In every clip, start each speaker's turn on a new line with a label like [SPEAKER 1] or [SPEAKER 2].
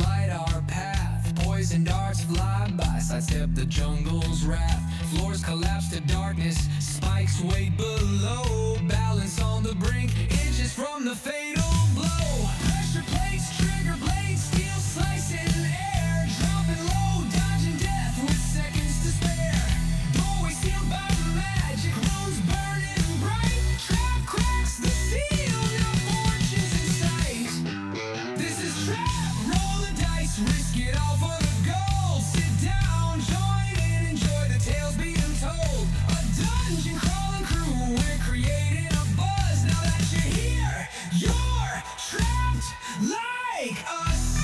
[SPEAKER 1] light our path. Poison darts fly by, sidestep the jungle's wrath. Floors collapse to darkness, spikes wait below. Balance on the brink, inches from the fatal blow. Pressure plates, trigger blades, steel slicing air. Dropping low, dodging death with seconds to spare. Doorway sealed by magic, runes burning bright. Trap cracks the seal, no fortunes in sight. This is trap, roll the dice, risk it all for the gold. Sit down, join in, enjoy the tales being told. A dungeon crawling crew, we're creating a buzz. Now that you're here, you're trapped like us.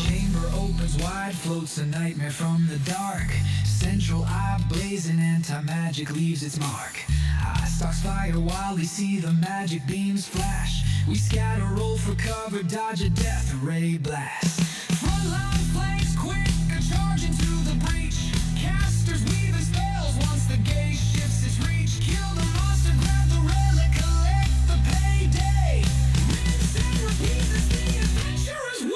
[SPEAKER 1] Chamber opens wide, floats a nightmare from the dark. Central eye blazing, anti-magic leaves its mark. Eye stalks fire wildly, see the magic beams flash. We scatter, roll for cover, dodge a death ray blast. Frontline flanks quick, a charge into the breach. Casters weaving spells once the gate shifts its reach. Kill the monster, grab the relic, collect the payday. Rinse and repeat, this the adventurer's way.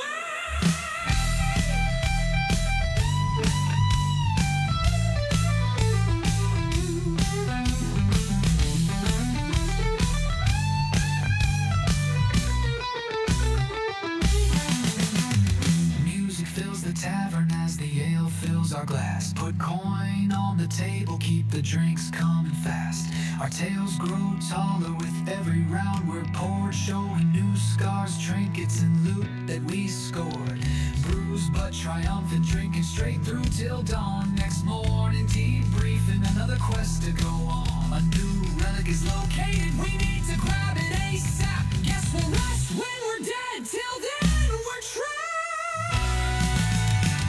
[SPEAKER 1] Music fills the tavern as the ale fills our glass. Put coin on the table, keep the drinks coming fast. Our tales grow taller with every round we're poured, showing new scars, trinkets, and loot that we scored. Bruised but triumphant, drinking straight through till dawn. Next morning, debriefing, another quest to go on. A new relic is located, we need to grab it ASAP. Guess we'll rest when we're dead, till then we're trapped.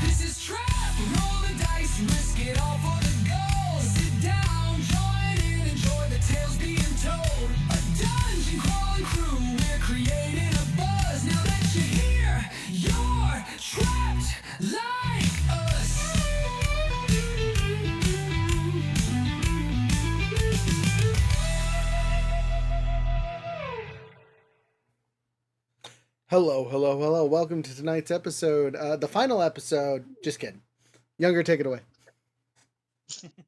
[SPEAKER 1] This is trap, roll the dice, risk it all for the gold. Sit down, join in, enjoy the tales being told. A dungeon crawling crew, we're creating a buzz. Now that you're here, you're trapped like us.
[SPEAKER 2] Hello, hello, hello. Welcome to tonight's episode. The final episode. Just kidding. Younger, take it away.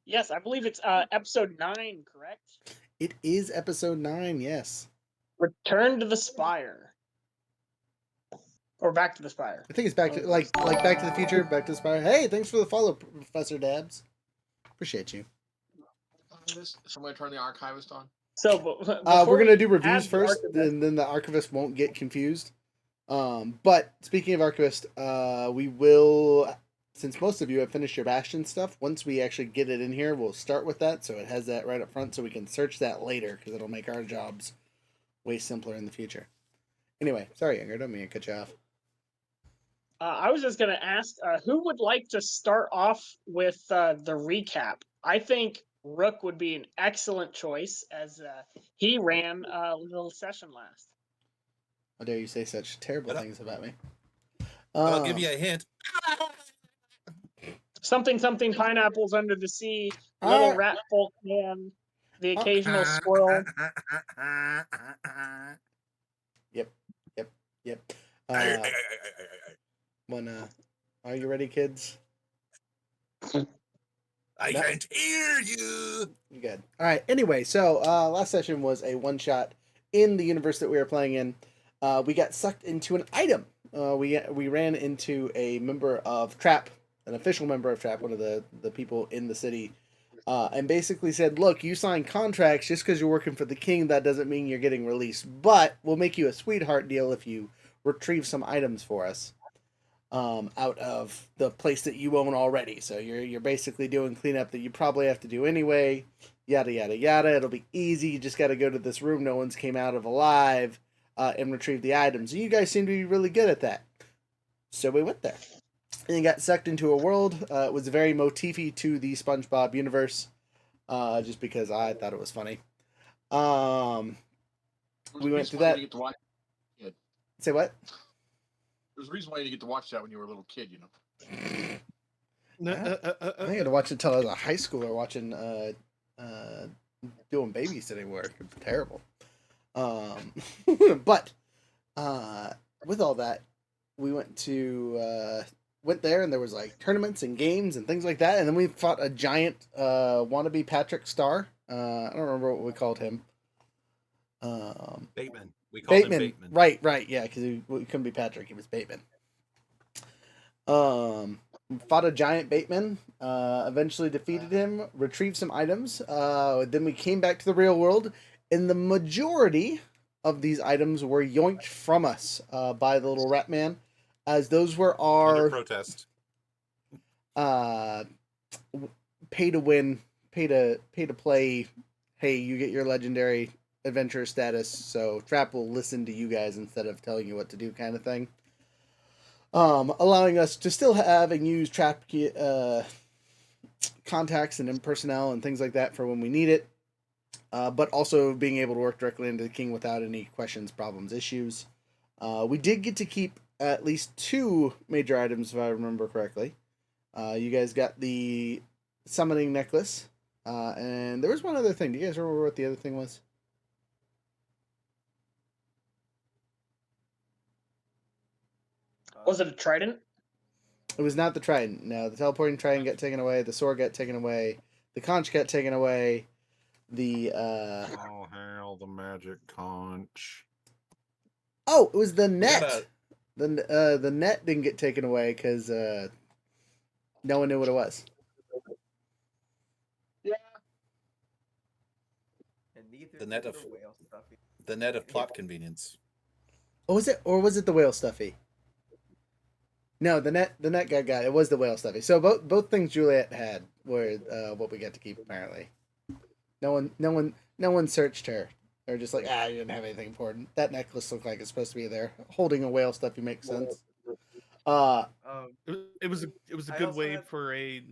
[SPEAKER 3] Yes, I believe it's episode 9, correct?
[SPEAKER 2] It is episode 9, yes.
[SPEAKER 3] Return to the Spire. Or Back to the Spire.
[SPEAKER 2] I think it's back to like Back to the Future, Back to the Spire. Hey, thanks for the follow, Professor Dabs. Appreciate you.
[SPEAKER 4] Somebody turn the archivist on.
[SPEAKER 3] So,
[SPEAKER 2] we're gonna do reviews
[SPEAKER 3] add the
[SPEAKER 2] first,
[SPEAKER 3] archivist-
[SPEAKER 2] and then the archivist won't get confused. But speaking of archivist, we will, since most of you have finished your bastion stuff, once we actually get it in here, we'll start with that, so it has that right up front, so we can search that later, because it'll make our jobs way simpler in the future. Anyway, sorry, Younger, don't mean to cut you off.
[SPEAKER 3] I was just going to ask, who would like to start off with the recap? I think Rook would be an excellent choice, as he ran a little session last.
[SPEAKER 2] How dare you say such terrible things about me?
[SPEAKER 5] I'll give you a hint.
[SPEAKER 3] Something pineapples under the sea, little rat folk man, the occasional squirrel.
[SPEAKER 2] Yep. Are you ready, kids?
[SPEAKER 5] I can't hear you.
[SPEAKER 2] Good. All right. Anyway, so last session was a one-shot in the universe that we were playing in. We got sucked into an item. We ran into a member of T.R.A.P, an official member of T.R.A.P, one of the people in the city, and basically said, look, you sign contracts just because you're working for the king, that doesn't mean you're getting released, but we'll make you a sweetheart deal if you retrieve some items for us out of the place that you own already. So you're basically doing cleanup that you probably have to do anyway, yada, yada, yada. It'll be easy. You just got to go to this room no one's came out of alive and retrieve the items. And you guys seem to be really good at that. So we went there. And got sucked into a world. It was very motify to the SpongeBob universe, just because I thought it was funny. We went through that. Say what?
[SPEAKER 4] There's a reason why you didn't get to watch that when you were a little kid, you know.
[SPEAKER 2] I had to watch it until I was a high schooler watching, doing babysitting work. It's terrible. But with all that, we went there, and there was like tournaments and games and things like that, and then we fought a giant wannabe Patrick Star. I don't remember what we called him.
[SPEAKER 5] Bateman. We called him
[SPEAKER 2] Bateman.
[SPEAKER 5] Bateman.
[SPEAKER 2] Right, yeah, because he couldn't be Patrick; he was Bateman. Fought a giant Bateman. Eventually defeated him. Retrieved some items. Then we came back to the real world, and the majority of these items were yoinked from us by the little rat man, as those were
[SPEAKER 5] Under
[SPEAKER 2] our
[SPEAKER 5] protest.
[SPEAKER 2] pay to win, pay to play. Hey, you get your legendary adventurer status, so Trap will listen to you guys instead of telling you what to do, kind of thing. Allowing us to still have and use Trap contacts and impersonnel and things like that for when we need it, but also being able to work directly into the king without any questions, problems, issues. We did get to keep at least 2 major items, if I remember correctly. You guys got the summoning necklace, and there was one other thing. Do you guys remember what the other thing was?
[SPEAKER 3] Was it a trident?
[SPEAKER 2] It was not the trident. No, the teleporting trident got taken away. The sword got taken away. The conch got taken away. The
[SPEAKER 5] Oh hell, the magic conch.
[SPEAKER 2] oh, it was the net.
[SPEAKER 5] gotta-
[SPEAKER 2] The net didn't get taken away because no one knew what it was.
[SPEAKER 3] Yeah.
[SPEAKER 6] And neither
[SPEAKER 5] The net
[SPEAKER 6] did
[SPEAKER 5] of-
[SPEAKER 6] the whale stuffy.
[SPEAKER 5] The net of plot convenience.
[SPEAKER 2] Oh, was it, or was it the whale stuffy? No, the net got it. Was the whale stuffy. So both things Juliet had were what we got to keep. Apparently, no one searched her. They're just like, you didn't have anything important. That necklace looked like it's supposed to be there. Holding a whale stuffy makes sense.
[SPEAKER 7] It was a
[SPEAKER 6] I
[SPEAKER 7] good
[SPEAKER 6] also
[SPEAKER 7] way
[SPEAKER 6] had-
[SPEAKER 7] for a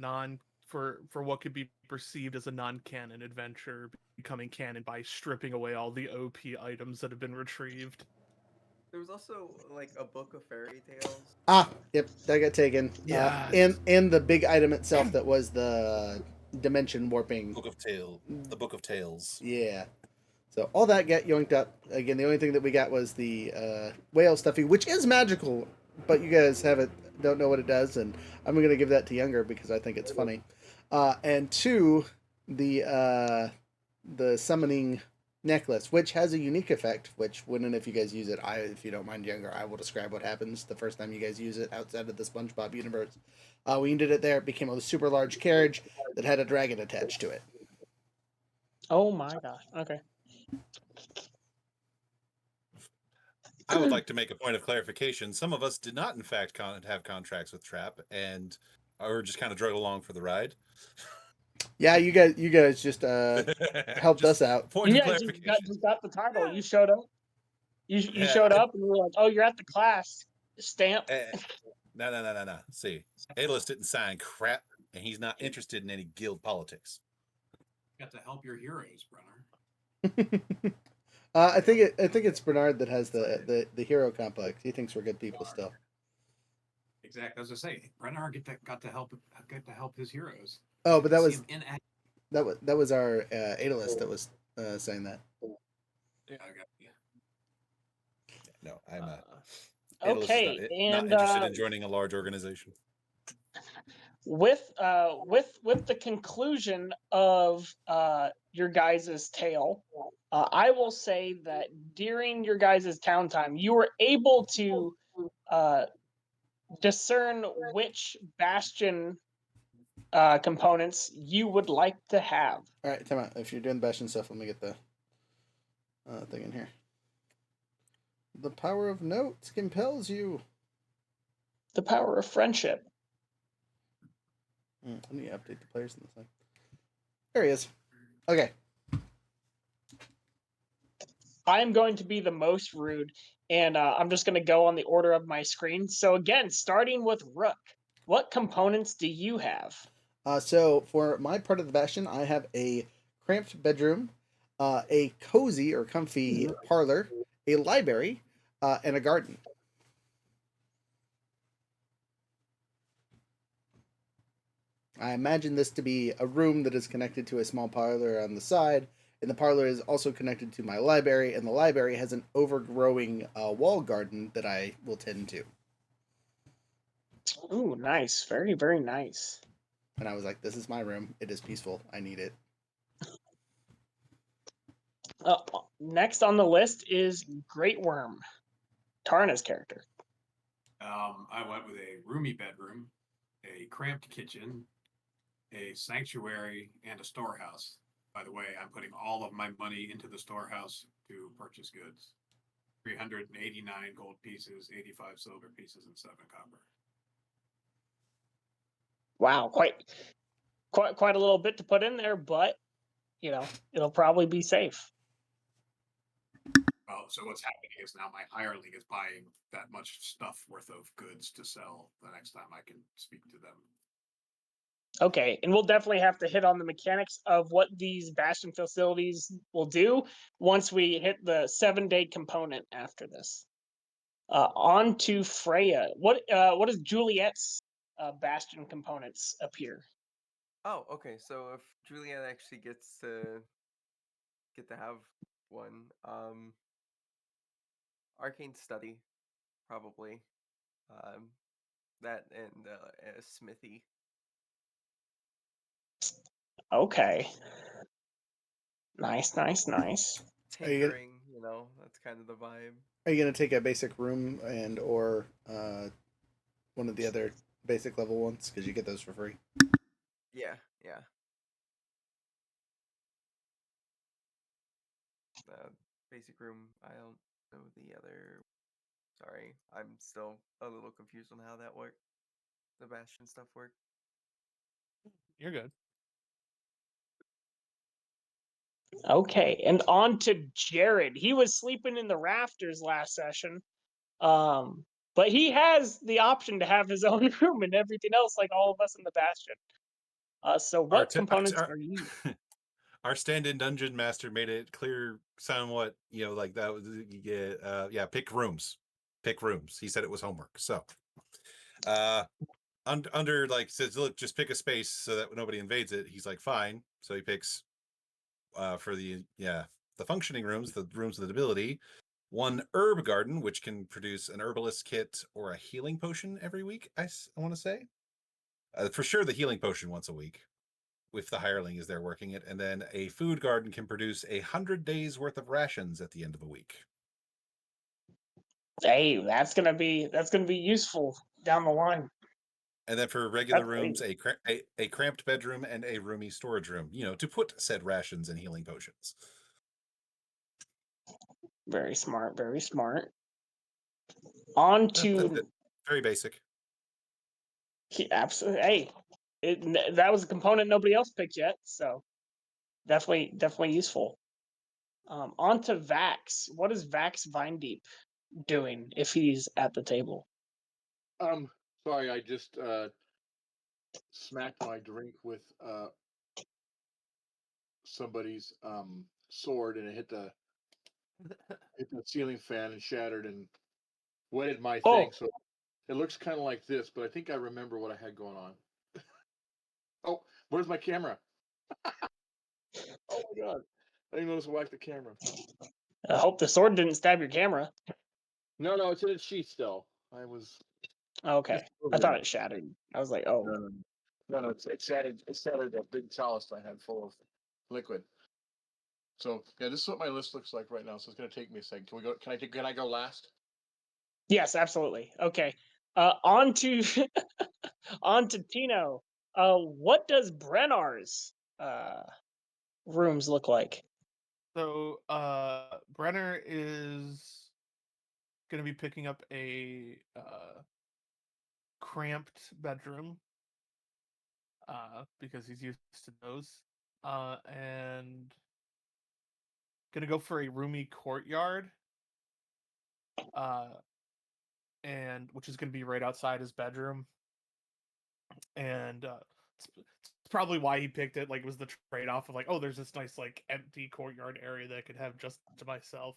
[SPEAKER 7] for what could be perceived as a non-canon adventure becoming canon by stripping away all the OP items that have been retrieved.
[SPEAKER 6] There was also like a book of fairy tales.
[SPEAKER 2] Yep, that got taken.
[SPEAKER 7] Yeah.
[SPEAKER 2] And the big item itself that was the dimension warping.
[SPEAKER 5] The Book of Tales.
[SPEAKER 2] Yeah. So all that got yoinked up. Again, the only thing that we got was the whale stuffy, which is magical, but you guys don't know what it does, and I'm going to give that to Younger because I think it's funny. And 2, the summoning necklace, which has a unique effect, which when and if you guys use it, if you don't mind, Younger, I will describe what happens the first time you guys use it outside of the SpongeBob universe. When you did it there, it became a super large carriage that had a dragon attached to it.
[SPEAKER 3] Oh my gosh. Okay.
[SPEAKER 5] I would like to make a point of clarification. Some of us did not, in fact, have contracts with Trap, and are just kind of drug along for the ride.
[SPEAKER 2] Yeah, you guys just helped us out.
[SPEAKER 5] Point of
[SPEAKER 3] Yeah,
[SPEAKER 5] clarification.
[SPEAKER 3] just got the title. You showed up. You
[SPEAKER 5] Yeah.
[SPEAKER 3] showed up and you were like, "Oh, you're at the class." Stamp.
[SPEAKER 5] No. See, Aeolus didn't sign crap, and he's not interested in any guild politics.
[SPEAKER 4] Got to help your heroes, Brennar.
[SPEAKER 2] I think it's Bernard that has the hero complex. He thinks we're good people still.
[SPEAKER 4] Exactly. As I say, Brennar got to help his heroes.
[SPEAKER 2] Oh, but that
[SPEAKER 4] See
[SPEAKER 2] was
[SPEAKER 4] him in act-
[SPEAKER 2] that was our Aeolus that was saying that.
[SPEAKER 4] Yeah, I got you.
[SPEAKER 5] No, I'm not.
[SPEAKER 3] Okay,
[SPEAKER 5] not
[SPEAKER 3] and
[SPEAKER 5] interested in joining a large organization.
[SPEAKER 3] with the conclusion of your guys' tale, I will say that during your guys' town time, you were able to discern which bastion components you would like to have.
[SPEAKER 2] All right, time out. If you're doing bastion stuff, let me get the thing in here. The power of notes compels you.
[SPEAKER 3] The power of friendship.
[SPEAKER 2] Let me update the players in this thing. There he is. Okay.
[SPEAKER 3] I'm going to be the most rude, and I'm just going to go on the order of my screen. So again, starting with Rook, what components do you have?
[SPEAKER 2] So for my part of the bastion, I have a cramped bedroom, a cozy or comfy parlor, a library, and a garden. I imagine this to be a room that is connected to a small parlor on the side, and the parlor is also connected to my library, and the library has an overgrowing wall garden that I will tend to.
[SPEAKER 3] Ooh, nice. Very, very nice.
[SPEAKER 2] And I was like, this is my room. It is peaceful. I need it.
[SPEAKER 3] Next on the list is Great Worm, Tarna's character.
[SPEAKER 4] I went with a roomy bedroom, a cramped kitchen, a sanctuary, and a storehouse. By the way, I'm putting all of my money into the storehouse to purchase goods. 389 gold pieces, 85 silver pieces, and 7 copper.
[SPEAKER 3] Wow, quite a little bit to put in there, but it'll probably be safe.
[SPEAKER 4] Well, so what's happening is now my hireling is buying that much stuff worth of goods to sell the next time I can speak to them.
[SPEAKER 3] Okay, and we'll definitely have to hit on the mechanics of what these bastion facilities will do once we hit the 7-day component after this. On to Freya. What is Juliet's bastion components appear?
[SPEAKER 6] Oh, okay. So if Juliet actually gets to have one, arcane study, probably, that and a smithy.
[SPEAKER 3] Okay. Nice.
[SPEAKER 2] Are you gonna,
[SPEAKER 6] Tinkering, that's kind of the vibe.
[SPEAKER 2] are you gonna take a basic room and or one of the other basic level ones because you get those for free?
[SPEAKER 6] Yeah. Basic room. I don't know the other. Sorry, I'm still a little confused on how that worked. The bastion stuff worked.
[SPEAKER 7] You're good.
[SPEAKER 3] Okay, and on to Jared. He was sleeping in the rafters last session. But he has the option to have his own room and everything else, like all of us in the Bastion. So what components are you?
[SPEAKER 5] Our stand-in dungeon master made it clear somewhat, like that was you get pick rooms. He said it was homework. So under like says, look, just pick a space so that nobody invades it. He's like, fine. So he picks for the functioning rooms, the rooms with ability, one herb garden, which can produce an herbalist kit or a healing potion every week. I want to say for sure the healing potion once a week if the hireling is there working it, and then a food garden can produce 100 days worth of rations at the end of a week.
[SPEAKER 3] Hey, that's gonna be useful down the line.
[SPEAKER 5] And then for regular rooms, a cramped bedroom and a roomy storage room, to put said rations and healing potions.
[SPEAKER 3] Very smart. On to
[SPEAKER 5] very basic.
[SPEAKER 3] absolutely. Hey, that was a component nobody else picked yet, so definitely useful. On to Vax. What is Vax Vindeep doing if he's at the table?
[SPEAKER 8] Sorry, I just smacked my drink with somebody's sword, and it hit the ceiling fan and shattered and wetted my thing. So it looks kind of like this, but I think I remember what I had going on. Oh, where's my camera? Oh my god! I didn't notice I whacked the camera.
[SPEAKER 3] I hope the sword didn't stab your camera.
[SPEAKER 8] No, it's in its sheath still. I was
[SPEAKER 3] Okay, I thought it shattered. I was like, oh.
[SPEAKER 8] No, it shattered a big chalice I had full of liquid. So yeah, this is what my list looks like right now. So it's gonna take me a second. Can we go? Can I go last?
[SPEAKER 3] Yes, absolutely. Okay. On to on to Tino. What does Brennar's rooms look like?
[SPEAKER 7] So Brenner is gonna be picking up a cramped bedroom because he's used to those. And gonna go for a roomy courtyard. And which is gonna be right outside his bedroom. And it's probably why he picked it. Like, it was the trade-off of like, oh, there's this nice like empty courtyard area that I could have just to myself.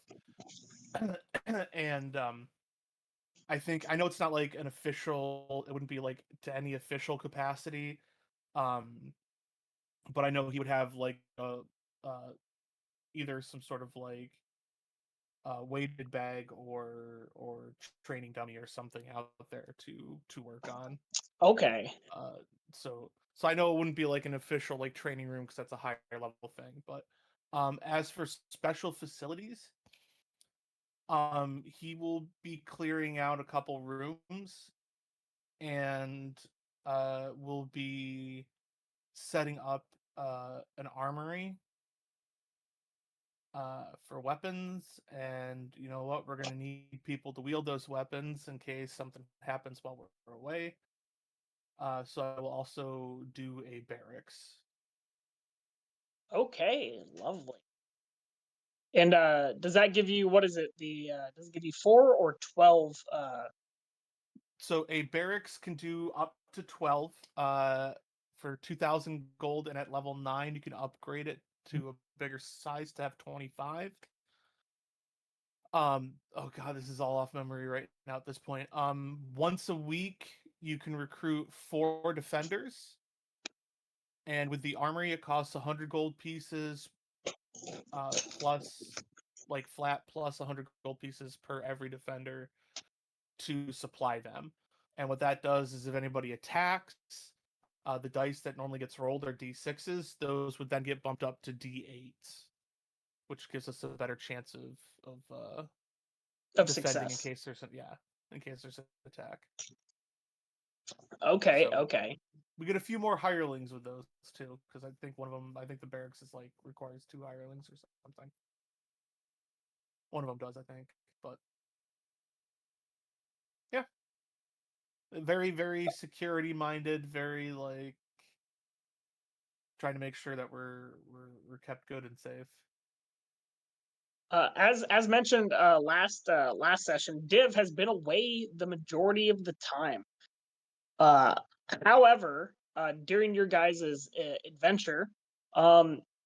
[SPEAKER 7] And I know it's not like an official. It wouldn't be like to any official capacity. But I know he would have like a either some sort of like weighted bag or training dummy or something out there to work on.
[SPEAKER 3] Okay.
[SPEAKER 7] So I know it wouldn't be like an official like training room because that's a higher level thing. But as for special facilities, he will be clearing out a couple rooms, and will be setting up an armory for weapons. And you know what, we're going to need people to wield those weapons in case something happens while we're away. So I will also do a barracks.
[SPEAKER 3] Okay, lovely. And does that give you, what is it? Does it give you 4 or 12?
[SPEAKER 7] So a barracks can do up to 12 for 2,000 gold, and at level 9 you can upgrade it to a bigger size to have 25. Oh god, this is all off memory right now at this point. Once a week you can recruit 4 defenders, and with the armory it costs 100 gold pieces plus like flat plus 100 gold pieces per every defender to supply them. And what that does is if anybody attacks, the dice that normally gets rolled are d6s. Those would then get bumped up to d8s, which gives us a better chance of defending
[SPEAKER 3] Success.
[SPEAKER 7] in case there's an attack.
[SPEAKER 3] Okay,
[SPEAKER 7] So
[SPEAKER 3] okay.
[SPEAKER 7] we get a few more hirelings with those too, because I think the barracks is like requires 2 hirelings or something. One of them does, I think, but yeah, very very security minded, very like trying to make sure that we're kept good and safe.
[SPEAKER 3] As mentioned last session, Div has been away the majority of the time. However, during your guys' adventure,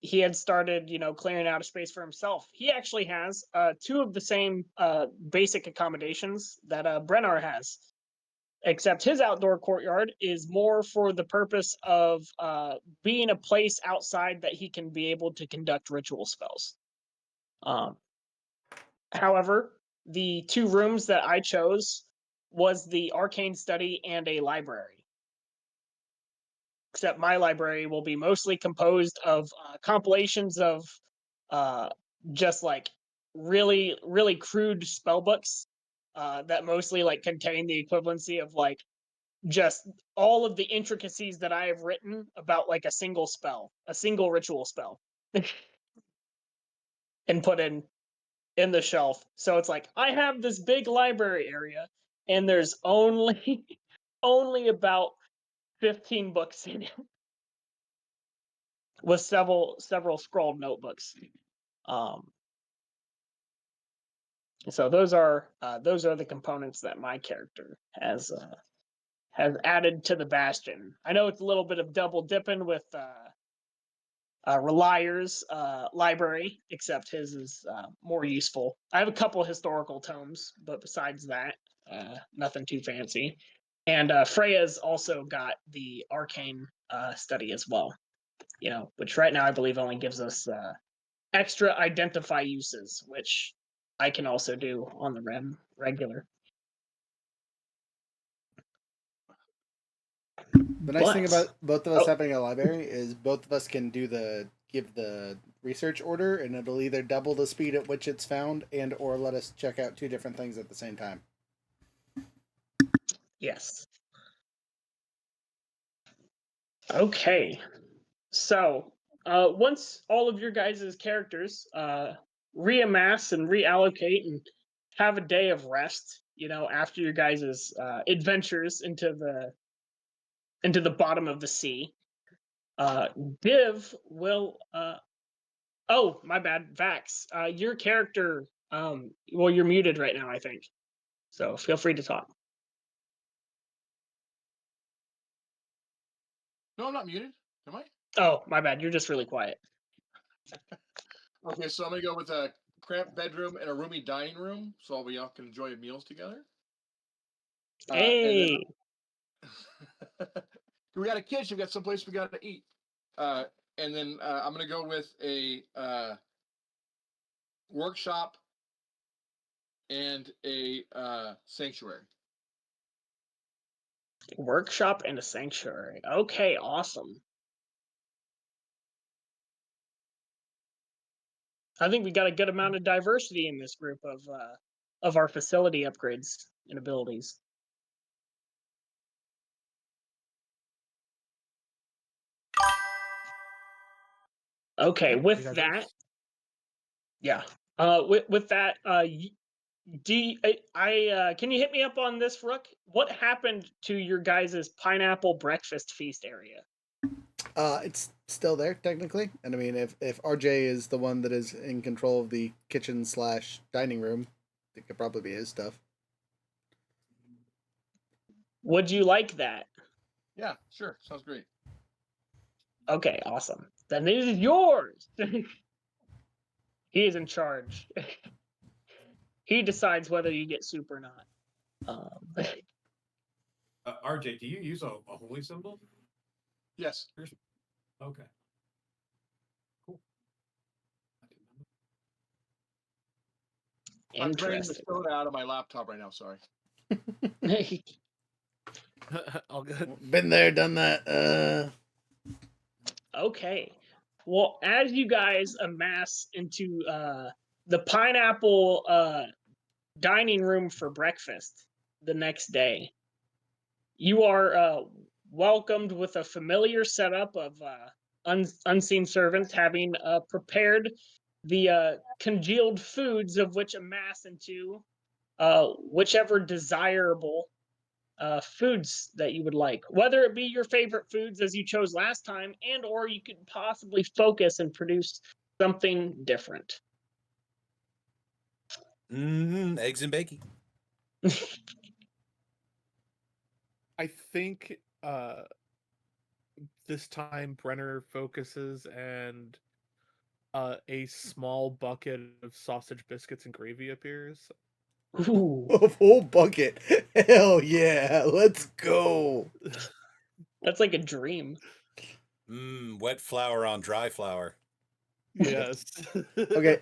[SPEAKER 3] he had started, clearing out a space for himself. He actually has 2 of the same basic accommodations that Brennar has, except his outdoor courtyard is more for the purpose of being a place outside that he can be able to conduct ritual spells. However, the 2 rooms that I chose was the arcane study and a library. Except my library will be mostly composed of compilations of just like really really crude spell books that mostly like contain the equivalency of like just all of the intricacies that I have written about like a single spell, a single ritual spell, and put in the shelf. So it's like I have this big library area, and there's only only about 15 books in it, with several scrawled notebooks. So those are the components that my character has added to the bastion. I know it's a little bit of double dipping with Relire's library, except his is more useful. I have a couple historical tomes, but besides that, nothing too fancy. And Freya's also got the arcane study as well, which right now I believe only gives us extra identify uses, which I can also do on the regular.
[SPEAKER 2] The nice thing about both of us
[SPEAKER 3] Oh.
[SPEAKER 2] having a library is both of us can give the research order, and it'll either double the speed at which it's found and or let us check out 2 different things at the same time.
[SPEAKER 3] Yes. Okay. So, once all of your guys' characters reamass and reallocate and have a day of rest, after your guys' adventures into the bottom of the sea, Div will oh, my bad, Vax. Your character well, you're muted right now, I think. So feel free to talk.
[SPEAKER 8] No, I'm not muted. Am I?
[SPEAKER 3] Oh, my bad. You're just really quiet.
[SPEAKER 8] Okay, so I'm gonna go with a cramped bedroom and a roomy dining room, so we all can enjoy meals together.
[SPEAKER 3] Hey.
[SPEAKER 8] We got a kitchen. We got someplace we got to eat. And then I'm gonna go with a workshop, and a sanctuary.
[SPEAKER 3] Workshop and a sanctuary. Okay, awesome. I think we got a good amount of diversity in this group of our facility upgrades and abilities. Okay,
[SPEAKER 7] Yeah,
[SPEAKER 3] with
[SPEAKER 7] pretty
[SPEAKER 3] that,
[SPEAKER 7] diverse.
[SPEAKER 3] yeah. With that, can you hit me up on this, Rook? What happened to your guys' pineapple breakfast feast area?
[SPEAKER 2] It's still there technically, and I mean, if RJ is the one that is in control of the kitchen slash dining room, it could probably be his stuff.
[SPEAKER 3] Would you like that?
[SPEAKER 8] Yeah, sure. Sounds great.
[SPEAKER 3] Okay, awesome. Then it is yours. He is in charge. He decides whether you get soup or not.
[SPEAKER 4] RJ, do you use a holy symbol?
[SPEAKER 8] Yes.
[SPEAKER 4] Okay. Cool. I didn't know.
[SPEAKER 8] I'm draining the
[SPEAKER 3] Interesting.
[SPEAKER 8] soda out of my laptop right now. Sorry.
[SPEAKER 7] All good.
[SPEAKER 2] Been there, done that.
[SPEAKER 3] Okay. Well, as you guys amass into the pineapple dining room for breakfast the next day, you are welcomed with a familiar setup of unseen servants having prepared the congealed foods of which amass into whichever desirable foods that you would like, whether it be your favorite foods as you chose last time, and or you could possibly focus and produce something different.
[SPEAKER 5] Eggs and bacon.
[SPEAKER 7] I think this time Brenner focuses and a small bucket of sausage biscuits and gravy appears.
[SPEAKER 3] Ooh,
[SPEAKER 2] A full bucket. Hell yeah, let's go.
[SPEAKER 3] that's like a dream.
[SPEAKER 5] Wet flour on dry flour
[SPEAKER 7] Yes.
[SPEAKER 2] Okay.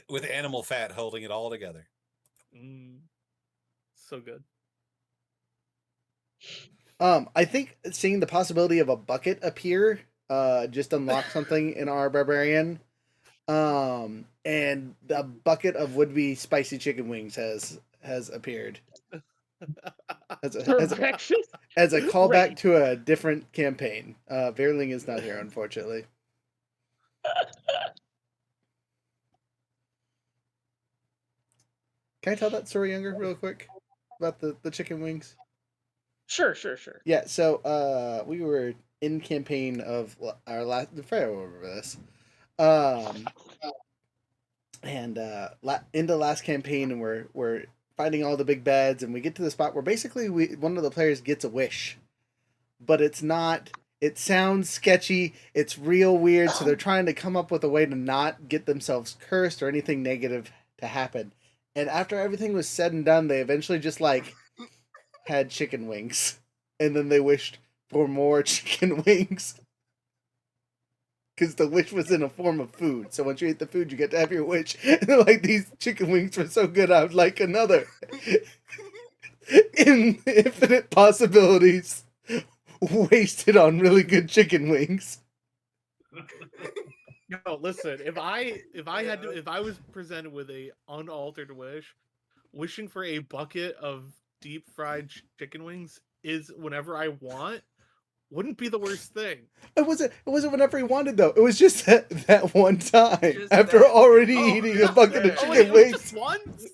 [SPEAKER 5] with animal fat holding it all together.
[SPEAKER 7] So good.
[SPEAKER 2] I think seeing the possibility of a bucket appear just unlocked something in our barbarian. And the bucket of would-be spicy chicken wings has appeared as
[SPEAKER 3] For
[SPEAKER 2] a
[SPEAKER 3] breakfast?
[SPEAKER 2] callback
[SPEAKER 3] Right.
[SPEAKER 2] to a different campaign. Verling is not here, unfortunately. Can I tell that story, Younger, real quick about the chicken wings?
[SPEAKER 3] Sure.
[SPEAKER 2] Yeah, so we were in campaign of our last. The fair over this. And into last campaign, and we're fighting all the big bads, and we get to the spot where basically one of the players gets a wish, but it's not. It sounds sketchy. It's real weird. So they're trying to come up with a way to not get themselves cursed or anything negative to happen. And after everything was said and done, they eventually just like had chicken wings, and then they wished for more chicken wings. Because the wish was in a form of food. So once you ate the food, you get to have your wish. And like, these chicken wings were so good, I would like another. Infinite possibilities wasted on really good chicken wings.
[SPEAKER 7] No, listen. If I was presented with a unaltered wish, wishing for a bucket of deep fried chicken wings is whenever I want. Wouldn't be the worst thing.
[SPEAKER 2] It wasn't whenever he wanted, though. It was just that one time
[SPEAKER 6] Just
[SPEAKER 2] after
[SPEAKER 6] that.
[SPEAKER 2] already eating a bucket of
[SPEAKER 6] Oh,
[SPEAKER 2] chicken
[SPEAKER 7] wait, it was
[SPEAKER 2] wings.
[SPEAKER 7] just once?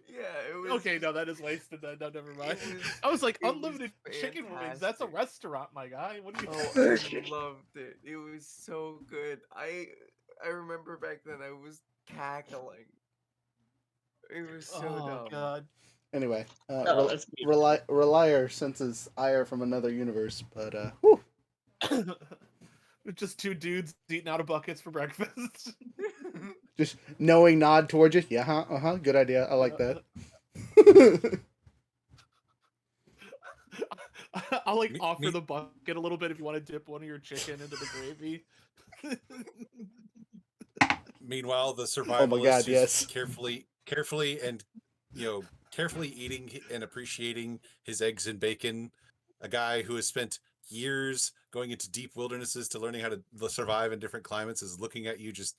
[SPEAKER 6] Yeah, it was.
[SPEAKER 7] Okay, no, that is wasted. Then no, never mind.
[SPEAKER 6] was-
[SPEAKER 7] I was like,
[SPEAKER 6] it was
[SPEAKER 7] unlimited chicken wings. That's a
[SPEAKER 6] fantastic.
[SPEAKER 7] restaurant, my guy. What do you?
[SPEAKER 6] Oh, I loved it. It was so good. I remember back then I was cackling. It was so
[SPEAKER 7] Oh
[SPEAKER 6] dumb.
[SPEAKER 7] god.
[SPEAKER 2] Anyway,
[SPEAKER 3] Oh, that's beautiful.
[SPEAKER 2] Ralire senses ire from another universe, but whew.
[SPEAKER 7] Just two dudes eating out of buckets for breakfast.
[SPEAKER 2] Just knowing nod towards you. Yeah, good idea. I like that.
[SPEAKER 7] I'll like offer the bucket a little bit if you want to dip one of your chicken into the gravy.
[SPEAKER 5] Meanwhile, the
[SPEAKER 2] Oh
[SPEAKER 5] survivalist
[SPEAKER 2] my god,
[SPEAKER 5] is
[SPEAKER 2] yes.
[SPEAKER 5] carefully and carefully eating and appreciating his eggs and bacon. A guy who has spent years going into deep wildernesses to learning how to survive in different climates is looking at you just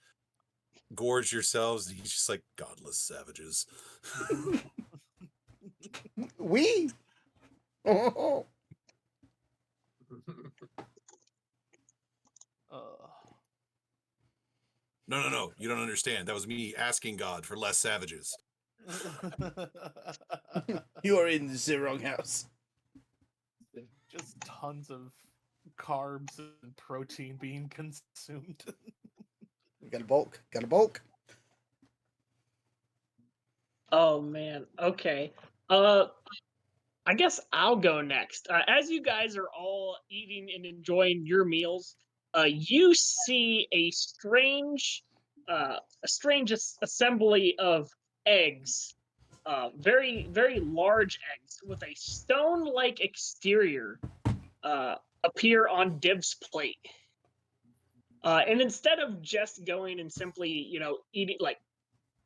[SPEAKER 5] gorge yourselves. He's just like godless savages.
[SPEAKER 2] We. Oh.
[SPEAKER 5] No. You don't understand. That was me asking God for less savages.
[SPEAKER 2] You are in the wrong house.
[SPEAKER 7] Just tons of carbs and protein being consumed.
[SPEAKER 2] Got a bulk. Got a bulk.
[SPEAKER 3] Oh man. Okay. I guess I'll go next. As you guys are all eating and enjoying your meals, you see a strange assembly of eggs, very very large eggs with a stone-like exterior, appear on Div's plate. And instead of just going and simply, eating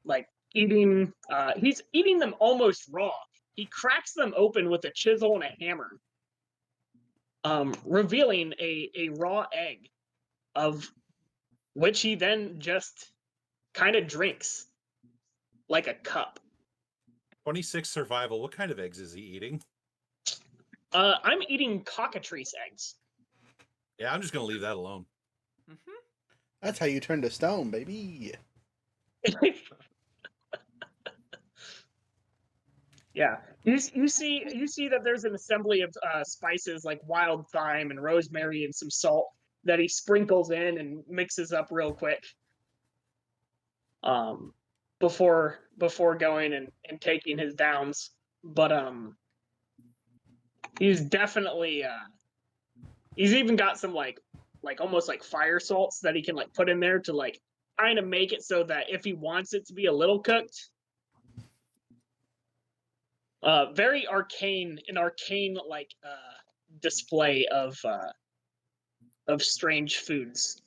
[SPEAKER 3] like eating, he's eating them almost raw. He cracks them open with a chisel and a hammer, revealing a raw egg, of which he then just kind of drinks like a cup.
[SPEAKER 5] 26 survival. What kind of eggs is he eating?
[SPEAKER 3] I'm eating cockatrice eggs.
[SPEAKER 5] Yeah, I'm just gonna leave that alone.
[SPEAKER 2] That's how you turn to stone, baby.
[SPEAKER 3] Yeah, you see that there's an assembly of spices like wild thyme and rosemary and some salt that he sprinkles in and mixes up real quick, before going and taking his downs. But he's definitely he's even got some like almost like fire salts that he can like put in there to like kind of make it so that if he wants it to be a little cooked. Very arcane, an arcane like display of strange foods.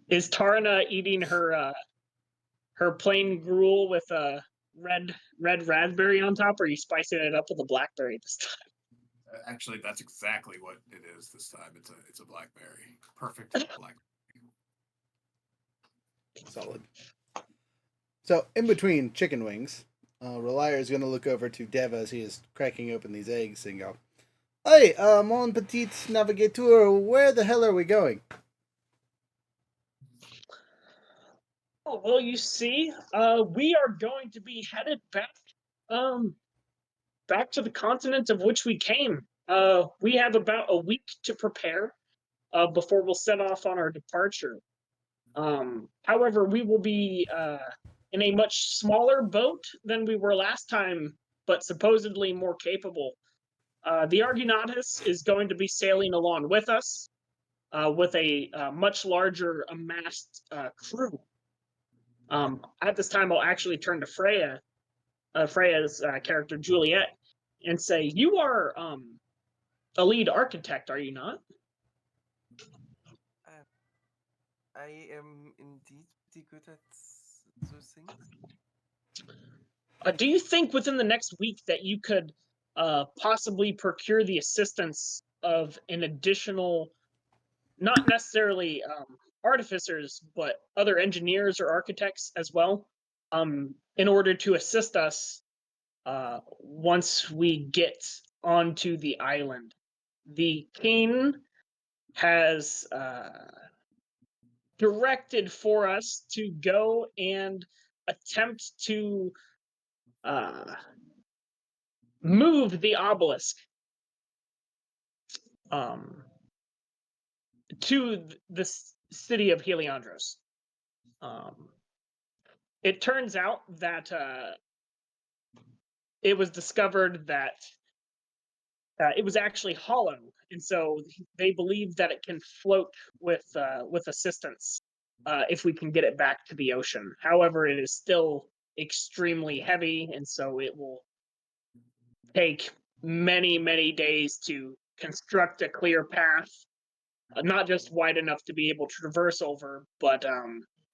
[SPEAKER 3] Is Tarna eating her plain gruel with a red raspberry on top, or are you spicing it up with a blackberry this time?
[SPEAKER 4] Actually, that's exactly what it is this time. It's a blackberry, perfect black.
[SPEAKER 2] Solid. So, in between chicken wings, Ralire is going to look over to Dev as he is cracking open these eggs and go, "Hey, mon petit navigateur, where the hell are we going?"
[SPEAKER 3] Oh, well, you see, we are going to be headed back to the continent of which we came. We have about a week to prepare before we'll set off on our departure. However, we will be in a much smaller boat than we were last time, but supposedly more capable. The Argonautes is going to be sailing along with us, with a much larger amassed crew. At this time, I'll actually turn to Freya's character Juliet, and say, "You are a lead architect, are you not?"
[SPEAKER 6] I am indeed pretty good at those things.
[SPEAKER 3] Do you think within the next week that you could possibly procure the assistance of an additional, not necessarily artificers, but other engineers or architects as well, in order to assist us once we get onto the island? The king has directed for us to go and attempt to move the obelisk to the city of Heliandros. It turns out that it was discovered that it was actually hollow, and so they believe that it can float with assistance if we can get it back to the ocean. However, it is still extremely heavy, and so it will take many days to construct a clear path not just wide enough to be able to traverse over, but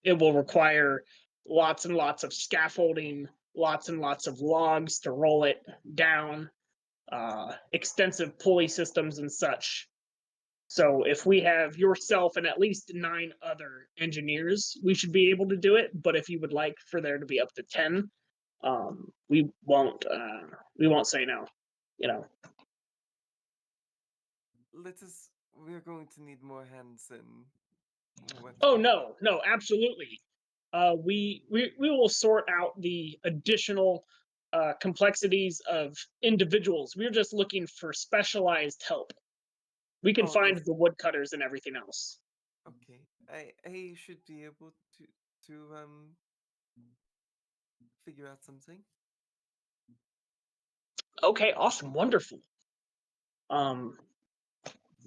[SPEAKER 3] it will require lots and lots of scaffolding, lots and lots of logs to roll it down, extensive pulley systems and such. So if we have yourself and at least 9 other engineers, we should be able to do it. But if you would like for there to be up to 10, we won't say no. You know.
[SPEAKER 6] We're going to need more hands than what.
[SPEAKER 3] Oh no, absolutely. We will sort out the additional complexities of individuals. We're just looking for specialized help. We can find the woodcutters and everything else.
[SPEAKER 6] Okay, I should be able to figure out something.
[SPEAKER 3] Okay, awesome, wonderful.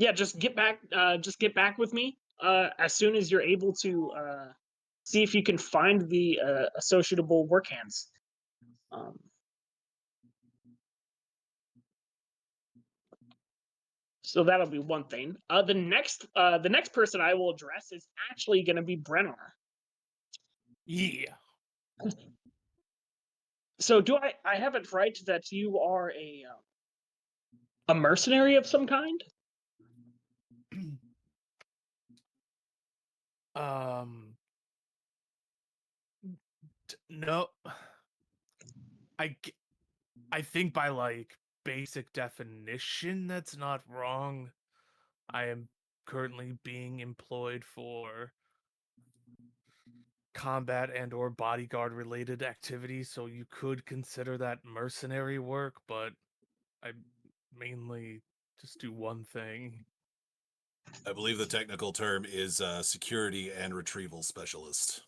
[SPEAKER 3] Yeah, just get back with me as soon as you're able to see if you can find the associatable work hands. So that'll be one thing. The next person I will address is actually going to be Brennar.
[SPEAKER 7] Yeah.
[SPEAKER 3] So do I have it right that you are a mercenary of some kind?
[SPEAKER 7] No. I think by like basic definition that's not wrong. I am currently being employed for combat and or bodyguard related activities, so you could consider that mercenary work, but I mainly just do one thing.
[SPEAKER 5] I believe the technical term is security and retrieval specialist.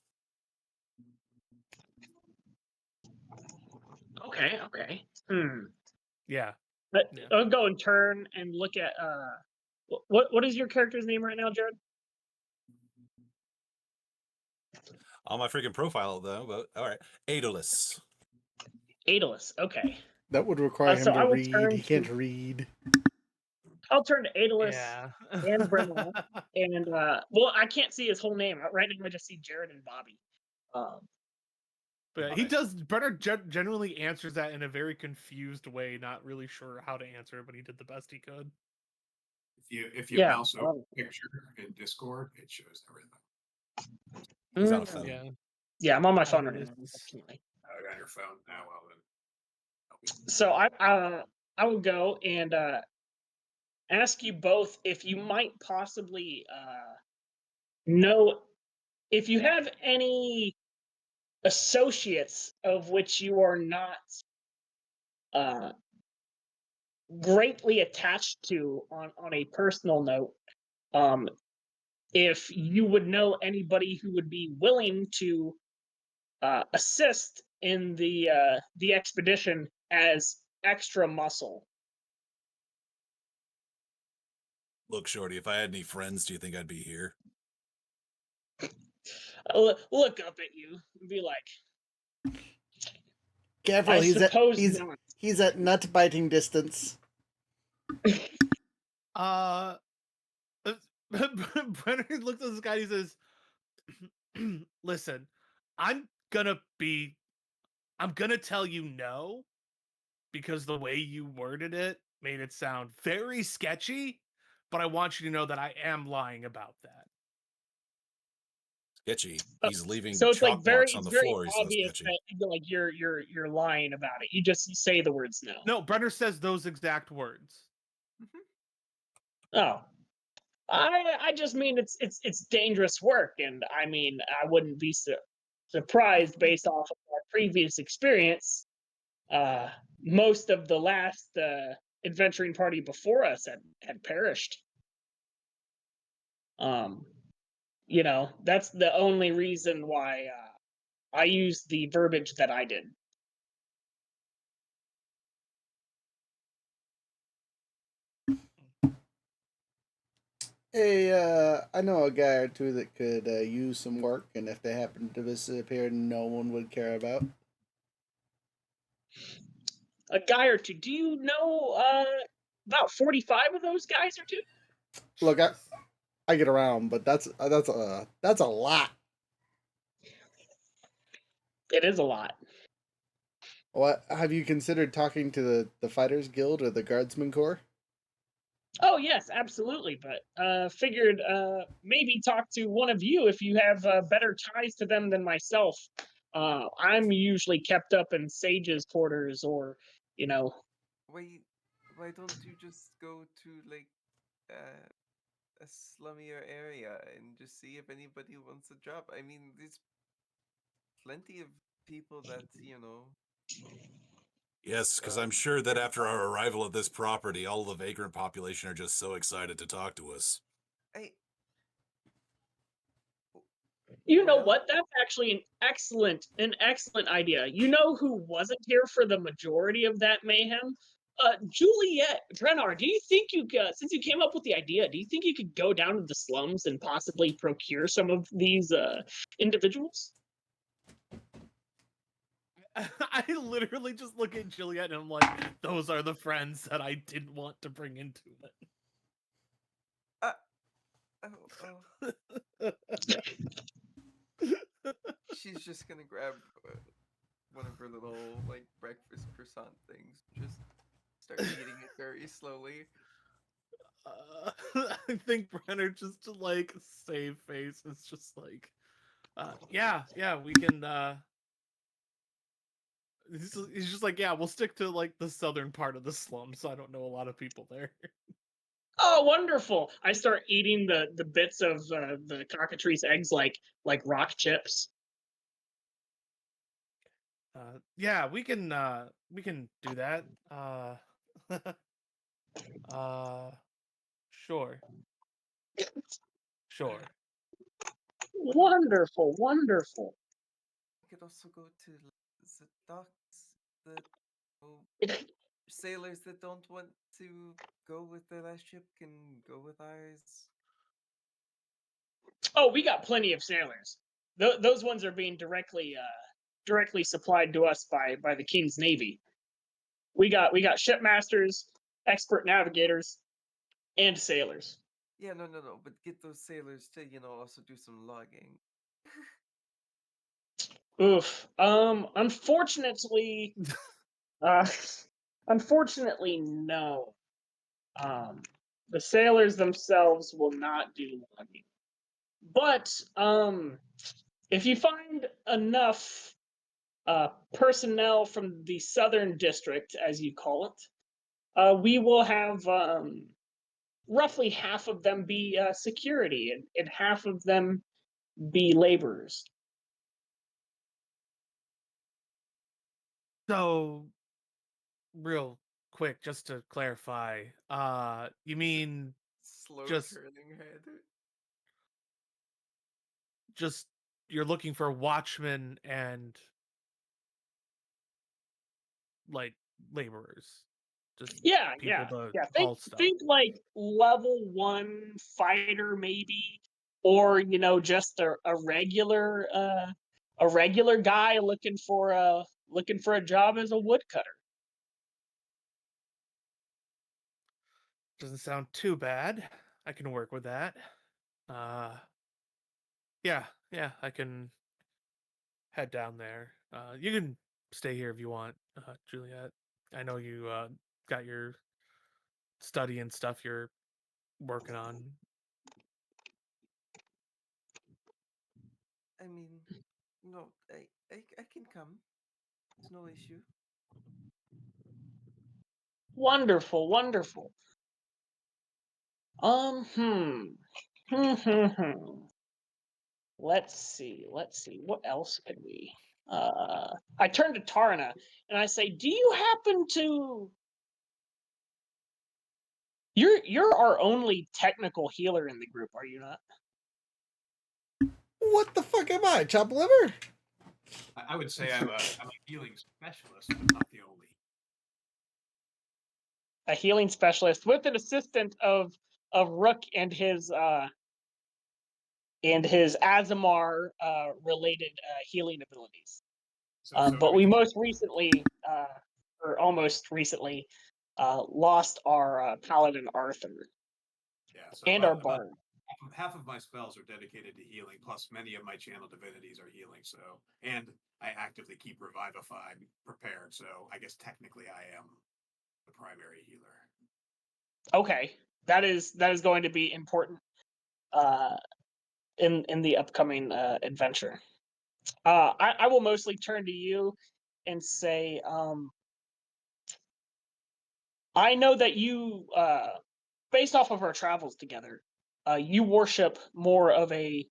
[SPEAKER 3] Okay.
[SPEAKER 7] Yeah.
[SPEAKER 3] I'll go and turn and look at what is your character's name right now, Jared?
[SPEAKER 5] On my freaking profile though, but all right. Aeolus.
[SPEAKER 3] Aeolus, okay.
[SPEAKER 2] That would require him
[SPEAKER 3] so I
[SPEAKER 2] to
[SPEAKER 3] will
[SPEAKER 2] read.
[SPEAKER 3] turn
[SPEAKER 2] He can't read.
[SPEAKER 3] I'll turn to Aeolus
[SPEAKER 7] Yeah.
[SPEAKER 3] and Brennan, and well, I can't see his whole name right now. I just see Jared and Bobby.
[SPEAKER 7] But he does. Brenner genuinely answers that in a very confused way, not really sure how to answer it, but he did the best he could.
[SPEAKER 4] If you
[SPEAKER 3] Yeah,
[SPEAKER 4] mouse over the picture in Discord, it shows everything.
[SPEAKER 5] He's on a phone.
[SPEAKER 3] Yeah, I'm on my phone right now. Unfortunately.
[SPEAKER 4] On your phone now. Well then.
[SPEAKER 3] So I will go and ask you both if you might possibly know if you have any associates of which you are not greatly attached to on a personal note. If you would know anybody who would be willing to assist in the expedition as extra muscle.
[SPEAKER 5] Look, Shorty, if I had any friends, do you think I'd be here?
[SPEAKER 3] Look up at you and be like,
[SPEAKER 2] Careful, he's at nut biting distance.
[SPEAKER 7] Brenner looks at this guy and he says, listen, I'm gonna tell you no, because the way you worded it made it sound very sketchy, but I want you to know that I am lying about that.
[SPEAKER 5] Sketchy. He's leaving
[SPEAKER 3] so it's
[SPEAKER 5] chalk
[SPEAKER 3] like very,
[SPEAKER 5] marks on the
[SPEAKER 3] very
[SPEAKER 5] floor. He's so
[SPEAKER 3] obvious
[SPEAKER 5] sketchy.
[SPEAKER 3] that like you're lying about it. You just say the words no.
[SPEAKER 7] No, Brenner says those exact words.
[SPEAKER 3] Oh, I just mean it's dangerous work, and I mean I wouldn't be surprised based off of our previous experience. Most of the last adventuring party before us had perished. You know, that's the only reason why I used the verbiage that I did.
[SPEAKER 2] Hey, I know a guy or two that could use some work, and if they happen to disappear, no one would care about.
[SPEAKER 3] A guy or two. Do you know about 45 of those guys or two?
[SPEAKER 2] Look, I get around, but that's a lot.
[SPEAKER 3] It is a lot.
[SPEAKER 2] What have you considered talking to the Fighters Guild or the Guardsmen Corps?
[SPEAKER 3] Oh yes, absolutely. But figured maybe talk to one of you if you have better ties to them than myself. I'm usually kept up in sages' quarters, or you know.
[SPEAKER 6] Why don't you just go to like a slummier area and just see if anybody wants a job? I mean, there's plenty of people that
[SPEAKER 5] Yes, because I'm sure that after our arrival at this property, all the vagrant population are just so excited to talk to us.
[SPEAKER 6] I
[SPEAKER 3] You know
[SPEAKER 6] well,
[SPEAKER 3] what? That's actually an excellent idea. You know who wasn't here for the majority of that mayhem? Juliet, Brennar, do you think you could, since you came up with the idea, do you think you could go down to the slums and possibly procure some of these individuals?
[SPEAKER 7] I literally just look at Juliet and I'm like, those are the friends that I didn't want to bring into it.
[SPEAKER 6] she's just gonna grab one of her little like breakfast croissant things, just start eating it very slowly.
[SPEAKER 7] I think Brenner just to like save face is just like, yeah, we can. He's just like, yeah, we'll stick to like the southern part of the slum, so I don't know a lot of people there.
[SPEAKER 3] Oh, wonderful! I start eating the bits of the cockatrice eggs like rock chips.
[SPEAKER 7] Yeah, we can do that. Sure. Sure.
[SPEAKER 3] Wonderful, wonderful.
[SPEAKER 6] We could also go to the docks. The sailors that don't want to go with their last ship can go with ours.
[SPEAKER 3] Oh, we got plenty of sailors. Those ones are being directly supplied to us by the King's Navy. We got shipmasters, expert navigators, and sailors.
[SPEAKER 6] Yeah, no, but get those sailors to also do some logging.
[SPEAKER 3] Oof. Unfortunately, uh, unfortunately, no. The sailors themselves will not do logging. But if you find enough personnel from the Southern District, as you call it, we will have roughly half of them be security and half of them be laborers.
[SPEAKER 7] So, real quick, just to clarify, you mean
[SPEAKER 6] Slow
[SPEAKER 7] just
[SPEAKER 6] turning head.
[SPEAKER 7] just you're looking for watchmen and like laborers, just people to
[SPEAKER 3] Think
[SPEAKER 7] haul stuff.
[SPEAKER 3] think like level 1 fighter maybe, or just a regular guy looking for a job as a woodcutter.
[SPEAKER 7] Doesn't sound too bad. I can work with that. Yeah, I can head down there. You can stay here if you want, Juliet. I know you got your study and stuff you're working on.
[SPEAKER 6] I mean, no, I can come. It's no issue.
[SPEAKER 3] Wonderful, wonderful. Hmm. Let's see. What else could we? I turn to Tarna and I say, "Do you happen to? You're our only technical healer in the group, are you not?"
[SPEAKER 2] What the fuck am I? Chop liver?
[SPEAKER 4] I would say I'm a healing specialist, but not the only.
[SPEAKER 3] A healing specialist with an assistant of Rook and his Azamar related healing abilities. But we most recently, or almost recently, lost our paladin Arthur.
[SPEAKER 4] Yeah, so
[SPEAKER 3] and our bard.
[SPEAKER 4] half of my spells are dedicated to healing, plus many of my channel divinities are healing. So, and I actively keep Revivify prepared. So I guess technically I am the primary healer.
[SPEAKER 3] Okay, that is going to be important in the upcoming adventure. I will mostly turn to you and say, I know that you, based off of our travels together, you worship more of a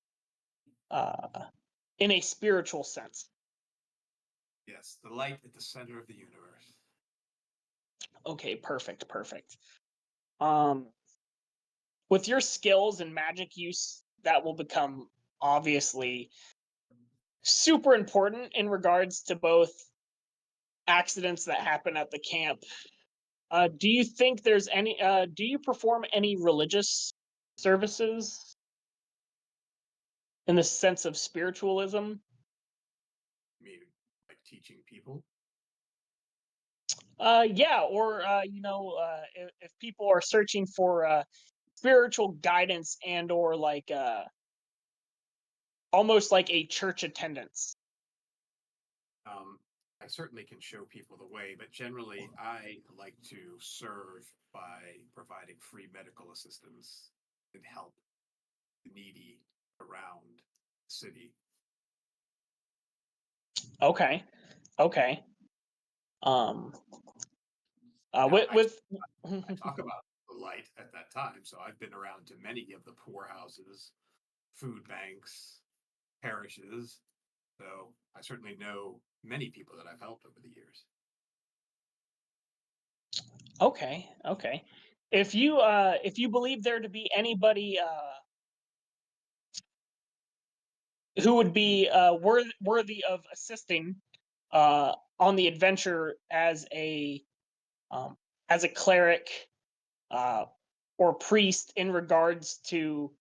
[SPEAKER 3] in a spiritual sense.
[SPEAKER 4] Yes, the light at the center of the universe.
[SPEAKER 3] Okay, perfect. With your skills and magic use, that will become obviously super important in regards to both accidents that happen at the camp. Do you think there's any? Do you perform any religious services in the sense of spiritualism?
[SPEAKER 4] I mean, like teaching people.
[SPEAKER 3] Yeah, or if people are searching for spiritual guidance and or like almost like a church attendance.
[SPEAKER 4] I certainly can show people the way, but generally I like to serve by providing free medical assistance and help the needy around the city.
[SPEAKER 3] Okay. Um.
[SPEAKER 4] Now,
[SPEAKER 3] With.
[SPEAKER 4] I talk about the light at that time, so I've been around to many of the poorhouses, food banks, parishes. So I certainly know many people that I've helped over the years.
[SPEAKER 3] Okay. If you believe there to be anybody who would be worthy of assisting on the adventure um, as a cleric or priest in regards to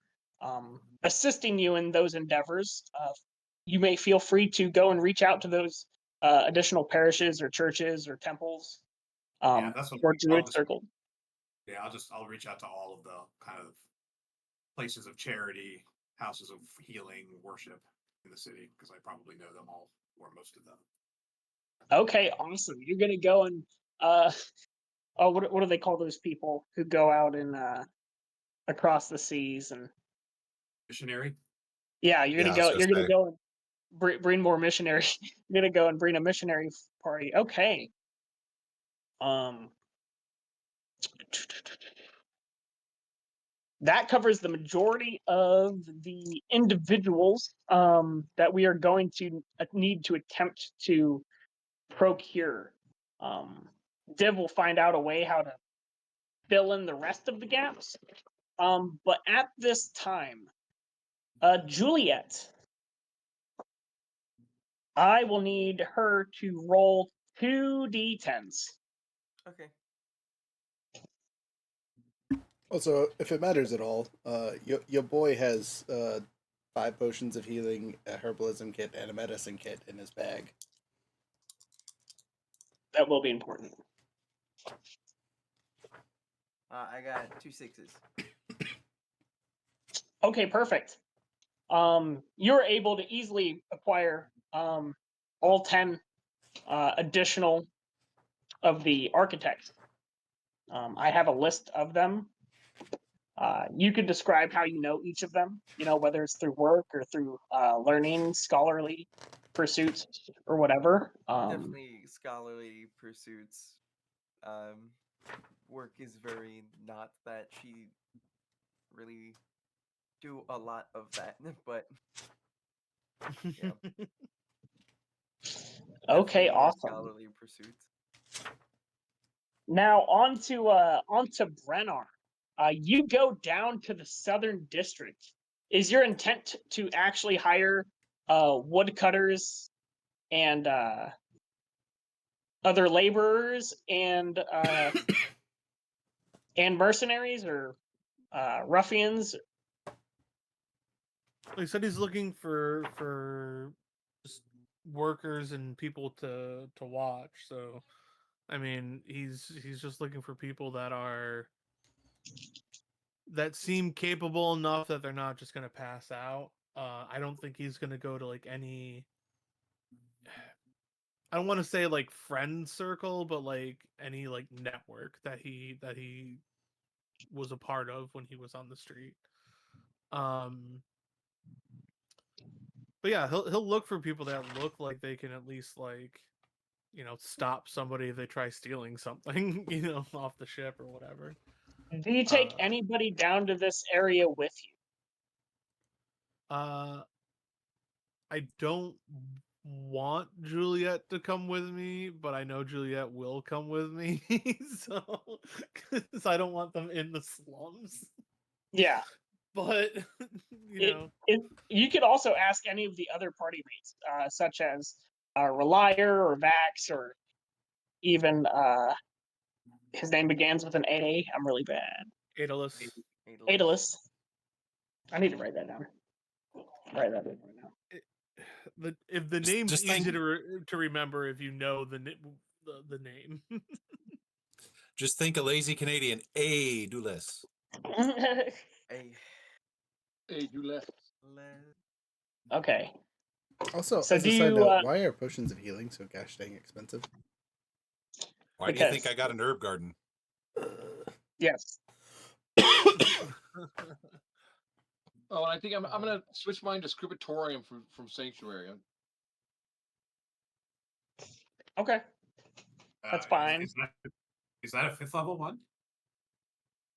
[SPEAKER 3] assisting you in those endeavors, you may feel free to go and reach out to those additional parishes or churches or temples
[SPEAKER 4] Yeah, that's what
[SPEAKER 3] or
[SPEAKER 4] I'll
[SPEAKER 3] druid
[SPEAKER 4] just
[SPEAKER 3] circle.
[SPEAKER 4] yeah, I'll reach out to all of the kind of places of charity, houses of healing, worship in the city because I probably know them all or most of them.
[SPEAKER 3] Okay, awesome. You're gonna go and uh oh, what do they call those people who go out and across the seas and
[SPEAKER 4] Missionary?
[SPEAKER 3] yeah,
[SPEAKER 5] Yeah, I was gonna
[SPEAKER 3] you're gonna
[SPEAKER 5] say.
[SPEAKER 3] go and bring more missionaries. You're gonna go and bring a missionary party. Okay. Um, that covers the majority of the individuals that we are going to need to attempt to procure. Div will find out a way how to fill in the rest of the gaps. But at this time, Juliet, I will need her to roll 2d10s.
[SPEAKER 6] Okay.
[SPEAKER 2] Also, if it matters at all, your boy has 5 potions of healing, a herbalism kit, and a medicine kit in his bag.
[SPEAKER 3] That will be important.
[SPEAKER 6] I got 2 6s.
[SPEAKER 3] Okay, perfect. You're able to easily acquire all 10 additional of the architects. I have a list of them. You could describe how you know each of them, whether it's through work or through learning, scholarly pursuits, or whatever.
[SPEAKER 6] Definitely scholarly pursuits. Um, Work is very not that she really do a lot of that, but yeah,
[SPEAKER 3] Okay,
[SPEAKER 6] definitely more
[SPEAKER 3] awesome.
[SPEAKER 6] scholarly pursuits.
[SPEAKER 3] Now onto Brennar. You go down to the Southern District. Is your intent to actually hire woodcutters and other laborers and mercenaries or ruffians?
[SPEAKER 7] He said he's looking for just workers and people to watch. So, I mean, he's just looking for people that are that seem capable enough that they're not just gonna pass out. I don't think he's gonna go to like any. I don't want to say like friend circle, but like any like network that he was a part of when he was on the street. But yeah, he'll look for people that look like they can at least like, stop somebody if they try stealing something, off the ship or whatever.
[SPEAKER 3] Do you take anybody down to this area with you?
[SPEAKER 7] I don't want Juliet to come with me, but I know Juliet will come with me, so because I don't want them in the slums.
[SPEAKER 3] Yeah.
[SPEAKER 7] But
[SPEAKER 3] you could also ask any of the other party mates, such as Ralire or Vax, or even his name begins with an A. I'm really bad.
[SPEAKER 7] Aeolus.
[SPEAKER 3] I need to write that down. Write that down right now.
[SPEAKER 7] If the name's easy to remember, if you know the name.
[SPEAKER 5] Just think a lazy Canadian. A do less.
[SPEAKER 8] Juliet.
[SPEAKER 3] Okay.
[SPEAKER 2] Also,
[SPEAKER 3] So
[SPEAKER 2] as a side note, why are potions of healing so gosh dang expensive?
[SPEAKER 5] Why do you think I got an herb garden?
[SPEAKER 3] Yes.
[SPEAKER 8] Oh, and I think I'm gonna switch mine to scriptorium from sanctuary.
[SPEAKER 3] Okay. That's fine.
[SPEAKER 4] Is that a 5th level one?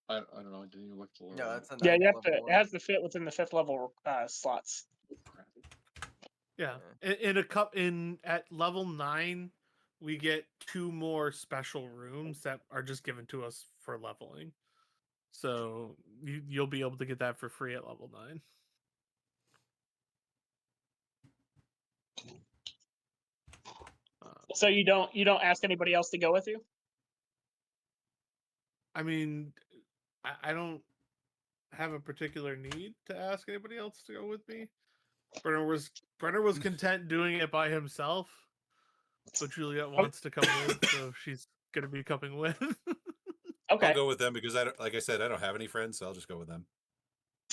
[SPEAKER 8] I don't know. I didn't even look to learn.
[SPEAKER 6] Yeah, that's a
[SPEAKER 3] Yeah, you have
[SPEAKER 6] level
[SPEAKER 3] to. It
[SPEAKER 6] one.
[SPEAKER 3] has to fit within the 5th level slots.
[SPEAKER 7] Yeah, at level 9, we get 2 more special rooms that are just given to us for leveling. So you'll be able to get that for free at level 9.
[SPEAKER 3] So you don't ask anybody else to go with you?
[SPEAKER 7] I mean, I don't have a particular need to ask anybody else to go with me. Brennar was content doing it by himself, but Juliet wants to come with, so she's gonna be coming with.
[SPEAKER 3] Okay.
[SPEAKER 5] I'll go with them because like I said, I don't have any friends, so I'll just go with them.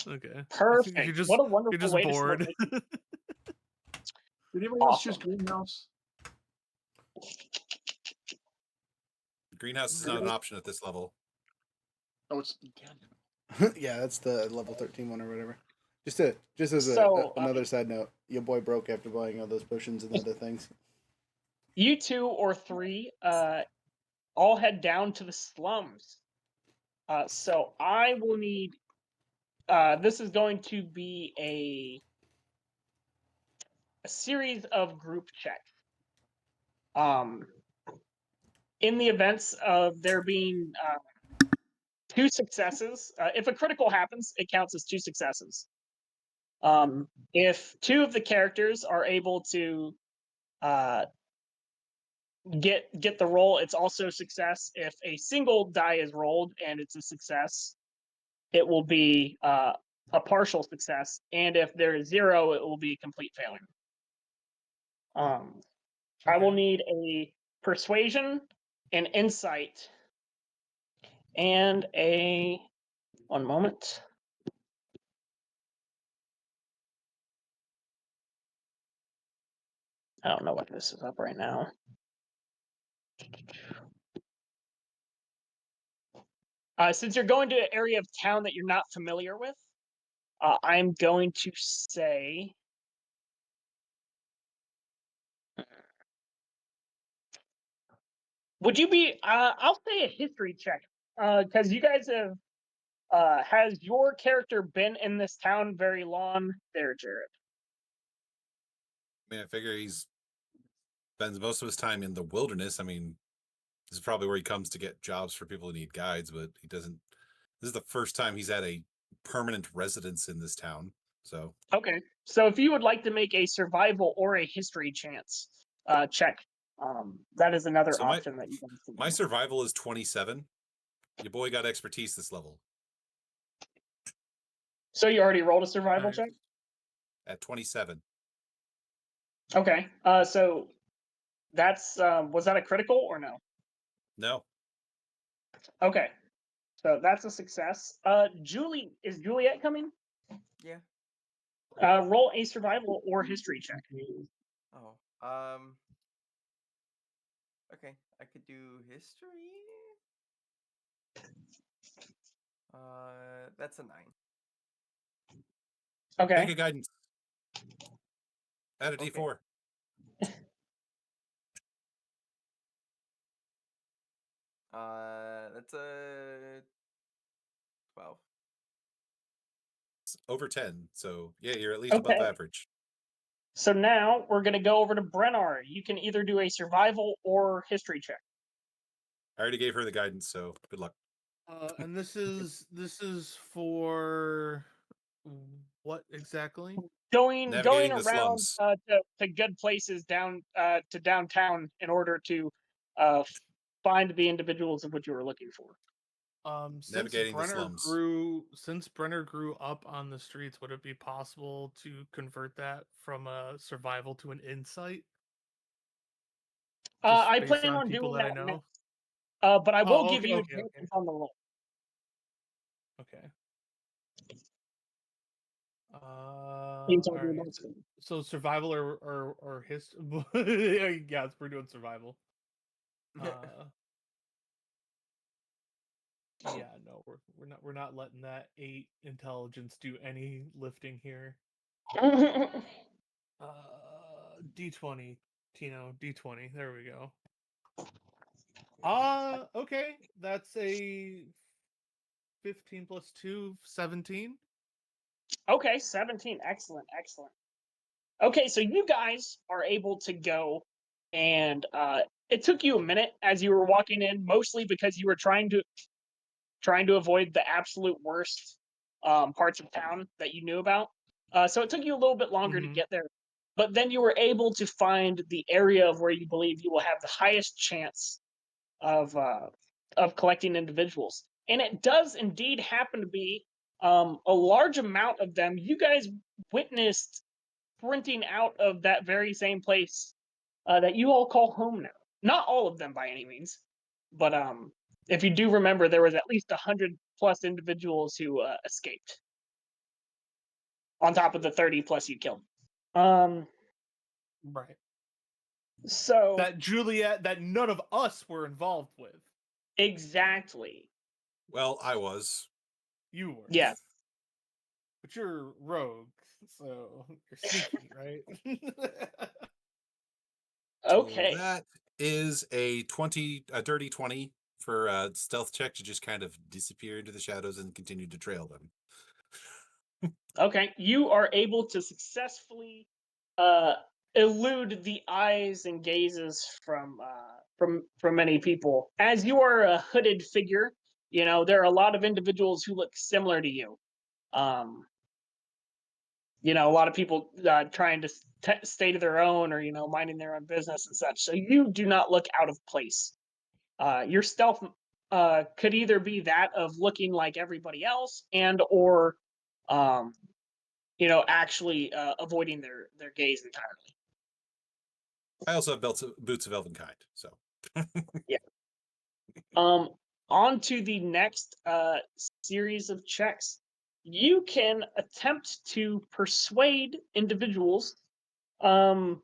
[SPEAKER 7] Okay.
[SPEAKER 3] Perfect. What a wonderful way
[SPEAKER 7] bored.
[SPEAKER 3] to start.
[SPEAKER 8] Did anybody else choose greenhouse?
[SPEAKER 5] Greenhouse is not an option at this level.
[SPEAKER 8] Oh, it's
[SPEAKER 2] yeah, that's the level 13 one or whatever. Just as another side note, your boy broke after buying all those potions and other things.
[SPEAKER 3] You 2 or 3 all head down to the slums. So I will need. This is going to be a series of group checks. In the events of there being 2 successes, if a critical happens, it counts as 2 successes. If 2 of the characters are able to get the roll, it's also a success. If a single die is rolled and it's a success, it will be a partial success. And if there is 0, it will be a complete failure. I will need a persuasion, an insight, and a 1 moment. I don't know what this is up right now. Since you're going to an area of town that you're not familiar with, I'm going to say would you be I'll say a history check, because you guys have has your character been in this town very long there, Jared?
[SPEAKER 5] I mean, I figure he's spends most of his time in the wilderness. I mean, this is probably where he comes to get jobs for people who need guides, but he doesn't. This is the first time he's at a permanent residence in this town. So
[SPEAKER 3] Okay, so if you would like to make a survival or a history chance check, that is another option that you guys can do.
[SPEAKER 5] My survival is 27. Your boy got expertise this level.
[SPEAKER 3] So you already rolled a survival check?
[SPEAKER 5] At 27.
[SPEAKER 3] Okay, so that's was that a critical or no?
[SPEAKER 5] No.
[SPEAKER 3] Okay, So that's a success. Julie, is Juliet coming?
[SPEAKER 6] Yeah.
[SPEAKER 3] Roll a survival or history check.
[SPEAKER 6] Oh. Okay, I could do history. That's a 9.
[SPEAKER 3] Okay.
[SPEAKER 5] Take a guidance. Add a
[SPEAKER 6] Okay.
[SPEAKER 5] D4.
[SPEAKER 6] That's a 12.
[SPEAKER 5] It's over 10. So yeah, you're at least above
[SPEAKER 3] Okay.
[SPEAKER 5] average.
[SPEAKER 3] So now we're going to go over to Brennar. You can either do a survival or history check.
[SPEAKER 5] I already gave her the guidance, so good luck.
[SPEAKER 7] And this is for what exactly?
[SPEAKER 3] Going
[SPEAKER 5] Navigating the
[SPEAKER 3] around
[SPEAKER 5] slums.
[SPEAKER 3] to good places down to downtown in order to find the individuals of what you were looking for.
[SPEAKER 5] Navigating the slums.
[SPEAKER 7] Since Brenner grew up on the streets, would it be possible to convert that from a survival to an insight? Just
[SPEAKER 3] I
[SPEAKER 7] based
[SPEAKER 3] plan
[SPEAKER 7] on
[SPEAKER 3] on
[SPEAKER 7] people
[SPEAKER 3] doing
[SPEAKER 7] that I
[SPEAKER 3] that
[SPEAKER 7] know.
[SPEAKER 3] next. But I will give you
[SPEAKER 7] Okay.
[SPEAKER 3] advantage on the roll.
[SPEAKER 7] Okay.
[SPEAKER 3] You
[SPEAKER 7] All
[SPEAKER 3] told me
[SPEAKER 7] right.
[SPEAKER 3] about it.
[SPEAKER 7] So survival or history? Yeah, we're doing survival. Yeah, no, we're not letting that 8 intelligence do any lifting here. D20, Tino, D20. There we go. Okay, that's a 15 plus 2, 17.
[SPEAKER 3] Okay, 17. Excellent. Okay, so you guys are able to go, and it took you a minute as you were walking in, mostly because you were trying to avoid the absolute worst parts of town that you knew about. So it took you a little bit longer to get there, but then you were able to find the area of where you believe you will have the highest chance of collecting individuals, and it does indeed happen to be a large amount of them. You guys witnessed sprinting out of that very same place that you all call home now. Not all of them by any means, but if you do remember, there was at least 100+ individuals who escaped, on top of the 30+ you killed.
[SPEAKER 7] Right.
[SPEAKER 3] So
[SPEAKER 7] that Juliet, that none of us were involved with.
[SPEAKER 3] Exactly.
[SPEAKER 5] Well, I was.
[SPEAKER 7] You were.
[SPEAKER 3] Yeah.
[SPEAKER 7] But you're rogue, so you're sneaky, right?
[SPEAKER 3] Okay.
[SPEAKER 5] So that is a dirty 20 for stealth check to just kind of disappear into the shadows and continue to trail them.
[SPEAKER 3] Okay, you are able to successfully elude the eyes and gazes from many people. As you are a hooded figure, you know there are a lot of individuals who look similar to you. You know, a lot of people trying to stay to their own, or minding their own business and such. So you do not look out of place. Your stealth could either be that of looking like everybody else, and or actually avoiding their gaze entirely.
[SPEAKER 5] I also have boots of elven kind, so.
[SPEAKER 3] Yeah. On to the next series of checks. You can attempt to persuade individuals, or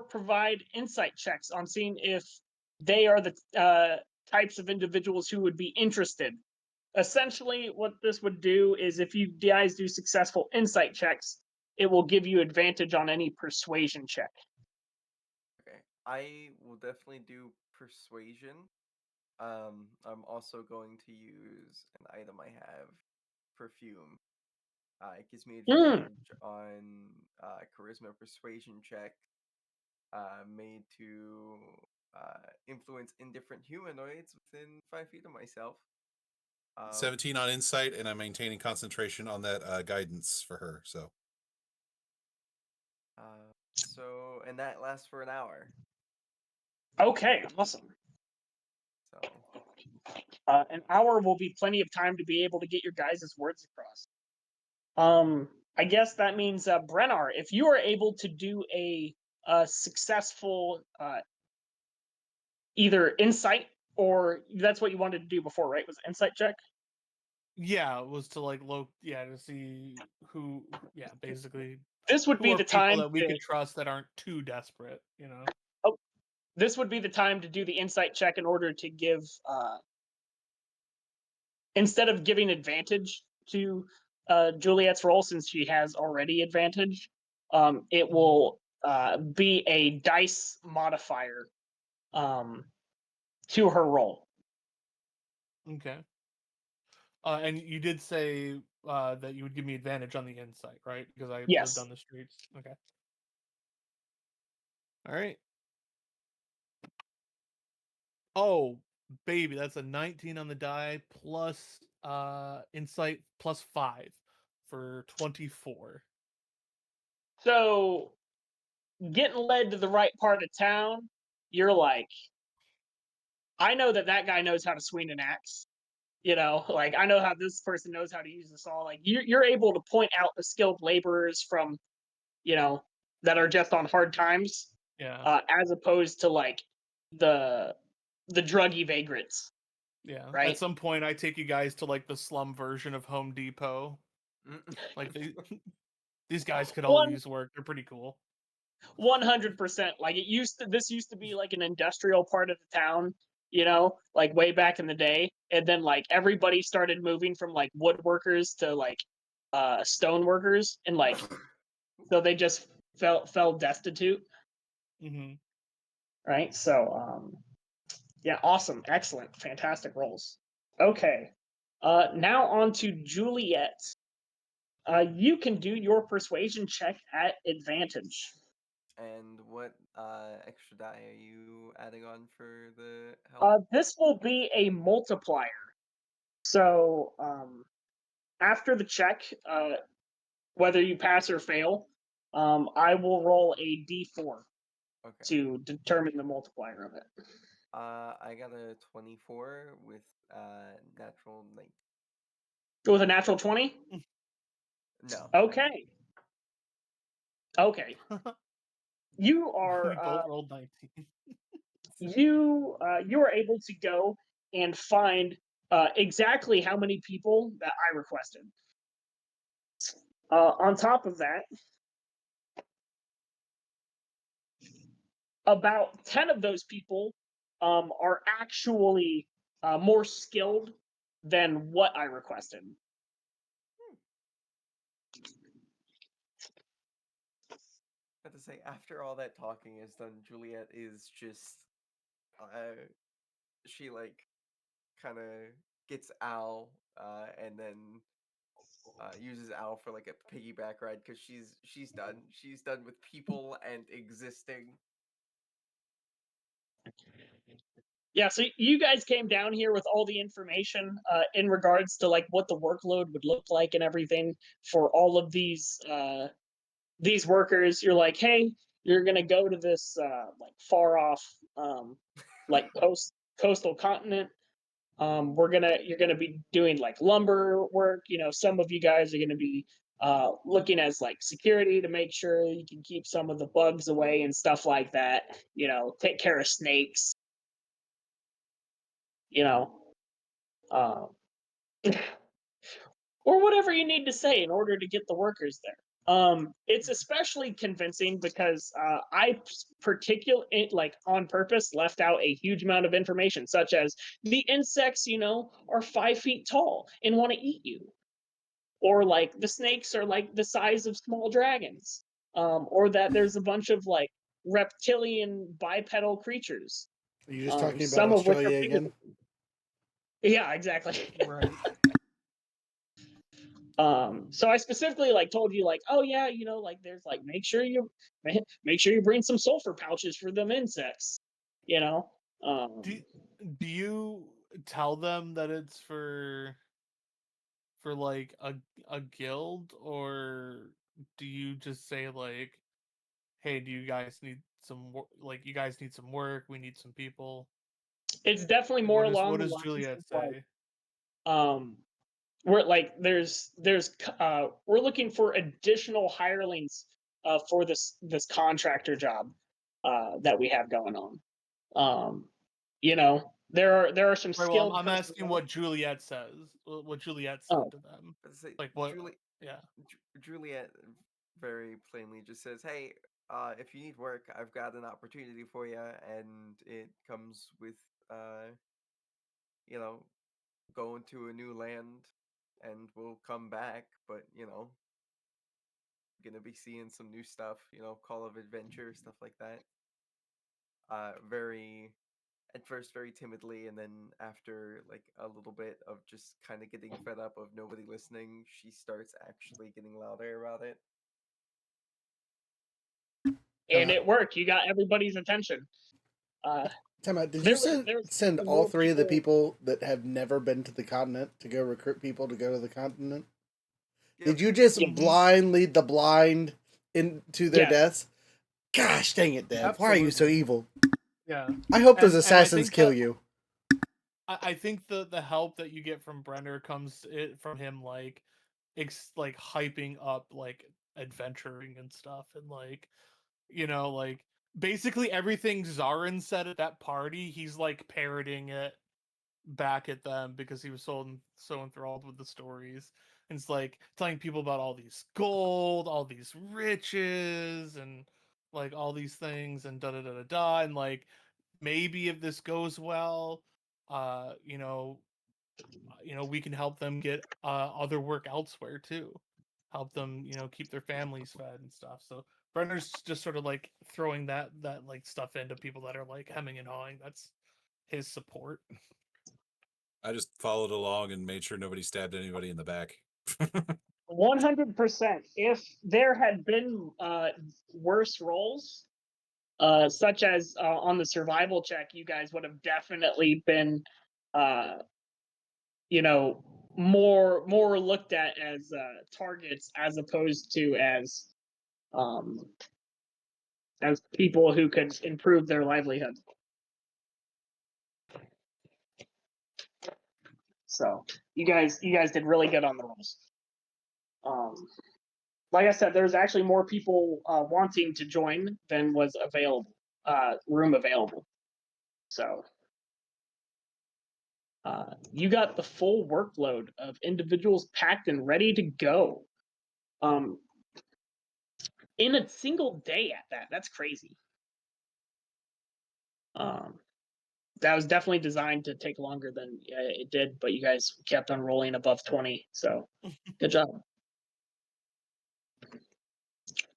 [SPEAKER 3] provide insight checks on seeing if they are the types of individuals who would be interested. Essentially, what this would do is if you guys do successful insight checks, it will give you advantage on any persuasion check.
[SPEAKER 6] Okay, I will definitely do persuasion. I'm also going to use an item I have, perfume. It gives me advantage on charisma persuasion check made to influence indifferent humanoids within 5 feet of myself.
[SPEAKER 5] 17 on insight, and I'm maintaining concentration on that guidance for her. So
[SPEAKER 6] and that lasts for an hour.
[SPEAKER 3] Okay, awesome.
[SPEAKER 6] So
[SPEAKER 3] an hour will be plenty of time to be able to get your guys' words across. I guess that means Brennar, if you are able to do a successful either insight or that's what you wanted to do before, right? Was insight check?
[SPEAKER 7] Yeah, it was to like to see who basically
[SPEAKER 3] This would
[SPEAKER 7] who
[SPEAKER 3] be
[SPEAKER 7] are
[SPEAKER 3] the
[SPEAKER 7] people
[SPEAKER 3] time
[SPEAKER 7] that we
[SPEAKER 3] to,
[SPEAKER 7] can trust that aren't too desperate, you know.
[SPEAKER 3] oh, this would be the time to do the insight check in order to give instead of giving advantage to Juliet's roll, since she has already advantage, it will be a dice modifier to her roll.
[SPEAKER 7] Okay. And you did say that you would give me advantage on the insight, right? Because I lived
[SPEAKER 3] Yes.
[SPEAKER 7] on the streets. Okay. All right. Oh, baby, that's a 19 on the die plus insight plus 5 for 24.
[SPEAKER 3] So getting led to the right part of town, you're like, I know that guy knows how to swing an axe. You know, like I know how this person knows how to use the saw. Like you're able to point out the skilled laborers from, you know, that are just on hard times,
[SPEAKER 7] Yeah.
[SPEAKER 3] as opposed to like the druggy vagrants.
[SPEAKER 7] Yeah.
[SPEAKER 3] Right.
[SPEAKER 7] At some point, I take you guys to like the slum version of Home Depot. Like these guys could all use work. They're pretty cool.
[SPEAKER 3] 100%. Like this used to be like an industrial part of the town, you know, like way back in the day, and then like everybody started moving from like woodworkers to like stone workers, and like so they just fell destitute.
[SPEAKER 7] Mm-hmm.
[SPEAKER 3] Right. So yeah, awesome, excellent, fantastic rolls. Okay. Now on to Juliet. You can do your persuasion check at advantage.
[SPEAKER 6] And what extra die are you adding on for the help?
[SPEAKER 3] This will be a multiplier. So after the check, whether you pass or fail, I will roll a d4 to determine the multiplier of it.
[SPEAKER 6] I got a 24 with natural 19.
[SPEAKER 3] With a natural 20?
[SPEAKER 6] No.
[SPEAKER 3] Okay. Okay. You are
[SPEAKER 7] We both rolled 19.
[SPEAKER 3] you are able to go and find exactly how many people that I requested. On top of that, about 10 of those people are actually more skilled than what I requested.
[SPEAKER 6] I have to say, after all that talking is done, Juliet is just, she like kind of gets Al, and then uses Al for like a piggyback ride because she's done. She's done with people and existing.
[SPEAKER 3] Yeah, so you guys came down here with all the information in regards to like what the workload would look like and everything for all of these workers. You're like, hey, you're gonna go to this like far off like coastal continent. You're gonna be doing like lumber work. You know, some of you guys are gonna be looking as like security to make sure you can keep some of the bugs away and stuff like that. You know, take care of snakes. You know, uh, or whatever you need to say in order to get the workers there. It's especially convincing because I particularly, like on purpose, left out a huge amount of information, such as the insects, you know, are 5 feet tall and want to eat you, or like the snakes are like the size of small dragons, or that there's a bunch of like reptilian bipedal creatures.
[SPEAKER 2] Are you just talking about
[SPEAKER 3] Some of which are
[SPEAKER 2] Australia
[SPEAKER 3] bigger.
[SPEAKER 2] again?
[SPEAKER 3] Yeah, exactly.
[SPEAKER 7] Right.
[SPEAKER 3] So I specifically like told you like, oh yeah, you know, like there's like make sure you bring some sulfur pouches for them insects, you know.
[SPEAKER 7] Do you tell them that it's for like a guild, or do you just say like, hey, do you guys need some like you guys need some work, we need some people?
[SPEAKER 3] It's definitely
[SPEAKER 7] Like,
[SPEAKER 3] more along
[SPEAKER 7] what
[SPEAKER 3] the
[SPEAKER 7] does
[SPEAKER 3] lines
[SPEAKER 7] Juliet
[SPEAKER 3] of like,
[SPEAKER 7] say?
[SPEAKER 3] we're like we're looking for additional hirelings for this contractor job that we have going on. You know, There are some
[SPEAKER 7] Right,
[SPEAKER 3] skilled.
[SPEAKER 7] well, I'm asking
[SPEAKER 3] personnel.
[SPEAKER 7] what Juliet says. What Juliet said
[SPEAKER 3] Oh.
[SPEAKER 7] to them.
[SPEAKER 6] Let's say
[SPEAKER 7] Like what?
[SPEAKER 6] Julie,
[SPEAKER 7] Yeah.
[SPEAKER 6] Juliet very plainly just says, "Hey, if you need work, I've got an opportunity for you, and it comes with, you know, going to a new land, and we'll come back, but gonna be seeing some new stuff, call of adventure, stuff like that." Very at first very timidly, and then after like a little bit of just kind of getting fed up of nobody listening, she starts actually getting louder about it.
[SPEAKER 3] And it worked. You got everybody's attention.
[SPEAKER 2] Time out. Did you
[SPEAKER 3] There's
[SPEAKER 2] send all
[SPEAKER 3] more
[SPEAKER 2] 3 of the people that have never been to the continent to go recruit people to go to the continent?
[SPEAKER 6] Yep.
[SPEAKER 2] Did you just
[SPEAKER 3] Mhm.
[SPEAKER 2] blind lead the blind into their
[SPEAKER 3] Yes.
[SPEAKER 2] deaths? Gosh dang it, Dev. Why are you so
[SPEAKER 7] Absolutely.
[SPEAKER 2] evil?
[SPEAKER 7] Yeah.
[SPEAKER 2] I hope those
[SPEAKER 7] And I
[SPEAKER 2] assassins
[SPEAKER 7] think
[SPEAKER 2] kill
[SPEAKER 7] that-
[SPEAKER 2] you.
[SPEAKER 7] I think the help that you get from Brennar comes from him like hyping up like adventuring and stuff, and like like basically everything Zarin said at that party, he's like parroting it back at them because he was so enthralled with the stories. And it's like telling people about all these gold, all these riches, and like all these things, and da da da da da. And like maybe if this goes well, we can help them get other work elsewhere too. Help them, keep their families fed and stuff. So Brenner's just sort of like throwing that like stuff into people that are like hemming and hawing. That's his support.
[SPEAKER 5] I just followed along and made sure nobody stabbed anybody in the back.
[SPEAKER 3] 100%. If there had been worse rolls, such as on the survival check, you guys would have definitely been, more looked at as targets as opposed to as people who could improve their livelihood. So you guys did really good on the rolls. Like I said, there's actually more people wanting to join than was available, room available. So you got the full workload of individuals packed and ready to go. In a single day at that. That's crazy. That was definitely designed to take longer than it did, but you guys kept on rolling above 20, so good job.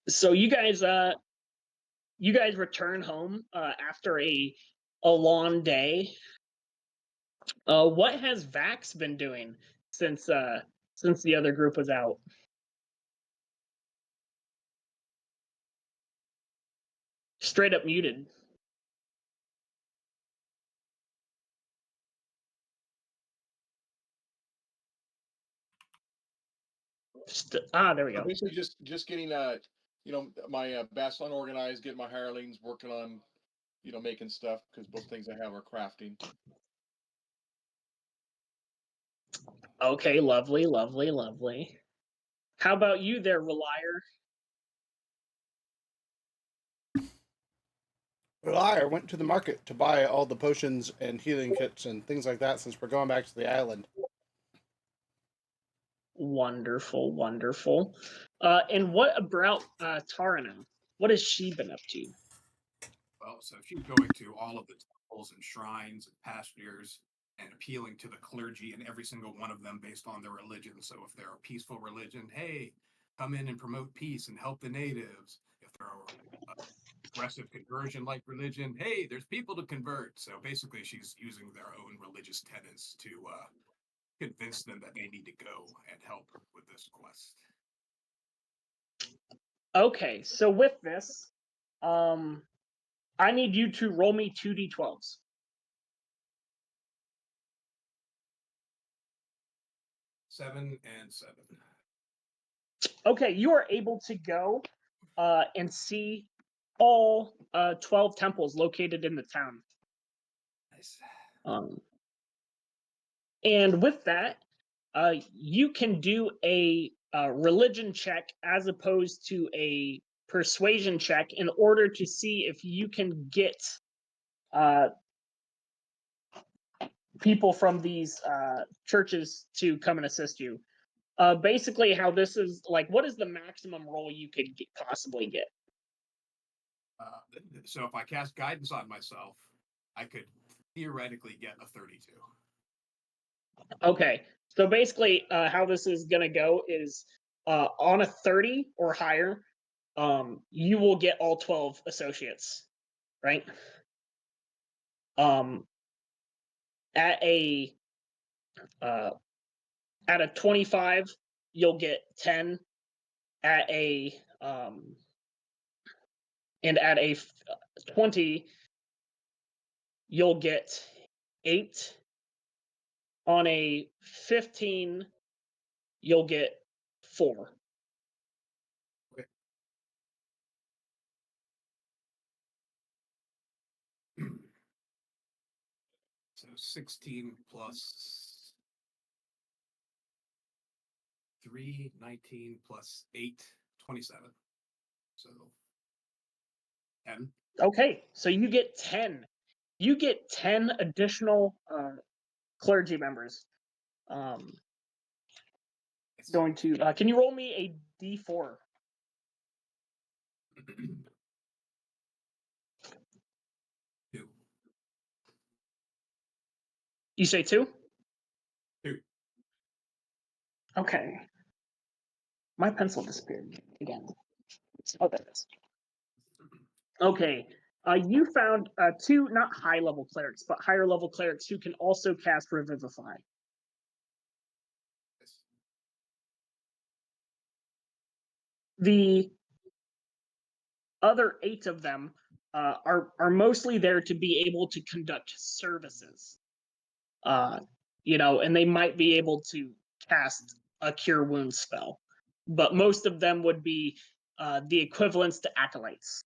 [SPEAKER 3] So you guys return home after a long day. What has Vax been doing since the other group was out? Straight up muted. There we go.
[SPEAKER 8] Basically, just getting my bastion organized, getting my hirelings working on making stuff, because both things I have are crafting.
[SPEAKER 3] Okay, lovely, lovely, lovely. How about you there, Ralire?
[SPEAKER 2] Ralire went to the market to buy all the potions and healing kits and things like that since we're going back to the island.
[SPEAKER 3] Wonderful, wonderful. And what about Tarna? What has she been up to?
[SPEAKER 4] Well, so she's going to all of the temples and shrines and pastures and appealing to the clergy and every single one of them based on their religion. So if they're a peaceful religion, hey, come in and promote peace and help the natives. If they're aggressive conversion like religion, hey, there's people to convert. So basically, she's using their own religious tenets to convince them that they need to go and help with this quest.
[SPEAKER 3] Okay, so with this, I need you to roll me 2d12s.
[SPEAKER 4] 7 and 7.
[SPEAKER 3] Okay, you are able to go and see all 12 temples located in the town.
[SPEAKER 4] Nice.
[SPEAKER 3] And with that, you can do a religion check as opposed to a persuasion check in order to see if you can get people from these churches to come and assist you. Basically, how this is like, what is the maximum roll you could possibly get?
[SPEAKER 4] So if I cast guidance on myself, I could theoretically get a 32.
[SPEAKER 3] Okay, so basically, how this is gonna go is on a 30 or higher, you will get all 12 associates, right? At a 25, you'll get 10. At a and at a 20, you'll get 8. On a 15, you'll get 4.
[SPEAKER 4] Okay. So 16 plus 3, 19 plus 8, 27. So 10.
[SPEAKER 3] Okay, so you get 10. You get 10 additional clergy members. Going to can you roll me a d4?
[SPEAKER 4] 2.
[SPEAKER 3] You say 2?
[SPEAKER 4] 2.
[SPEAKER 3] Okay. My pencil disappeared again. Oh, there it is. Okay. You found 2 not high level clerics, but higher level clerics who can also cast Revivify. The other 8 of them are mostly there to be able to conduct services. And they might be able to cast a cure wounds spell, but most of them would be the equivalents to acolytes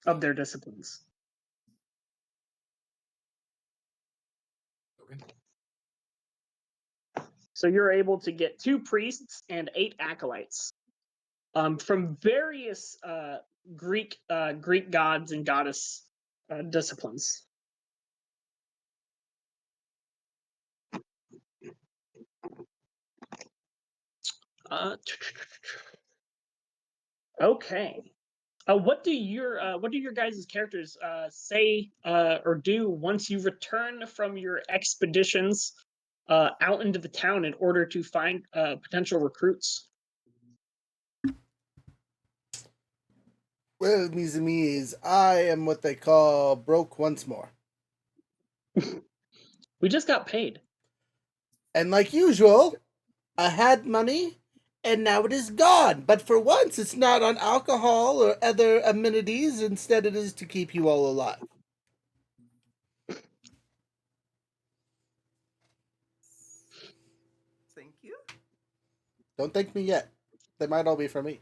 [SPEAKER 3] of their disciplines.
[SPEAKER 4] Okay.
[SPEAKER 3] So you're able to get 2 priests and 8 acolytes from various Greek gods and goddess disciplines. Okay. What do your guys' characters say or do once you return from your expeditions out into the town in order to find potential recruits?
[SPEAKER 2] Well, mes amis, I am what they call broke once more.
[SPEAKER 3] We just got paid.
[SPEAKER 2] And like usual, I had money, and now it is gone. But for once, it's not on alcohol or other amenities. Instead, it is to keep you all alive.
[SPEAKER 6] Thank you.
[SPEAKER 2] Don't thank me yet. They might all be for me.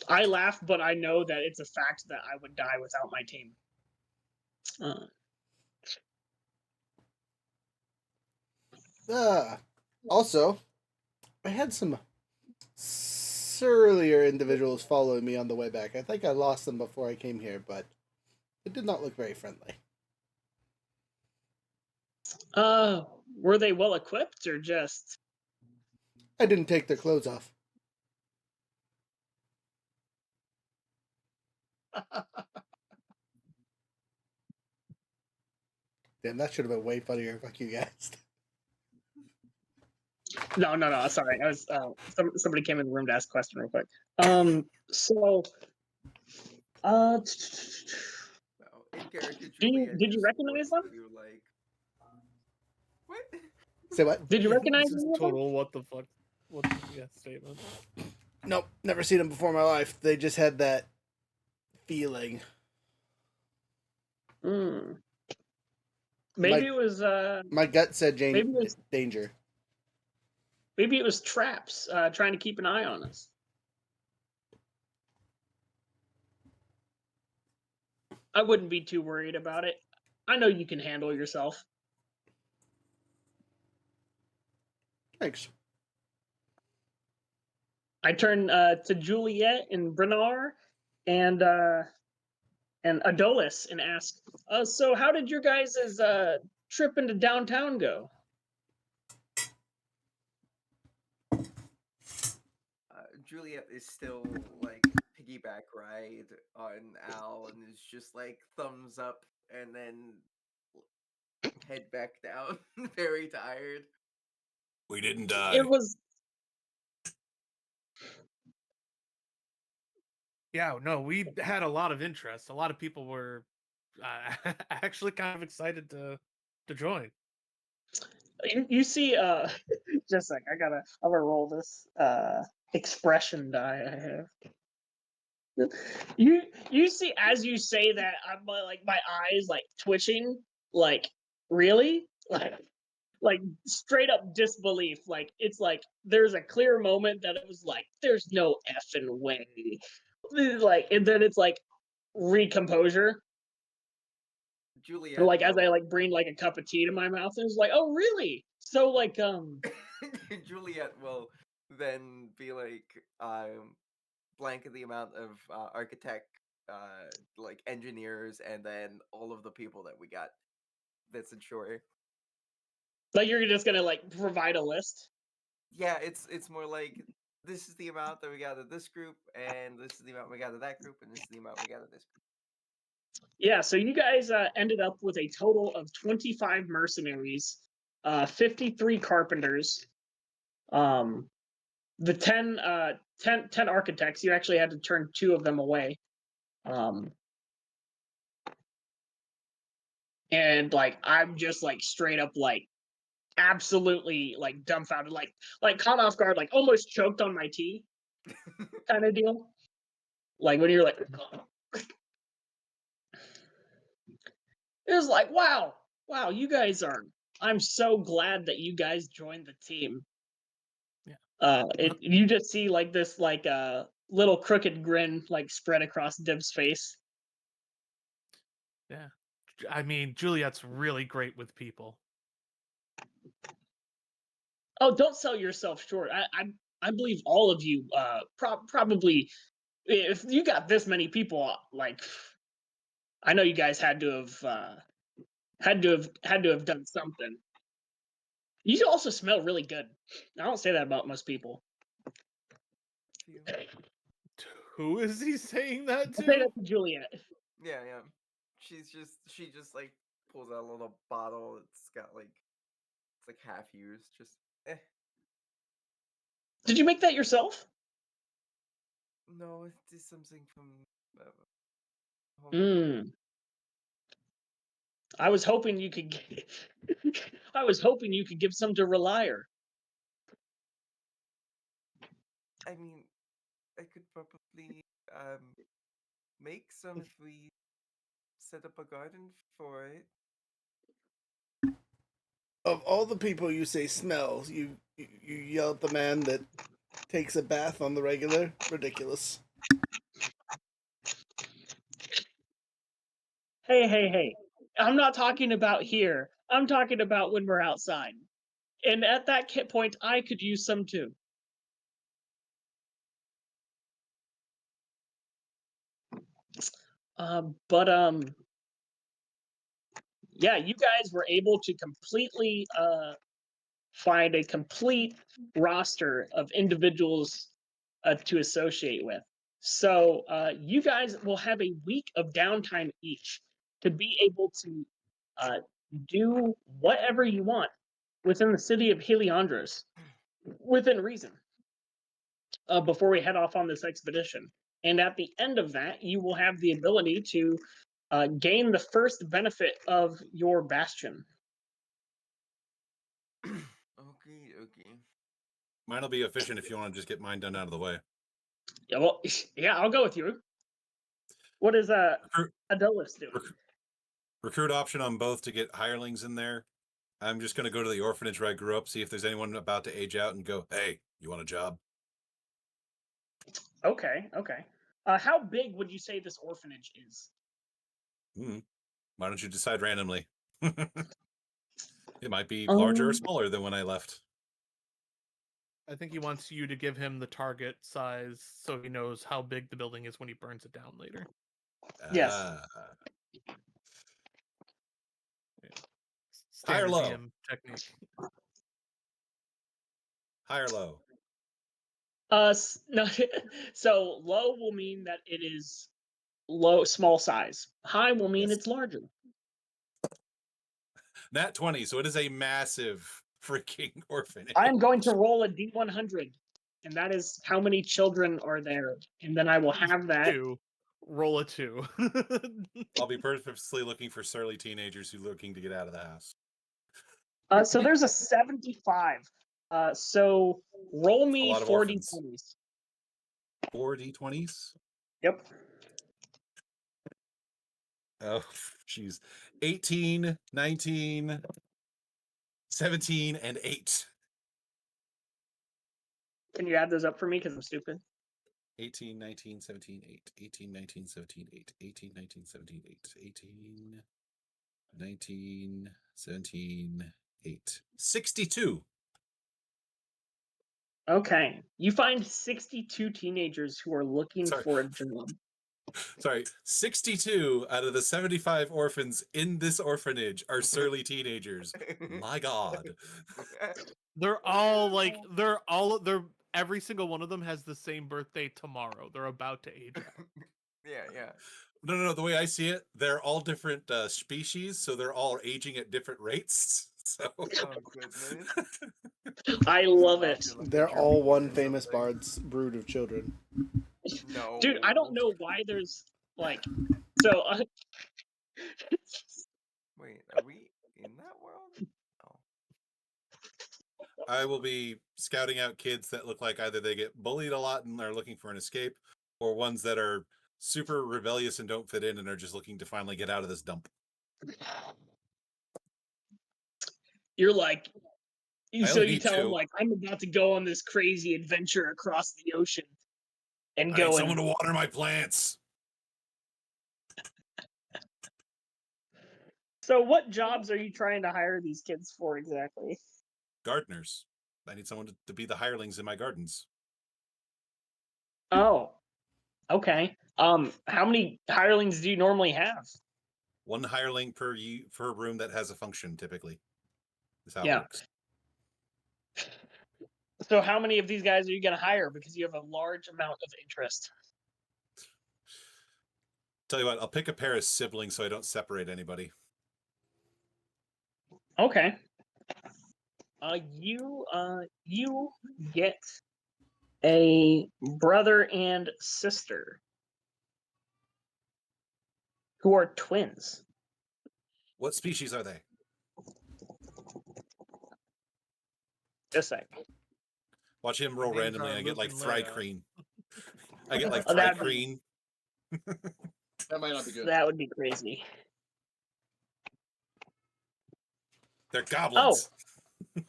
[SPEAKER 3] I laugh, but I know that it's a fact that I would die without my team.
[SPEAKER 2] Also, I had some surlier individuals following me on the way back. I think I lost them before I came here, but it did not look very friendly.
[SPEAKER 3] Were they well equipped or just?
[SPEAKER 2] I didn't take their clothes off. Damn, that should have been way funnier. Fuck you guys.
[SPEAKER 3] No. Sorry, I was somebody came in the room to ask a question real quick. So,
[SPEAKER 6] Well, in character, Juliet
[SPEAKER 3] did you
[SPEAKER 6] just
[SPEAKER 3] recognize
[SPEAKER 6] looks
[SPEAKER 3] them?
[SPEAKER 6] at you like, what?
[SPEAKER 2] Say what?
[SPEAKER 3] Did you
[SPEAKER 7] Yeah,
[SPEAKER 3] recognize
[SPEAKER 7] this is
[SPEAKER 3] them?
[SPEAKER 7] total what the fuck? What? Yeah, statement.
[SPEAKER 2] Nope, never seen them before in my life. They just had that feeling.
[SPEAKER 3] Mm. Maybe it was
[SPEAKER 2] My gut said
[SPEAKER 3] maybe it was
[SPEAKER 2] danger.
[SPEAKER 3] maybe it was traps trying to keep an eye on us. I wouldn't be too worried about it. I know you can handle yourself.
[SPEAKER 2] Thanks.
[SPEAKER 3] I turn to Juliet and Brennar, and Adolis and ask, so how did your guys' trip into downtown go?
[SPEAKER 6] Juliet is still like piggyback ride on Al and is just like thumbs up and then head back down, very tired.
[SPEAKER 5] We didn't die.
[SPEAKER 3] It was
[SPEAKER 7] Yeah, no, we had a lot of interest. A lot of people were actually kind of excited to join.
[SPEAKER 3] you see just like I'm gonna roll this expression die I have. You see as you say that I'm like my eyes like twitching, like really like straight up disbelief. Like it's like there's a clear moment that it was like there's no effing way, like, and then it's like recomposure.
[SPEAKER 6] Juliet,
[SPEAKER 3] Like as I like bring like a cup of tea to my mouth, and it's like, oh really? So like
[SPEAKER 6] Juliet will then be like blank the amount of architect, like engineers, and then all of the people that we got. That's ensure.
[SPEAKER 3] like you're just gonna like provide a list.
[SPEAKER 6] Yeah, it's more like this is the amount that we got of this group, and this is the amount we got of that group, and this is the amount we got of this group.
[SPEAKER 3] Yeah, so you guys ended up with a total of 25 mercenaries, 53 carpenters, the 10 architects. You actually had to turn 2 of them away. And like I'm just like straight up like absolutely like dumbfounded, like caught off guard, like almost choked on my tea kind of deal. Like when you're like it was like, wow, you guys are. I'm so glad that you guys joined the team.
[SPEAKER 7] Yeah.
[SPEAKER 3] You just see like this like little crooked grin like spread across Dib's face.
[SPEAKER 7] Yeah. I mean, Juliet's really great with people.
[SPEAKER 3] Oh, don't sell yourself short. I believe all of you probably, if you got this many people, like I know you guys had to have done something. You also smell really good. I don't say that about most people.
[SPEAKER 7] Who is he saying that
[SPEAKER 3] I say
[SPEAKER 7] to?
[SPEAKER 3] that to Juliet.
[SPEAKER 6] Yeah. She just like pulls out a little bottle. It's got like it's like half used. Just
[SPEAKER 3] Did you make that yourself?
[SPEAKER 6] no, it's something from home.
[SPEAKER 3] Mm. I was hoping you could. I was hoping you could give some to Ralire.
[SPEAKER 6] I mean, I could probably make some if we set up a garden for it.
[SPEAKER 2] Of all the people you say smells, you yell at the man that takes a bath on the regular. Ridiculous.
[SPEAKER 3] Hey. I'm not talking about here. I'm talking about when we're outside. And at that point, I could use some too. But yeah, you guys were able to completely find a complete roster of individuals to associate with. So you guys will have a week of downtime each to be able to do whatever you want within the city of Heliandros, within reason, before we head off on this expedition. And at the end of that, you will have the ability to gain the first benefit of your bastion.
[SPEAKER 6] Okay.
[SPEAKER 5] Mine'll be efficient if you want to just get mine done out of the way.
[SPEAKER 3] Yeah, well, yeah, I'll go with you. What is Adolis doing?
[SPEAKER 5] Recruit option on both to get hirelings in there. I'm just going to go to the orphanage where I grew up, see if there's anyone about to age out, and go, hey, you want a job?
[SPEAKER 3] Okay. How big would you say this orphanage is?
[SPEAKER 5] Why don't you decide randomly? It might be larger or
[SPEAKER 3] Um,
[SPEAKER 5] smaller than when I left.
[SPEAKER 7] I think he wants you to give him the target size so he knows how big the building is when he burns it down later.
[SPEAKER 3] Yes.
[SPEAKER 5] Ah.
[SPEAKER 7] Standard
[SPEAKER 5] low?
[SPEAKER 7] DM technique.
[SPEAKER 5] High or low?
[SPEAKER 3] No. So low will mean that it is low, small size. High will mean
[SPEAKER 5] Yes.
[SPEAKER 3] it's larger.
[SPEAKER 5] Nat 20, so it is a massive freaking orphanage.
[SPEAKER 3] I am going to roll a D100, and that is how many children are there, and then I will have that.
[SPEAKER 7] 2. Roll a 2.
[SPEAKER 5] I'll be purposely looking for surly teenagers who are looking to get out of the house.
[SPEAKER 3] So there's a 75. So roll me
[SPEAKER 5] lot of
[SPEAKER 3] 4
[SPEAKER 5] orphans.
[SPEAKER 3] D20s.
[SPEAKER 5] 4 D20s?
[SPEAKER 3] Yep.
[SPEAKER 5] Oh, jeez. 18, 19, 17, and 8.
[SPEAKER 3] Can you add those up for me? Because I'm stupid.
[SPEAKER 5] 18, 19, 17, 8. 18, 19, 17, 8. 18, 19, 17, 8. 18, 19, 17, 8. 62.
[SPEAKER 3] Okay. You find 62 teenagers who are looking
[SPEAKER 5] Sorry.
[SPEAKER 3] for a job.
[SPEAKER 5] Sorry, 62 out of the 75 orphans in this orphanage are surly teenagers. My God.
[SPEAKER 7] They're every single one of them has the same birthday tomorrow. They're about to age out.
[SPEAKER 6] Yeah.
[SPEAKER 5] No. The way I see it, they're all different species, so they're all aging at different rates. So.
[SPEAKER 6] Oh goodness.
[SPEAKER 3] I love it.
[SPEAKER 2] They're all one famous bard's brood of children.
[SPEAKER 6] No.
[SPEAKER 3] Dude, I don't know why there's like so
[SPEAKER 6] Wait, are we in that world? No.
[SPEAKER 5] I will be scouting out kids that look like either they get bullied a lot and are looking for an escape, or ones that are super rebellious and don't fit in and are just looking to finally get out of this dump.
[SPEAKER 3] you're like
[SPEAKER 5] I
[SPEAKER 3] so
[SPEAKER 5] only
[SPEAKER 3] you
[SPEAKER 5] need
[SPEAKER 3] tell them
[SPEAKER 5] 2.
[SPEAKER 3] like I'm about to go on this crazy adventure across the ocean and
[SPEAKER 5] I
[SPEAKER 3] go
[SPEAKER 5] need
[SPEAKER 3] and
[SPEAKER 5] someone to water my plants.
[SPEAKER 3] So what jobs are you trying to hire these kids for exactly?
[SPEAKER 5] Gardeners. I need someone to be the hirelings in my gardens.
[SPEAKER 3] Oh. Okay. How many hirelings do you normally have?
[SPEAKER 5] 1 hireling per room that has a function, typically. Is how it
[SPEAKER 3] Yeah.
[SPEAKER 5] works.
[SPEAKER 3] So how many of these guys are you going to hire because you have a large amount of interest?
[SPEAKER 5] Tell you what, I'll pick a pair of siblings so I don't separate anybody.
[SPEAKER 3] Okay. You get a brother and sister who are twins.
[SPEAKER 5] What species are they?
[SPEAKER 3] Just a sec.
[SPEAKER 5] Watch him roll
[SPEAKER 7] names
[SPEAKER 5] randomly
[SPEAKER 7] are
[SPEAKER 5] and I get like
[SPEAKER 7] Luke and Leia.
[SPEAKER 5] Thrycreen. I get like
[SPEAKER 3] Oh, that'd be-
[SPEAKER 5] Thrycreen.
[SPEAKER 8] That might not be good.
[SPEAKER 3] That would be crazy.
[SPEAKER 5] They're goblins.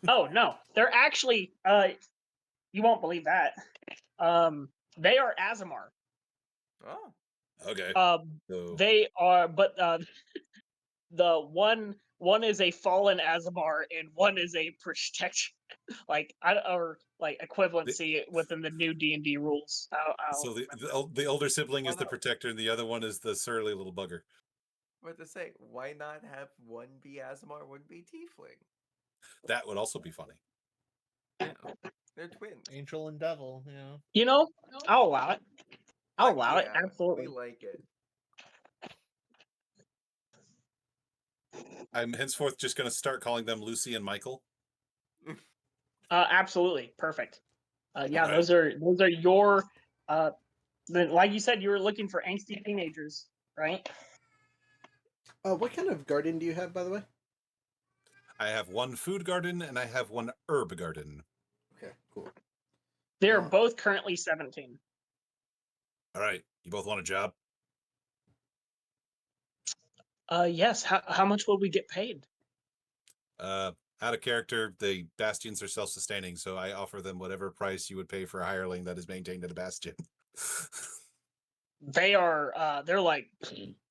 [SPEAKER 3] Oh no, they're actually you won't believe that. They are Azamar.
[SPEAKER 6] Oh.
[SPEAKER 5] Okay. So
[SPEAKER 3] They are, but the one is a fallen Azamar and one is a protection, like equivalency within the new D&D rules.
[SPEAKER 5] So the older sibling is the protector and the other one is the surly little bugger.
[SPEAKER 6] What to say? Why not have one be Asmar, one be Tiefling?
[SPEAKER 5] That would also be funny.
[SPEAKER 7] Yeah.
[SPEAKER 6] They're twins.
[SPEAKER 7] Angel and devil, yeah.
[SPEAKER 3] You know, I'll allow it. I'll
[SPEAKER 6] Fuck
[SPEAKER 3] allow it.
[SPEAKER 6] yeah,
[SPEAKER 3] Absolutely.
[SPEAKER 6] We like it.
[SPEAKER 5] I'm henceforth just going to start calling them Lucy and Michael.
[SPEAKER 3] Absolutely. Perfect. Yeah,
[SPEAKER 5] Right.
[SPEAKER 3] those are your like you said, you were looking for angsty teenagers, right?
[SPEAKER 2] What kind of garden do you have, by the way?
[SPEAKER 5] I have 1 food garden and I have 1 herb garden.
[SPEAKER 2] Okay, cool.
[SPEAKER 3] They're both currently 17.
[SPEAKER 5] All right. You both want a job?
[SPEAKER 3] Yes. How much will we get paid?
[SPEAKER 5] Out of character, the bastions are self-sustaining, so I offer them whatever price you would pay for a hireling that is maintained at a bastion.
[SPEAKER 3] They are they're like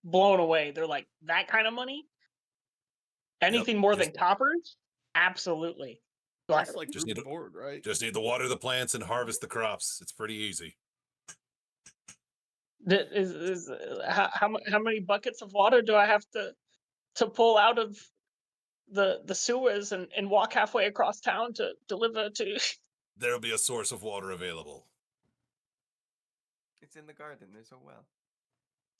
[SPEAKER 3] blown away. They're like, that kind of money? Anything more than coppers? Absolutely.
[SPEAKER 7] That's like
[SPEAKER 5] Just
[SPEAKER 7] room
[SPEAKER 5] need
[SPEAKER 7] and
[SPEAKER 5] to-
[SPEAKER 7] board, right?
[SPEAKER 5] Just need to water the plants and harvest the crops. It's pretty easy.
[SPEAKER 3] How many buckets of water do I have to pull out of the sewers and walk halfway across town to deliver to?
[SPEAKER 5] There'll be a source of water available.
[SPEAKER 6] It's in the garden. There's a well.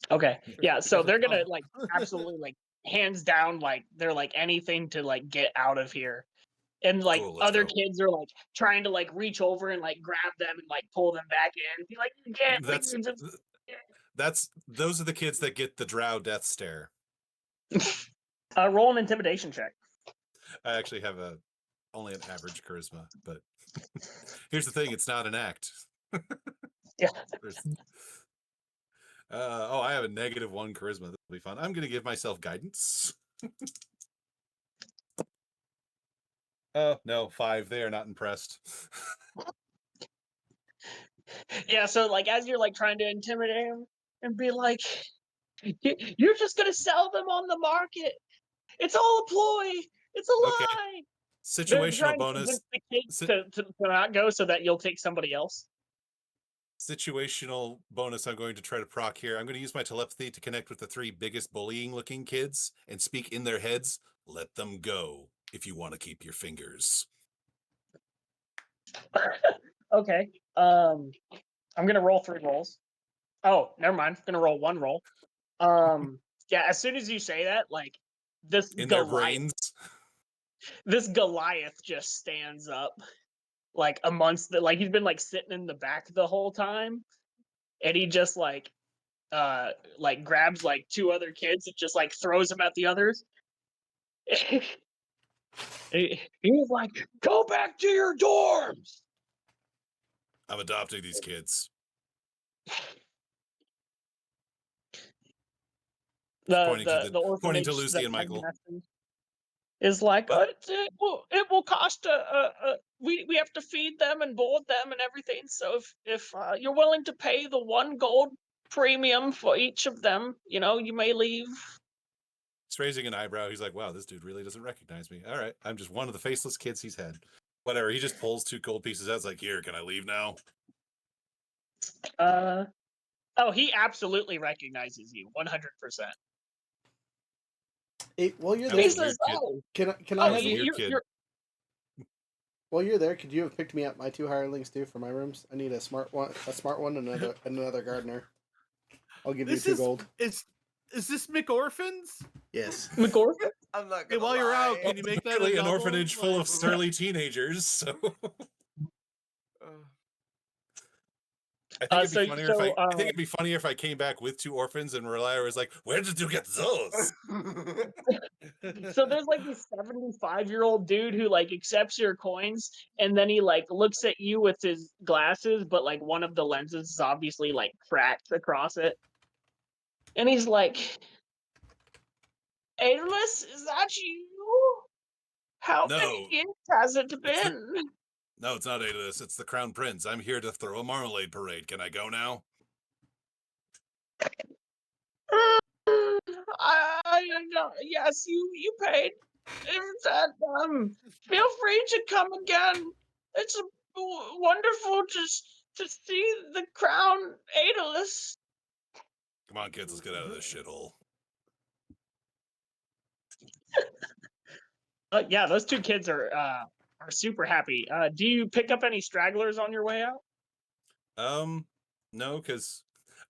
[SPEAKER 3] Okay, yeah. So
[SPEAKER 7] There's a
[SPEAKER 3] they're gonna
[SPEAKER 7] tub.
[SPEAKER 3] like absolutely like hands down like they're like anything to like get out of here. And like
[SPEAKER 5] Cool, let's
[SPEAKER 3] other
[SPEAKER 5] go.
[SPEAKER 3] kids are like trying to like reach over and like grab them and like pull them back in. Be like, you can't
[SPEAKER 5] Those are the kids that get the drow death stare.
[SPEAKER 3] roll an intimidation check.
[SPEAKER 5] I actually have only an average charisma, but here's the thing: it's not an act.
[SPEAKER 3] Yeah.
[SPEAKER 5] I have a -1 charisma. That'll be fun. I'm going to give myself guidance. Oh no, 5. They are not impressed.
[SPEAKER 3] Yeah, so like as you're like trying to intimidate him and be like, you're just gonna sell them on the market. It's all a ploy. It's a
[SPEAKER 5] Okay.
[SPEAKER 3] lie. They're
[SPEAKER 5] Situational
[SPEAKER 3] trying to
[SPEAKER 5] bonus.
[SPEAKER 3] convince the kids to not go so that you'll take somebody else.
[SPEAKER 5] Situational bonus I'm going to try to proc here. I'm going to use my telepathy to connect with the 3 biggest bullying looking kids and speak in their heads. Let them go if you want to keep your fingers.
[SPEAKER 3] Okay. I'm gonna roll 3 rolls. Oh, never mind. I'm gonna roll 1 roll. Yeah, as soon as you say that, like this
[SPEAKER 5] In their brains.
[SPEAKER 3] This Goliath just stands up like amongst the like he's been like sitting in the back the whole time. And he just like grabs like 2 other kids and just like throws them at the others. He's like, go back to your dorms.
[SPEAKER 5] I'm adopting these kids. Pointing
[SPEAKER 3] The orphanage
[SPEAKER 5] to Lucy
[SPEAKER 3] that
[SPEAKER 5] and Michael
[SPEAKER 3] is like, it will cost we have to feed them and board them and everything. So if you're willing to pay the 1 gold premium for each of them, you may leave.
[SPEAKER 5] He's raising an eyebrow. He's like, wow, this dude really doesn't recognize me. All right, I'm just one of the faceless kids he's had. Whatever. He just pulls 2 gold pieces out. It's like, here, can I leave now?
[SPEAKER 3] Oh, he absolutely recognizes you, 100%.
[SPEAKER 2] While you're
[SPEAKER 5] That
[SPEAKER 2] there,
[SPEAKER 5] was a weird kid.
[SPEAKER 2] can
[SPEAKER 3] Oh,
[SPEAKER 2] I
[SPEAKER 5] That
[SPEAKER 2] have
[SPEAKER 5] was a
[SPEAKER 2] you?
[SPEAKER 5] weird kid.
[SPEAKER 2] While you're there, could you have picked me up my 2 hirelings too for my rooms? I need a smart one, and another gardener. I'll give you 2 gold.
[SPEAKER 7] Is this McOrphans?
[SPEAKER 2] Yes.
[SPEAKER 3] McOrphan?
[SPEAKER 6] I'm not
[SPEAKER 7] Hey,
[SPEAKER 6] gonna
[SPEAKER 7] while you're out,
[SPEAKER 6] lie.
[SPEAKER 7] can you make that
[SPEAKER 5] Really
[SPEAKER 7] a
[SPEAKER 5] an
[SPEAKER 7] double?
[SPEAKER 5] orphanage full
[SPEAKER 7] Like-
[SPEAKER 5] of surly teenagers. So I think it'd be funnier I think it'd be funnier if I came back with 2 orphans and Ralire was like, "Where did you get those?"
[SPEAKER 3] So there's like this 75-year-old dude who like accepts your coins, and then he like looks at you with his glasses, but like one of the lenses is obviously like cracked across it, and he's like, "Aeolus, is that you? How
[SPEAKER 5] No.
[SPEAKER 3] many years has it been?"
[SPEAKER 5] No, it's not Aeolus. It's the Crown Prince. I'm here to throw a marmalade parade. Can I go now?
[SPEAKER 3] Yes, you paid. If that, feel free to come again. It's wonderful to see the crown, Aeolus.
[SPEAKER 5] Come on, kids, let's get out of this shithole.
[SPEAKER 3] Yeah, those 2 kids are super happy. Do you pick up any stragglers on your way out?
[SPEAKER 5] No, because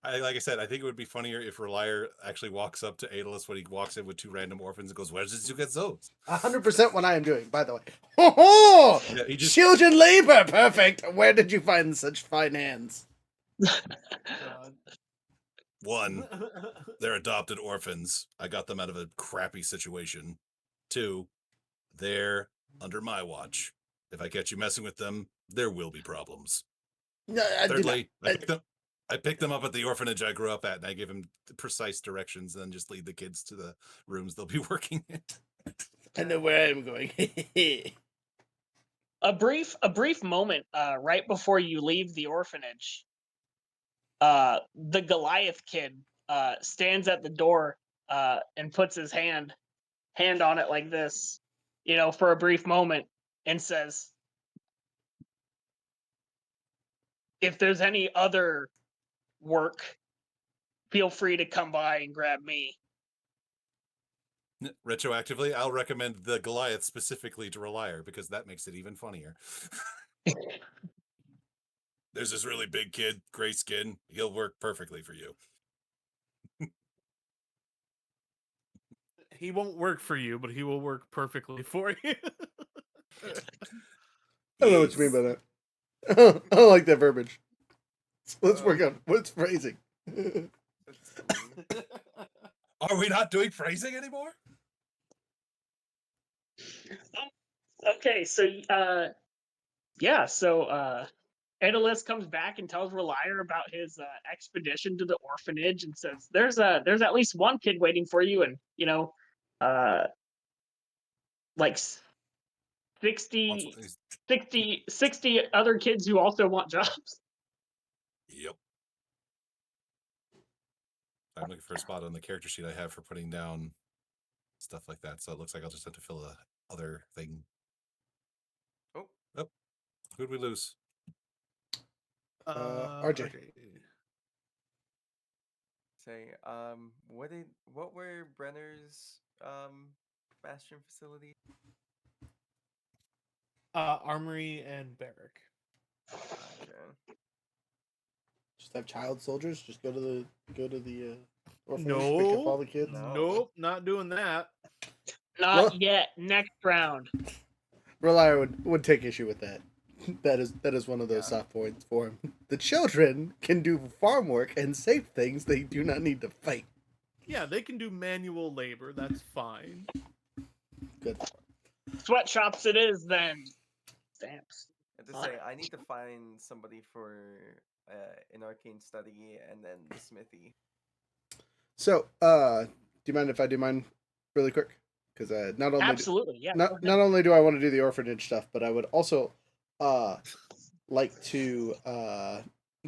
[SPEAKER 5] like I said, I think it would be funnier if Ralire actually walks up to Aeolus when he walks in with 2 random orphans and goes, "Where did you get those?"
[SPEAKER 2] 100% what I am doing, by the way. Ho
[SPEAKER 5] Yeah,
[SPEAKER 2] children labor, perfect. Where did you find such fine hands?
[SPEAKER 7] God.
[SPEAKER 5] 1, they're adopted orphans. I got them out of a crappy situation. 2, they're under my watch. If I catch you messing with them, there will be problems.
[SPEAKER 2] No, I did
[SPEAKER 5] Thirdly,
[SPEAKER 2] not.
[SPEAKER 5] I picked them up at the orphanage I grew up at, and I gave them precise directions, and then just lead the kids to the rooms they'll be working in.
[SPEAKER 2] I know where I'm going.
[SPEAKER 3] A brief moment right before you leave the orphanage, the Goliath kid stands at the door and puts his hand on it like this, for a brief moment, and says, if there's any other work, feel free to come by and grab me.
[SPEAKER 5] Retroactively, I'll recommend the Goliath specifically to Ralire because that makes it even funnier. There's this really big kid, gray skin. He'll work perfectly for you.
[SPEAKER 7] He won't work for you, but he will work perfectly for you.
[SPEAKER 2] I don't know what you mean by that. I don't like that verbiage. Let's work on what's phrasing.
[SPEAKER 5] Are we not doing phrasing anymore?
[SPEAKER 3] Okay, so Aeolus comes back and tells Ralire about his expedition to the orphanage and says, there's at least one kid waiting for you, and like 60 other kids who also want jobs.
[SPEAKER 5] Yep. I'm looking for a spot on the character sheet I have for putting down stuff like that. So it looks like I'll just have to fill a other thing. Oh, who'd we lose?
[SPEAKER 2] RJ.
[SPEAKER 6] Say, what were Brenner's bastion facility?
[SPEAKER 7] Armory and barrack.
[SPEAKER 6] Okay.
[SPEAKER 2] Just have child soldiers. Just go to the orphanage,
[SPEAKER 7] No,
[SPEAKER 2] pick up all the kids.
[SPEAKER 6] No.
[SPEAKER 7] Nope, not doing that.
[SPEAKER 3] Not yet. Next round.
[SPEAKER 2] Ralire would take issue with that. That is one of those soft points for him. The children can do farm work and safe things. They do not need to fight.
[SPEAKER 7] Yeah, they can do manual labor. That's fine.
[SPEAKER 2] Good.
[SPEAKER 3] Sweatshops it is then. Stamps.
[SPEAKER 6] And to say, I need to find somebody for an arcane study and then the smithy.
[SPEAKER 2] So, do you mind if I do mine really quick? Because not only
[SPEAKER 3] absolutely, yeah.
[SPEAKER 2] not only do I want to do the orphanage stuff, but I would also like to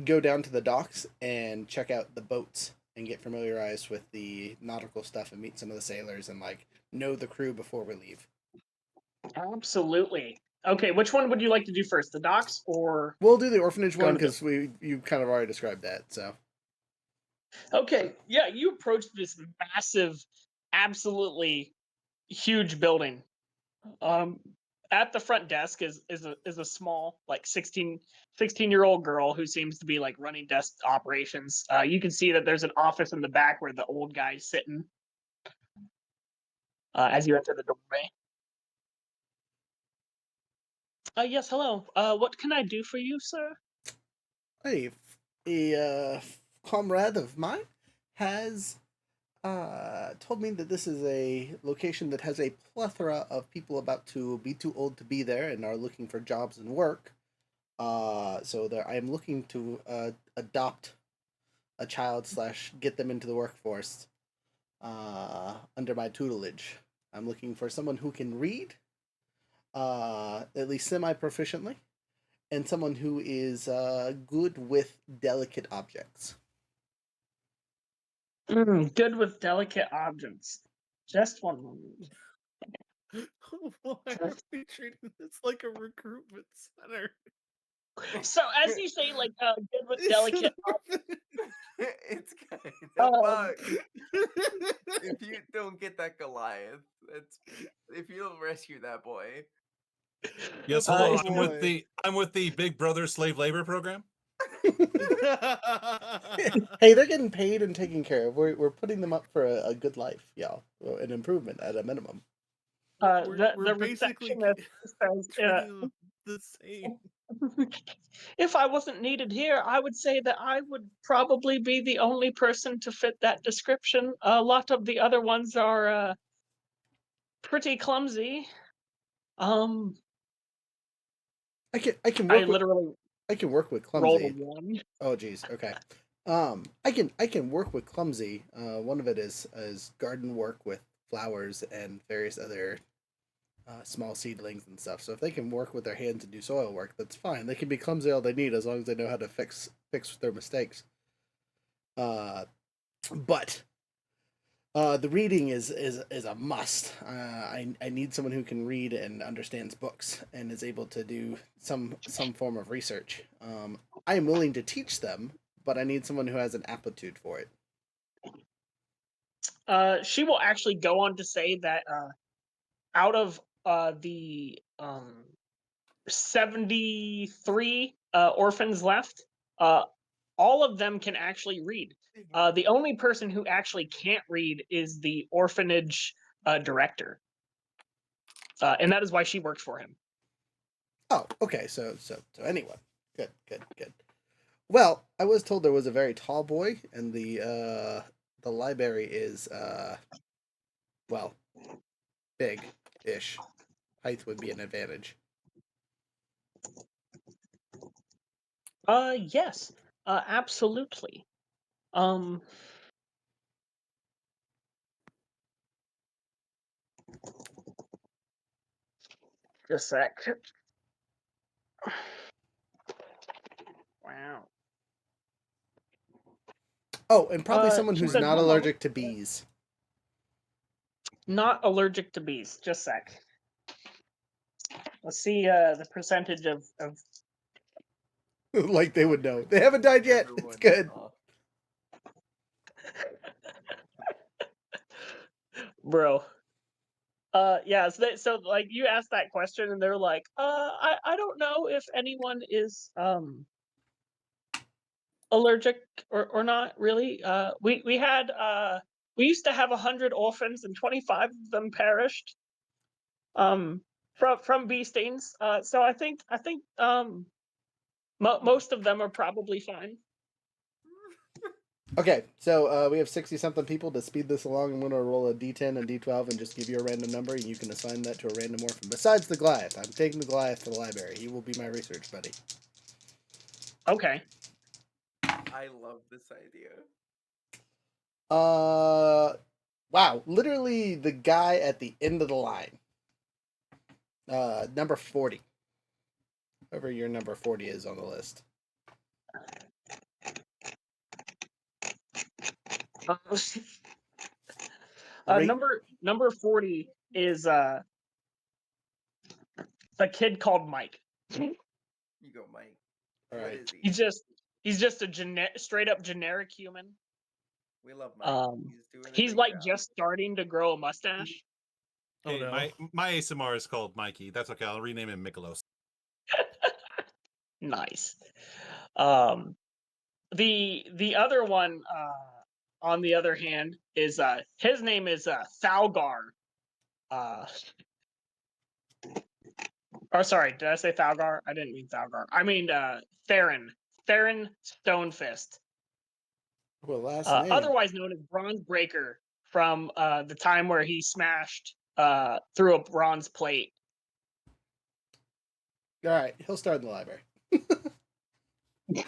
[SPEAKER 2] go down to the docks and check out the boats and get familiarized with the nautical stuff and meet some of the sailors and like know the crew before we leave.
[SPEAKER 3] Absolutely. Okay, which one would you like to do first, the docks or?
[SPEAKER 2] We'll do the orphanage
[SPEAKER 3] Go
[SPEAKER 2] one
[SPEAKER 3] to the-
[SPEAKER 2] because you kind of already described that. So
[SPEAKER 3] Okay, yeah, you approach this massive, absolutely huge building. At the front desk is a small, like 16-year-old girl who seems to be like running desk operations. You can see that there's an office in the back where the old guy's sitting. As you enter the doorway. Yes, hello. What can I do for you, sir?
[SPEAKER 2] hey, a comrade of mine has told me that this is a location that has a plethora of people about to be too old to be there and are looking for jobs and work. So there, I am looking to adopt a child / get them into the workforce under my tutelage. I'm looking for someone who can read, at least semi-proficiently, and someone who is good with delicate objects.
[SPEAKER 3] Good with delicate objects. Just one moment.
[SPEAKER 7] Why are we treating this like a recruitment center?
[SPEAKER 3] So as you say, like good with delicate objects.
[SPEAKER 6] It's kind of bug. If you don't get that Goliath, if you don't rescue that boy.
[SPEAKER 5] Yes, hello.
[SPEAKER 2] boy.
[SPEAKER 5] I'm with the Big Brother slave labor program.
[SPEAKER 2] Hey, they're getting paid and taken care of. We're putting them up for a good life, y'all. Well, an improvement at a minimum.
[SPEAKER 3] The
[SPEAKER 7] basically
[SPEAKER 3] receptionist says,
[SPEAKER 7] treating them the same.
[SPEAKER 3] if I wasn't needed here, I would say that I would probably be the only person to fit that description. A lot of the other ones are pretty clumsy.
[SPEAKER 2] I can
[SPEAKER 3] I
[SPEAKER 2] work with
[SPEAKER 3] literally
[SPEAKER 2] I can work with
[SPEAKER 3] rolled a
[SPEAKER 2] clumsy.
[SPEAKER 3] 1.
[SPEAKER 2] Oh geez, okay. I can work with clumsy. One of it is garden work with flowers and various other small seedlings and stuff. So if they can work with their hands and do soil work, that's fine. They can be clumsy all they need as long as they know how to fix their mistakes. But The reading is a must. I need someone who can read and understands books and is able to do some form of research. I am willing to teach them, but I need someone who has an aptitude for it.
[SPEAKER 3] She will actually go on to say that out of the 73 orphans left, all of them can actually read. The only person who actually can't read is the orphanage director, and that is why she works for him.
[SPEAKER 2] Oh, okay. So anyone. Good. Well, I was told there was a very tall boy, and the library is well, big-ish. Height would be an advantage.
[SPEAKER 3] Yes, absolutely. Just a sec. Wow.
[SPEAKER 2] Oh, and probably someone
[SPEAKER 3] She
[SPEAKER 2] who's
[SPEAKER 3] says,
[SPEAKER 2] not
[SPEAKER 3] "One moment."
[SPEAKER 2] allergic to bees.
[SPEAKER 3] Not allergic to bees. Just a sec. Let's see the percentage of
[SPEAKER 2] Like they would know. They haven't died yet. It's
[SPEAKER 6] Everyone
[SPEAKER 2] good.
[SPEAKER 6] off.
[SPEAKER 3] bro. Yeah, so like you asked that question and they're like, I don't know if anyone is allergic or not really. We used to have 100 orphans and 25 of them perished from bee stings. So I think most of them are probably fine.
[SPEAKER 2] Okay, so we have 60-something people. To speed this along, I'm going to roll a d10 and d12 and just give you a random number, and you can assign that to a random orphan. Besides the Goliath, I'm taking the Goliath to the library. He will be my research buddy.
[SPEAKER 3] Okay.
[SPEAKER 6] I love this idea.
[SPEAKER 2] Wow, literally the guy at the end of the line. Number 40. Whoever your number 40 is on the list.
[SPEAKER 3] Number 40 is a kid called Mike.
[SPEAKER 6] You go, Mike.
[SPEAKER 2] All
[SPEAKER 6] What
[SPEAKER 2] right.
[SPEAKER 6] is he?
[SPEAKER 3] He's just a straight up generic human.
[SPEAKER 6] We love Mike. He's doing a
[SPEAKER 3] He's
[SPEAKER 6] great
[SPEAKER 3] like
[SPEAKER 6] job.
[SPEAKER 3] just starting to grow a mustache.
[SPEAKER 5] Hey,
[SPEAKER 7] no.
[SPEAKER 5] my ASMR is called Mikey. That's okay. I'll rename him Mikolos.
[SPEAKER 3] Nice. The other one, on the other hand, is his name is Thalgar. Or sorry, did I say Thalgar? I didn't mean Thalgar. I mean Theron. Theron Stonefist.
[SPEAKER 2] Well, last name.
[SPEAKER 3] Otherwise known as Bronze Breaker, from the time where he smashed through a bronze plate.
[SPEAKER 2] All right, he'll start in the library. All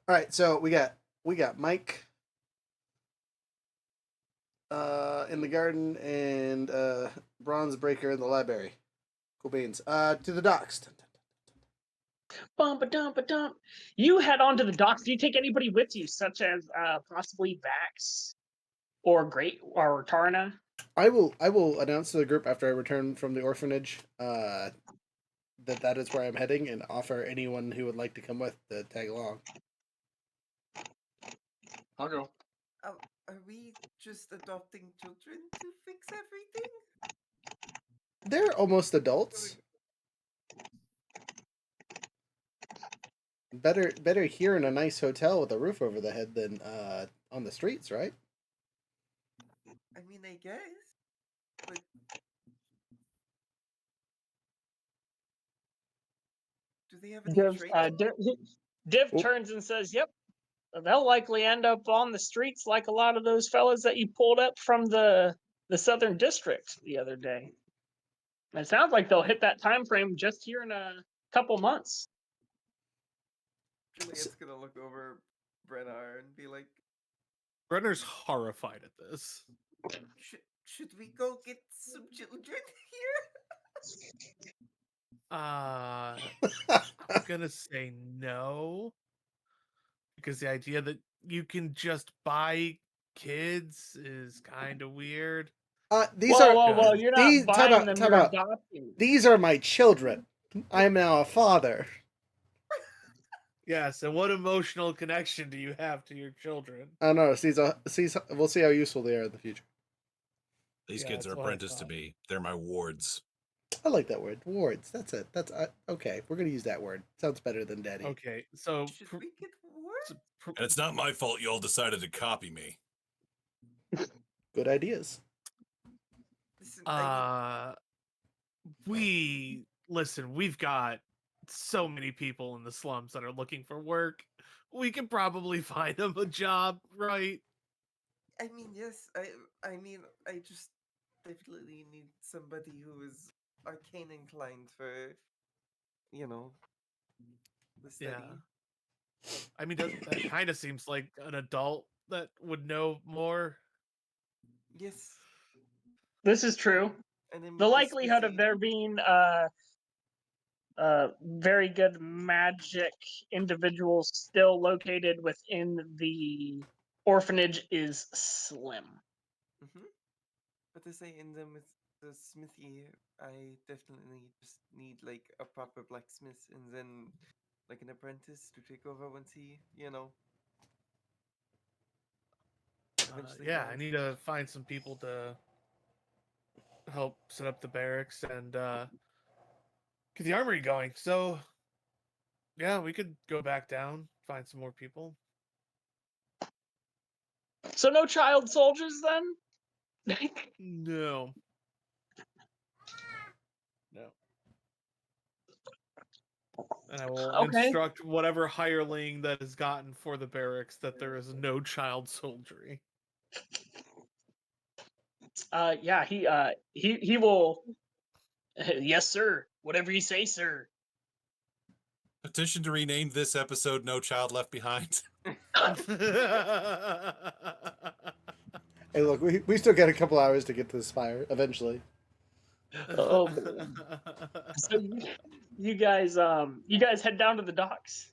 [SPEAKER 2] right, so we got Mike in the garden and Bronze Breaker in the library. Cool beans. To the docks.
[SPEAKER 3] Bump-a-dump-a-dump. You head on to the docks. Do you take anybody with you, such as possibly Vax or Tarna?
[SPEAKER 2] I will announce to the group after I return from the orphanage that is where I'm heading, and offer anyone who would like to come with to tag along.
[SPEAKER 8] I'll go.
[SPEAKER 6] Are we just adopting children to fix everything?
[SPEAKER 2] They're almost adults. Better here in a nice hotel with a roof over the head than on the streets, right?
[SPEAKER 6] I mean, I guess. But do they have any training?
[SPEAKER 3] Div
[SPEAKER 2] Oh.
[SPEAKER 3] turns and says, "Yep, they'll likely end up on the streets like a lot of those fellas that you pulled up from the Southern District the other day. It sounds like they'll hit that time frame just here in a couple months."
[SPEAKER 6] Juliet's gonna look over Brennar and be like,
[SPEAKER 7] Brenner's horrified at this.
[SPEAKER 6] should we go get some children here?
[SPEAKER 7] I'm gonna say no, because the idea that you can just buy kids is kind of weird.
[SPEAKER 2] These
[SPEAKER 3] whoa,
[SPEAKER 2] are
[SPEAKER 3] whoa, whoa!
[SPEAKER 7] Good.
[SPEAKER 3] You're
[SPEAKER 2] these.
[SPEAKER 3] not
[SPEAKER 2] Time
[SPEAKER 3] buying
[SPEAKER 2] out.
[SPEAKER 3] them.
[SPEAKER 2] Time
[SPEAKER 3] You're
[SPEAKER 2] out.
[SPEAKER 3] adopting.
[SPEAKER 2] These are my children. I'm now a father.
[SPEAKER 7] Yes, and what emotional connection do you have to your children?
[SPEAKER 2] I don't know. We'll see how useful they are in the future.
[SPEAKER 5] These
[SPEAKER 7] Yeah,
[SPEAKER 5] kids are
[SPEAKER 7] that's what I
[SPEAKER 5] apprenticed to
[SPEAKER 7] thought.
[SPEAKER 5] be. They're my wards.
[SPEAKER 2] I like that word. Wards. That's it. That's okay. We're gonna use that word. Sounds better than daddy.
[SPEAKER 7] Okay, so
[SPEAKER 6] Should we get war?
[SPEAKER 5] And it's not my fault you all decided to copy me.
[SPEAKER 2] Good ideas.
[SPEAKER 6] Listen,
[SPEAKER 7] listen, we've got so many people in the slums that are looking for work. We can probably find them a job, right?
[SPEAKER 6] I mean, yes. I mean, I just definitely need somebody who is arcane inclined for, you know, the study.
[SPEAKER 7] Yeah. I mean, that kind of seems like an adult that would know more.
[SPEAKER 6] Yes.
[SPEAKER 3] This is true.
[SPEAKER 6] And then
[SPEAKER 3] The
[SPEAKER 6] with
[SPEAKER 3] likelihood of
[SPEAKER 6] smithy-
[SPEAKER 3] there being very good magic individuals still located within the orphanage is slim.
[SPEAKER 6] Mhm. But to say in the smithy, I definitely just need like a proper blacksmith and then like an apprentice to take over once he, eventually
[SPEAKER 7] Yeah, I
[SPEAKER 6] dies.
[SPEAKER 7] need to find some people to help set up the barracks and get the armory going. So, yeah, we could go back down, find some more people.
[SPEAKER 3] So no child soldiers then?
[SPEAKER 7] No. No. And I will
[SPEAKER 3] Okay.
[SPEAKER 7] instruct whatever hireling that is gotten for the barracks that there is no child soldiery.
[SPEAKER 3] Yeah, he will. Yes, sir. Whatever you say, sir.
[SPEAKER 5] Petition to rename this episode No Child Left Behind.
[SPEAKER 2] Hey, look, we still got a couple hours to get to the spire eventually.
[SPEAKER 3] Oh, so you guys head down to the docks,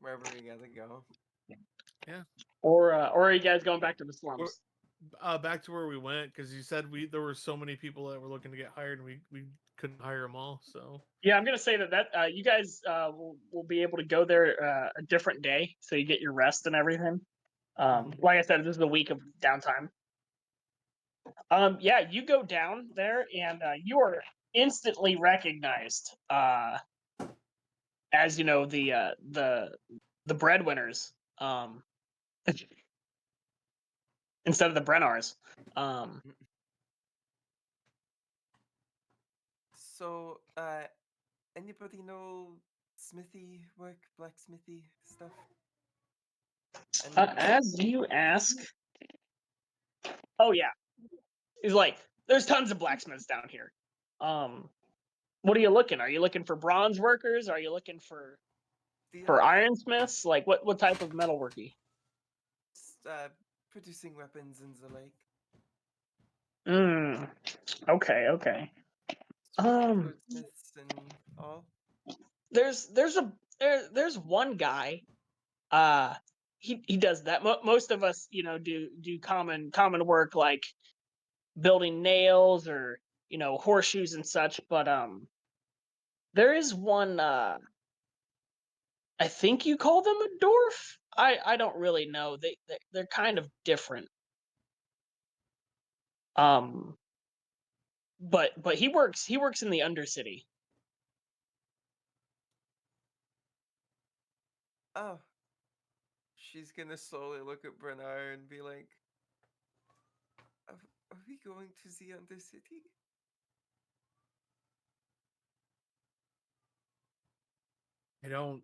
[SPEAKER 6] Wherever we gotta go.
[SPEAKER 7] Yeah.
[SPEAKER 3] or are you guys going back to the
[SPEAKER 7] Or,
[SPEAKER 3] slums?
[SPEAKER 7] back to where we went because you said there were so many people that were looking to get hired and we couldn't hire them all. So
[SPEAKER 3] Yeah, I'm gonna say that you guys will be able to go there a different day, so you get your rest and everything. Like I said, this is the week of downtime. Yeah, you go down there and you are instantly recognized as the breadwinners instead of the Brennars.
[SPEAKER 6] So, anybody know smithy work, blacksmithy stuff? And
[SPEAKER 3] As you ask, oh yeah, he's like, there's tons of blacksmiths down here. What are you looking? Are you looking for bronze workers? Are you looking for
[SPEAKER 6] the
[SPEAKER 3] ironsmiths? Like what type of metalworky?
[SPEAKER 6] producing weapons and the like.
[SPEAKER 3] Okay, okay. Um,
[SPEAKER 6] Swordsmiths and all.
[SPEAKER 3] there's there's one guy. Uh, he does that. Most of us, do common work like building nails or horseshoes and such. But there is one. I think you call them a dwarf. I don't really know. They're kind of different. Um, but he works in the Undercity.
[SPEAKER 6] Oh, she's gonna slowly look at Brennar and be like, are we going to the Undercity?
[SPEAKER 7] I don't.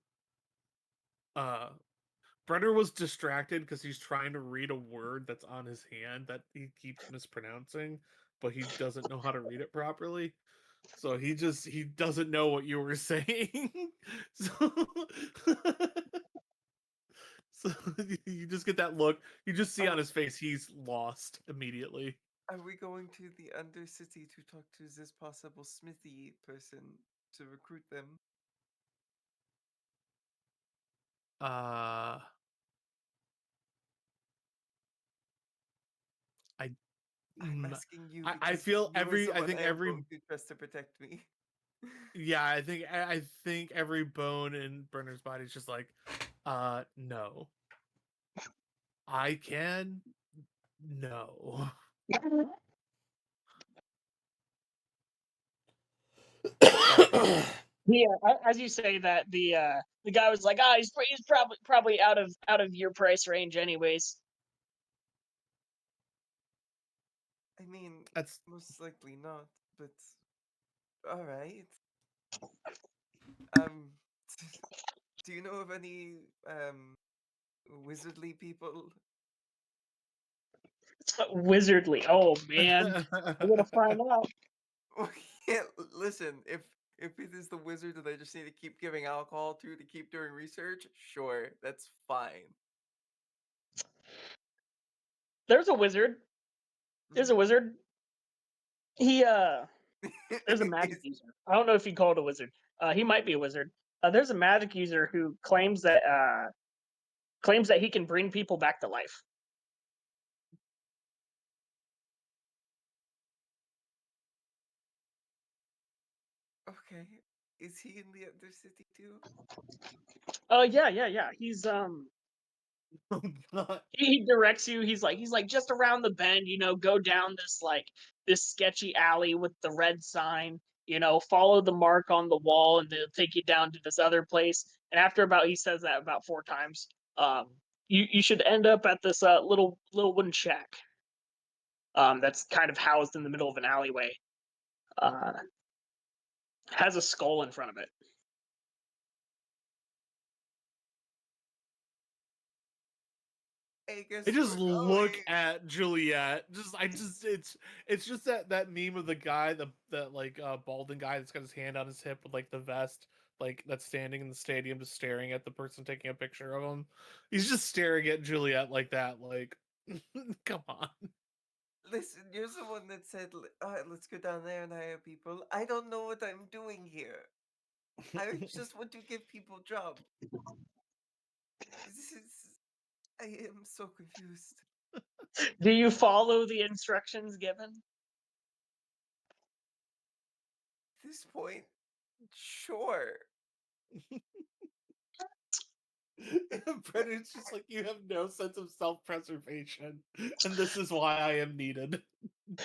[SPEAKER 7] Brenner was distracted because he's trying to read a word that's on his hand that he keeps mispronouncing, but he doesn't know how to read it properly. So he doesn't know what you were saying. so, so you just get that look. You just see on his face he's lost immediately.
[SPEAKER 6] Are we going to the Undercity to talk to this possible smithy person to recruit them?
[SPEAKER 7] Uh
[SPEAKER 6] I'm
[SPEAKER 7] Mm,
[SPEAKER 6] asking you
[SPEAKER 7] I
[SPEAKER 6] because
[SPEAKER 7] feel
[SPEAKER 6] you are
[SPEAKER 7] every. I
[SPEAKER 6] someone
[SPEAKER 7] think
[SPEAKER 6] I am
[SPEAKER 7] every.
[SPEAKER 6] going to trust to protect me.
[SPEAKER 7] Yeah, I think every bone in Brenner's body is just like, no. I can. No.
[SPEAKER 3] Yeah, as you say that, the guy was like, he's probably out of your price range, anyways.
[SPEAKER 6] I mean,
[SPEAKER 7] That's
[SPEAKER 6] most likely not, but all right. Um, do you know of any wizardly people?
[SPEAKER 3] Wizardly. Oh man, we're gonna find out.
[SPEAKER 6] Yeah, listen, if it is the wizard that I just need to keep giving alcohol to keep doing research, sure, that's fine.
[SPEAKER 3] There's a wizard. There's a
[SPEAKER 6] Mhm.
[SPEAKER 3] wizard. He there's a magic
[SPEAKER 6] Is-
[SPEAKER 3] user. I don't know if you call it a wizard. He might be a wizard. There's a magic user who claims that he can bring people back to life.
[SPEAKER 6] okay, is he in the other city too?
[SPEAKER 3] Yeah. He directs you. He's like just around the bend, go down this sketchy alley with the red sign, follow the mark on the wall and they'll take you down to this other place. And after he says that about 4 times, you should end up at this little wooden shack. That's kind of housed in the middle of an alleyway. Uh has a skull in front of it.
[SPEAKER 6] I
[SPEAKER 7] I
[SPEAKER 6] guess
[SPEAKER 7] just
[SPEAKER 6] we're
[SPEAKER 7] look
[SPEAKER 6] going.
[SPEAKER 7] at Juliet. It's just that meme of the guy, that like balding guy that's got his hand on his hip with like the vest, like that's standing in the stadium just staring at the person taking a picture of him. He's just staring at Juliet like that, like come on.
[SPEAKER 6] Listen, you're the one that said, let's go down there and hire people. I don't know what I'm doing here. I just want to give people jobs. This is. I am so confused.
[SPEAKER 3] Do you follow the instructions given?
[SPEAKER 6] At this point, sure.
[SPEAKER 7] Brendan's just like, you have no sense of self-preservation, and this is why I am needed.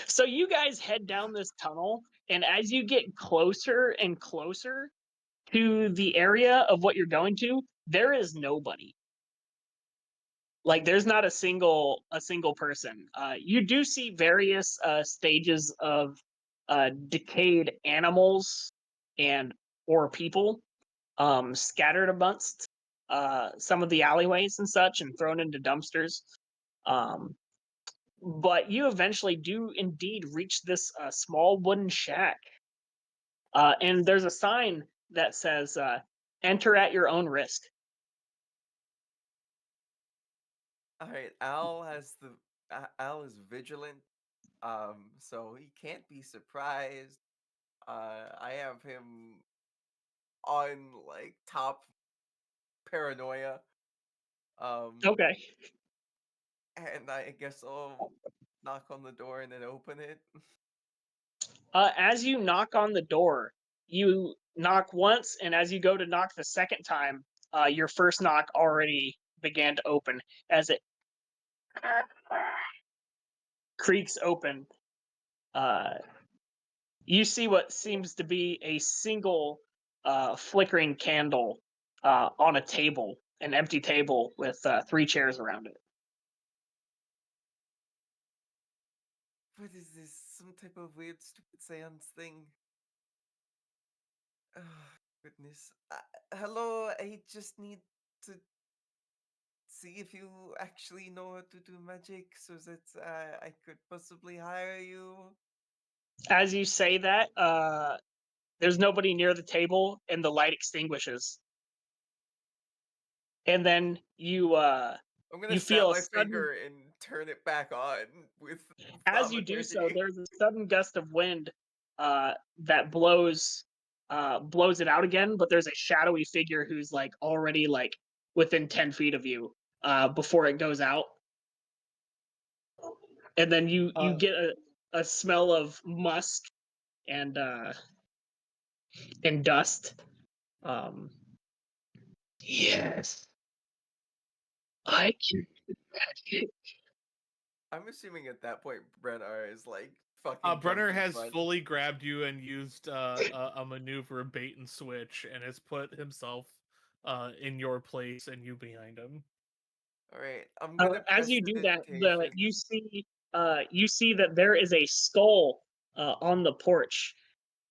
[SPEAKER 3] So you guys head down this tunnel, and as you get closer and closer to the area of what you're going to, there is nobody. Like there's not a single person. You do see various stages of decayed animals and or people scattered amongst some of the alleyways and such, and thrown into dumpsters. Um, but you eventually do indeed reach this small wooden shack, and there's a sign that says "Enter at your own risk."
[SPEAKER 6] All right, Al is vigilant, so he can't be surprised. I have him on like top paranoia.
[SPEAKER 3] Okay.
[SPEAKER 6] And I guess I'll knock on the door and then open it.
[SPEAKER 3] As you knock on the door, you knock once, and as you go to knock the second time, your first knock already began to open as it creaks open. Uh, you see what seems to be a single flickering candle on a table, an empty table with 3 chairs around it.
[SPEAKER 6] What is this? Some type of weird, stupid seance thing? Oh, goodness. Hello, I just need to see if you actually know how to do magic so that I could possibly hire you.
[SPEAKER 3] As you say that, there's nobody near the table, and the light extinguishes. And then
[SPEAKER 6] I'm gonna
[SPEAKER 3] you
[SPEAKER 6] snap
[SPEAKER 3] feel a
[SPEAKER 6] my
[SPEAKER 3] sudden,
[SPEAKER 6] finger and turn it back on with
[SPEAKER 3] as you do so,
[SPEAKER 6] thaumaturgy.
[SPEAKER 3] there's a sudden gust of wind that blows it out again. But there's a shadowy figure who's like already like within 10 feet of you before it goes out. And then you
[SPEAKER 7] Uh,
[SPEAKER 3] get a a smell of musk and dust. Yes, I can magic.
[SPEAKER 6] I'm assuming at that point Brennar is like fucking
[SPEAKER 7] Brenner
[SPEAKER 6] jumped in
[SPEAKER 7] has
[SPEAKER 6] front.
[SPEAKER 7] fully grabbed you and used a maneuver bait and switch, and has put himself in your place and you behind him.
[SPEAKER 6] All right, I'm gonna
[SPEAKER 3] As you do that,
[SPEAKER 6] prestidigitation.
[SPEAKER 3] you see that there is a skull on the porch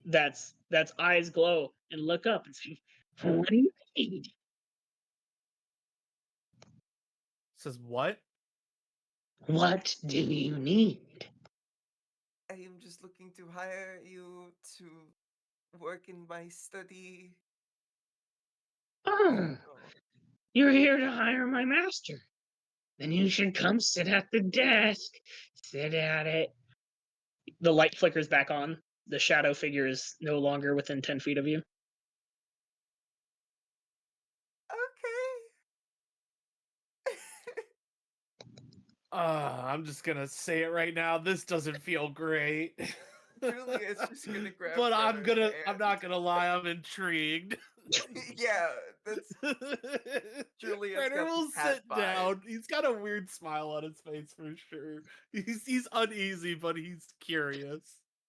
[SPEAKER 3] that's eyes glow and look up and say, "What do you need?"
[SPEAKER 7] Says what?
[SPEAKER 3] What do you need?
[SPEAKER 6] I am just looking to hire you to work in my study.
[SPEAKER 3] Oh,
[SPEAKER 6] Oh,
[SPEAKER 3] you're here to hire my master. Then you should come sit at the desk. Sit at it. The light flickers back on. The shadow figure is no longer within 10 feet of you.
[SPEAKER 6] okay.
[SPEAKER 7] I'm just gonna say it right now. This doesn't feel great.
[SPEAKER 6] Juliet's just gonna grab
[SPEAKER 7] But
[SPEAKER 6] Brenner's
[SPEAKER 7] I'm not
[SPEAKER 6] hand.
[SPEAKER 7] gonna lie, I'm intrigued.
[SPEAKER 6] Yeah, that's Juliet's
[SPEAKER 7] Brenner
[SPEAKER 6] got the
[SPEAKER 7] will
[SPEAKER 6] cat
[SPEAKER 7] sit
[SPEAKER 6] vibe.
[SPEAKER 7] down. He's got a weird smile on his face for sure. He's uneasy, but he's curious.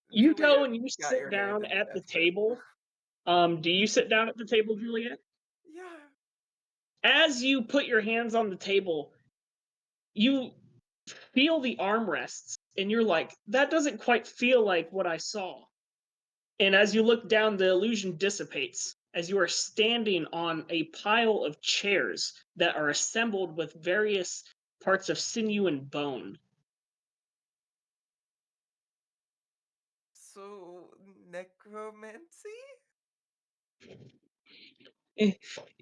[SPEAKER 3] You go
[SPEAKER 6] Juliet
[SPEAKER 3] and you
[SPEAKER 6] got
[SPEAKER 3] sit
[SPEAKER 6] your hand
[SPEAKER 3] down
[SPEAKER 6] in the
[SPEAKER 3] at the
[SPEAKER 6] desert.
[SPEAKER 3] table. Do you sit down at the table, Juliet?
[SPEAKER 6] Yeah.
[SPEAKER 3] As you put your hands on the table, you feel the armrests, and you're like, that doesn't quite feel like what I saw. And as you look down, the illusion dissipates as you are standing on a pile of chairs that are assembled with various parts of sinew and bone.
[SPEAKER 6] So necromancy?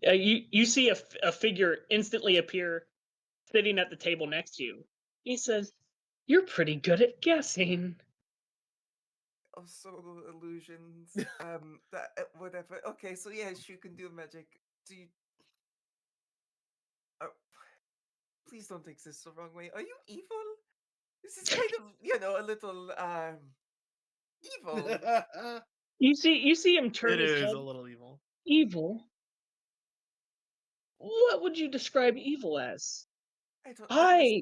[SPEAKER 3] You see a figure instantly appear sitting at the table next to you. He says, "You're pretty good at guessing."
[SPEAKER 6] Also illusions. That whatever. Okay, so yes, you can do magic. Do you? Uh, please don't take this the wrong way. Are you evil? This is kind of, a little evil.
[SPEAKER 3] You see him turn
[SPEAKER 7] It
[SPEAKER 3] his
[SPEAKER 7] is
[SPEAKER 3] head.
[SPEAKER 7] a little evil.
[SPEAKER 3] Evil? What would you describe evil as?
[SPEAKER 6] I don't.
[SPEAKER 3] I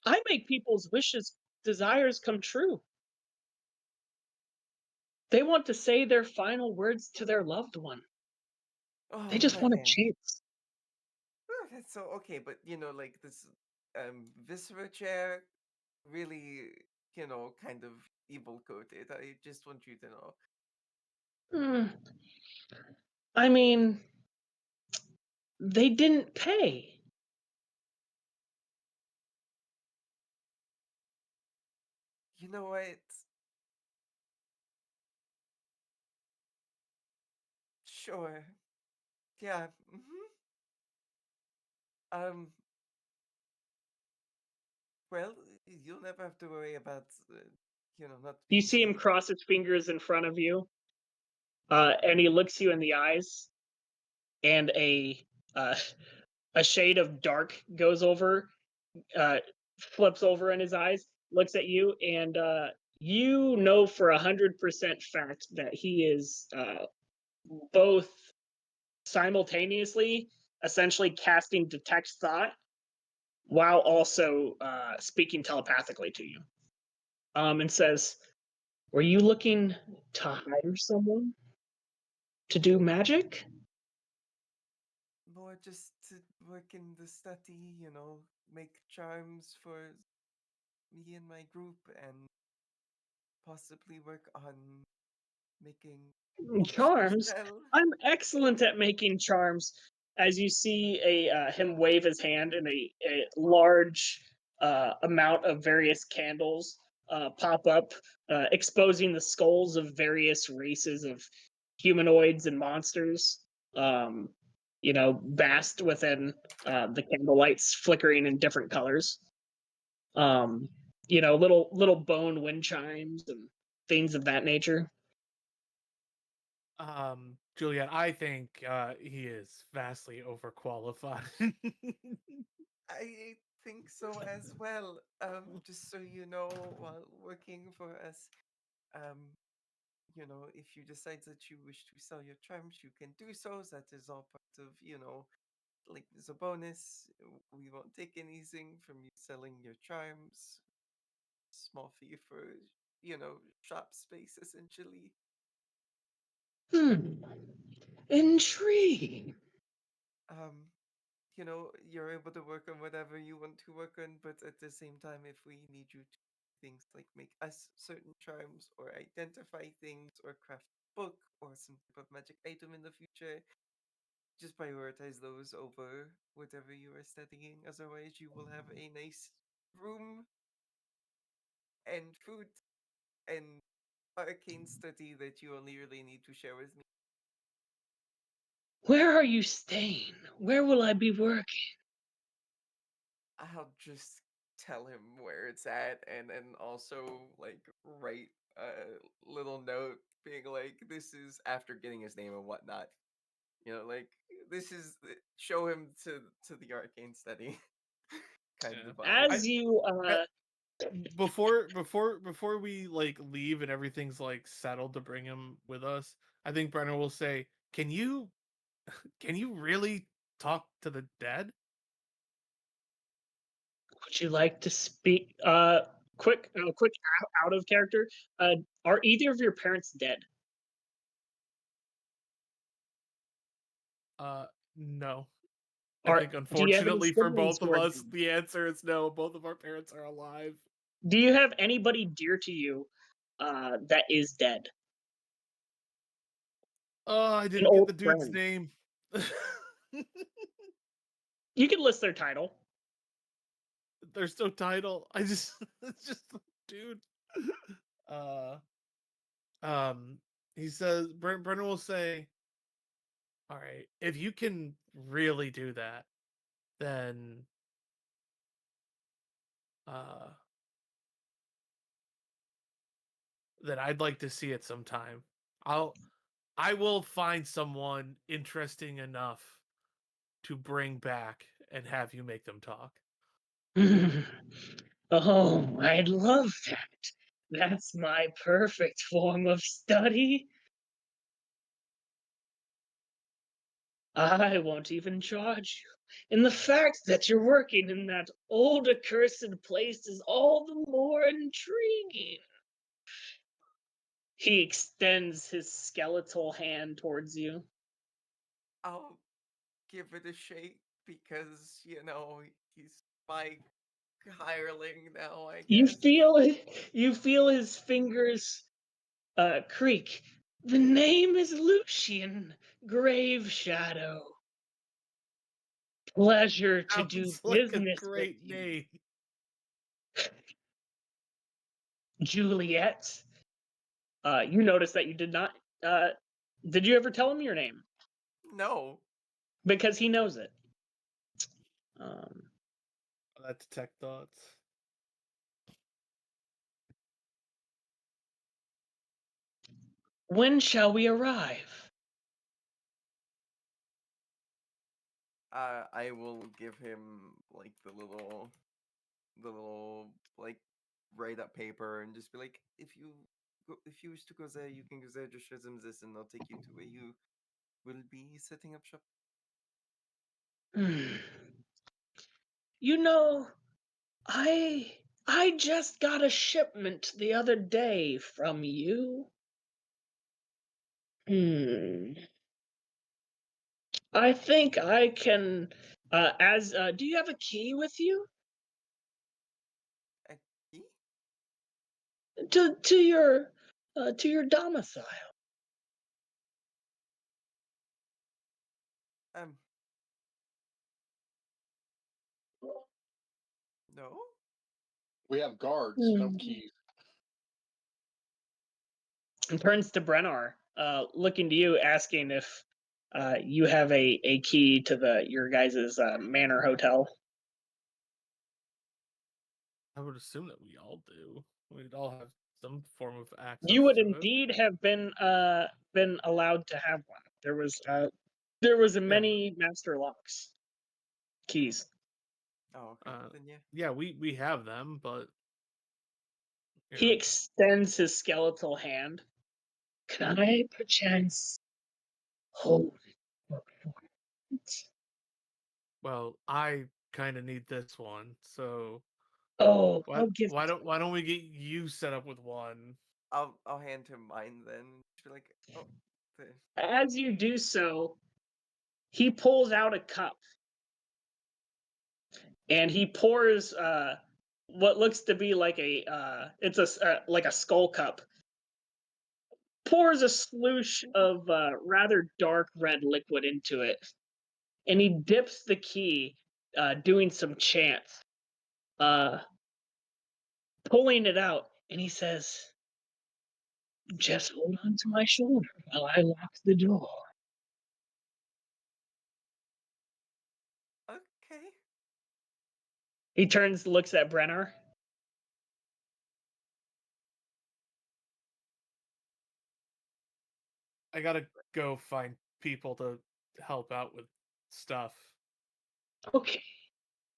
[SPEAKER 3] I make people's wishes, desires come true. They want to say their final words to their loved one. They
[SPEAKER 6] Oh,
[SPEAKER 3] just want a
[SPEAKER 6] okay.
[SPEAKER 3] chance.
[SPEAKER 6] Oh, that's so okay, but like this viscera chair really, kind of evil coated. I just want you to know.
[SPEAKER 3] Hmm. I mean, they didn't pay.
[SPEAKER 6] You know what? Sure. Yeah. Um. Well, you'll never have to worry about, not
[SPEAKER 3] You
[SPEAKER 6] being
[SPEAKER 3] see him
[SPEAKER 6] paid.
[SPEAKER 3] cross his fingers in front of you, and he looks you in the eyes, and uh, a shade of dark goes over, uh, flips over in his eyes, looks at you, and you know for 100% fact that he is both simultaneously essentially casting detect thought while also speaking telepathically to you, and says, "Were you looking to hire someone to do magic?"
[SPEAKER 6] More just to work in the study, make charms for me and my group, and possibly work on making potions to
[SPEAKER 3] Charms?
[SPEAKER 6] sell.
[SPEAKER 3] I'm excellent at making charms. As you see him wave his hand, and a large amount of various candles pop up, exposing the skulls of various races of humanoids and monsters. Basked within the candle lights, flickering in different colors. Little bone wind chimes and things of that nature.
[SPEAKER 7] Juliet, I think he is vastly overqualified.
[SPEAKER 6] I think so as well. Just so you know, while working for us, you know, if you decide that you wish to sell your charms, you can do so. That is all part of, you know, like there's a bonus. We won't take anything from you selling your charms. Small fee for, you know, shop space essentially.
[SPEAKER 3] Intriguing.
[SPEAKER 6] You know, you're able to work on whatever you want to work on, but at the same time, if we need you to do things like make us certain charms or identify things or craft a book or some type of magic item in the future, just prioritize those over whatever you are studying. Otherwise, you will have a nice room and food and arcane study that you only really need to share with me.
[SPEAKER 3] Where are you staying? Where will I be working?
[SPEAKER 6] I'll just tell him where it's at and then also like write a little note being like, this is after getting his name and whatnot. You know, like this is show him to the arcane study kind
[SPEAKER 7] Yeah.
[SPEAKER 6] of vibe.
[SPEAKER 3] As you
[SPEAKER 7] before we like leave and everything's like settled to bring him with us, I think Brenner will say, "Can you really talk to the dead?"
[SPEAKER 3] would you like to speak quick out of character? Are either of your parents dead?
[SPEAKER 7] No. I
[SPEAKER 3] Are
[SPEAKER 7] think
[SPEAKER 3] do you have any
[SPEAKER 7] unfortunately for
[SPEAKER 3] siblings
[SPEAKER 7] both
[SPEAKER 3] who
[SPEAKER 7] of
[SPEAKER 3] are
[SPEAKER 7] us,
[SPEAKER 3] dead?
[SPEAKER 7] the answer is no. Both of our parents are alive.
[SPEAKER 3] Do you have anybody dear to you that is dead?
[SPEAKER 7] Oh, I
[SPEAKER 3] An
[SPEAKER 7] didn't get
[SPEAKER 3] old
[SPEAKER 7] the dude's
[SPEAKER 3] friend.
[SPEAKER 7] name.
[SPEAKER 3] You can list their title.
[SPEAKER 7] There's no title. It's just dude. Uh he says Brenner will say, "All right, if you can really do that, then uh then I'd like to see it sometime. I will find someone interesting enough to bring back and have you make them talk."
[SPEAKER 3] Oh, I'd love that. That's my perfect form of study. I won't even charge you. And the fact that you're working in that old accursed place is all the more intriguing. He extends his skeletal hand towards you.
[SPEAKER 6] I'll give it a shake because, you know, he's my hireling now, I
[SPEAKER 3] You
[SPEAKER 6] guess.
[SPEAKER 3] feel it. You feel his fingers creak. The name is Lucian Grave Shadow. Pleasure to do
[SPEAKER 7] Sounds like a
[SPEAKER 3] business with
[SPEAKER 7] great
[SPEAKER 3] you,
[SPEAKER 7] name.
[SPEAKER 3] Juliet. You notice that you did not. Did you ever tell him your name?
[SPEAKER 6] No.
[SPEAKER 3] Because he knows it. Um,
[SPEAKER 7] That detect thoughts.
[SPEAKER 3] when shall we arrive?
[SPEAKER 6] I will give him like the little like write up paper and just be like, if you wish to go there, you can go there. Just show them this, and they'll take you to where you will be setting up shop.
[SPEAKER 3] You know, I just got a shipment the other day from you. I think I can. Do you have a key with you
[SPEAKER 6] A key?
[SPEAKER 3] to your domicile?
[SPEAKER 6] Um, no.
[SPEAKER 8] We have guards, no
[SPEAKER 3] Hmm.
[SPEAKER 8] keys.
[SPEAKER 3] And turns to Brennar, looking to you, asking if you have a key to your guys' manor hotel.
[SPEAKER 7] I would assume that we all do. We'd all have some form of access
[SPEAKER 3] You would
[SPEAKER 7] to it.
[SPEAKER 3] indeed have been allowed to have one. There was many master locks keys.
[SPEAKER 6] Oh, okay. Then yeah.
[SPEAKER 7] Yeah, we have them, but
[SPEAKER 3] He extends his skeletal hand. Can I perchance hold it?
[SPEAKER 7] well, I kind of need this one, so
[SPEAKER 3] Oh,
[SPEAKER 7] why don't we get you set up with one?
[SPEAKER 6] I'll hand him mine then. Just be like, oh, there.
[SPEAKER 3] As you do so, he pulls out a cup and he pours what looks to be like like a skull cup. Pours a sloosh of rather dark red liquid into it, and he dips the key, doing some chants, pulling it out, and he says, "Just hold on to my shoulder while I lock the door."
[SPEAKER 6] Okay.
[SPEAKER 3] He turns, looks at Brennar.
[SPEAKER 7] I gotta go find people to help out with stuff.
[SPEAKER 3] Okay.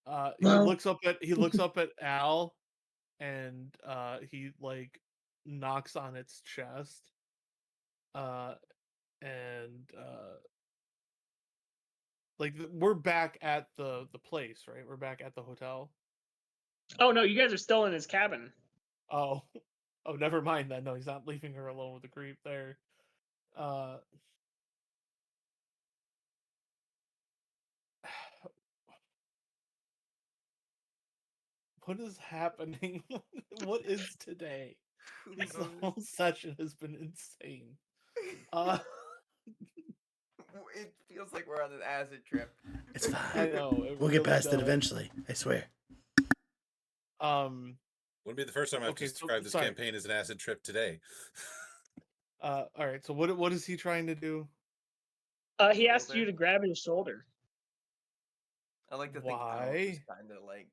[SPEAKER 7] He
[SPEAKER 3] Well-
[SPEAKER 7] looks up at Al, and he like knocks on its chest, and like we're back at the place, right? We're back at the hotel.
[SPEAKER 3] Oh no, you guys are still in his cabin.
[SPEAKER 7] Oh, oh, never mind then. No, he's not leaving her alone with the creep there. What is happening? What is today?
[SPEAKER 6] Who
[SPEAKER 7] This
[SPEAKER 6] knows?
[SPEAKER 7] whole session has been insane.
[SPEAKER 6] It feels like we're on an acid trip.
[SPEAKER 2] It's fine.
[SPEAKER 7] I know.
[SPEAKER 2] We'll get
[SPEAKER 7] really
[SPEAKER 2] past it
[SPEAKER 7] does.
[SPEAKER 2] eventually. I swear.
[SPEAKER 5] Wouldn't be the first time I've
[SPEAKER 7] Okay, so-
[SPEAKER 5] described this
[SPEAKER 7] sorry.
[SPEAKER 5] campaign as an acid trip today.
[SPEAKER 7] All right. So what is he trying to do?
[SPEAKER 3] He asked you
[SPEAKER 6] Shoulder.
[SPEAKER 3] to grab his shoulder.
[SPEAKER 6] I like to think Al just
[SPEAKER 7] Why?
[SPEAKER 6] kind of like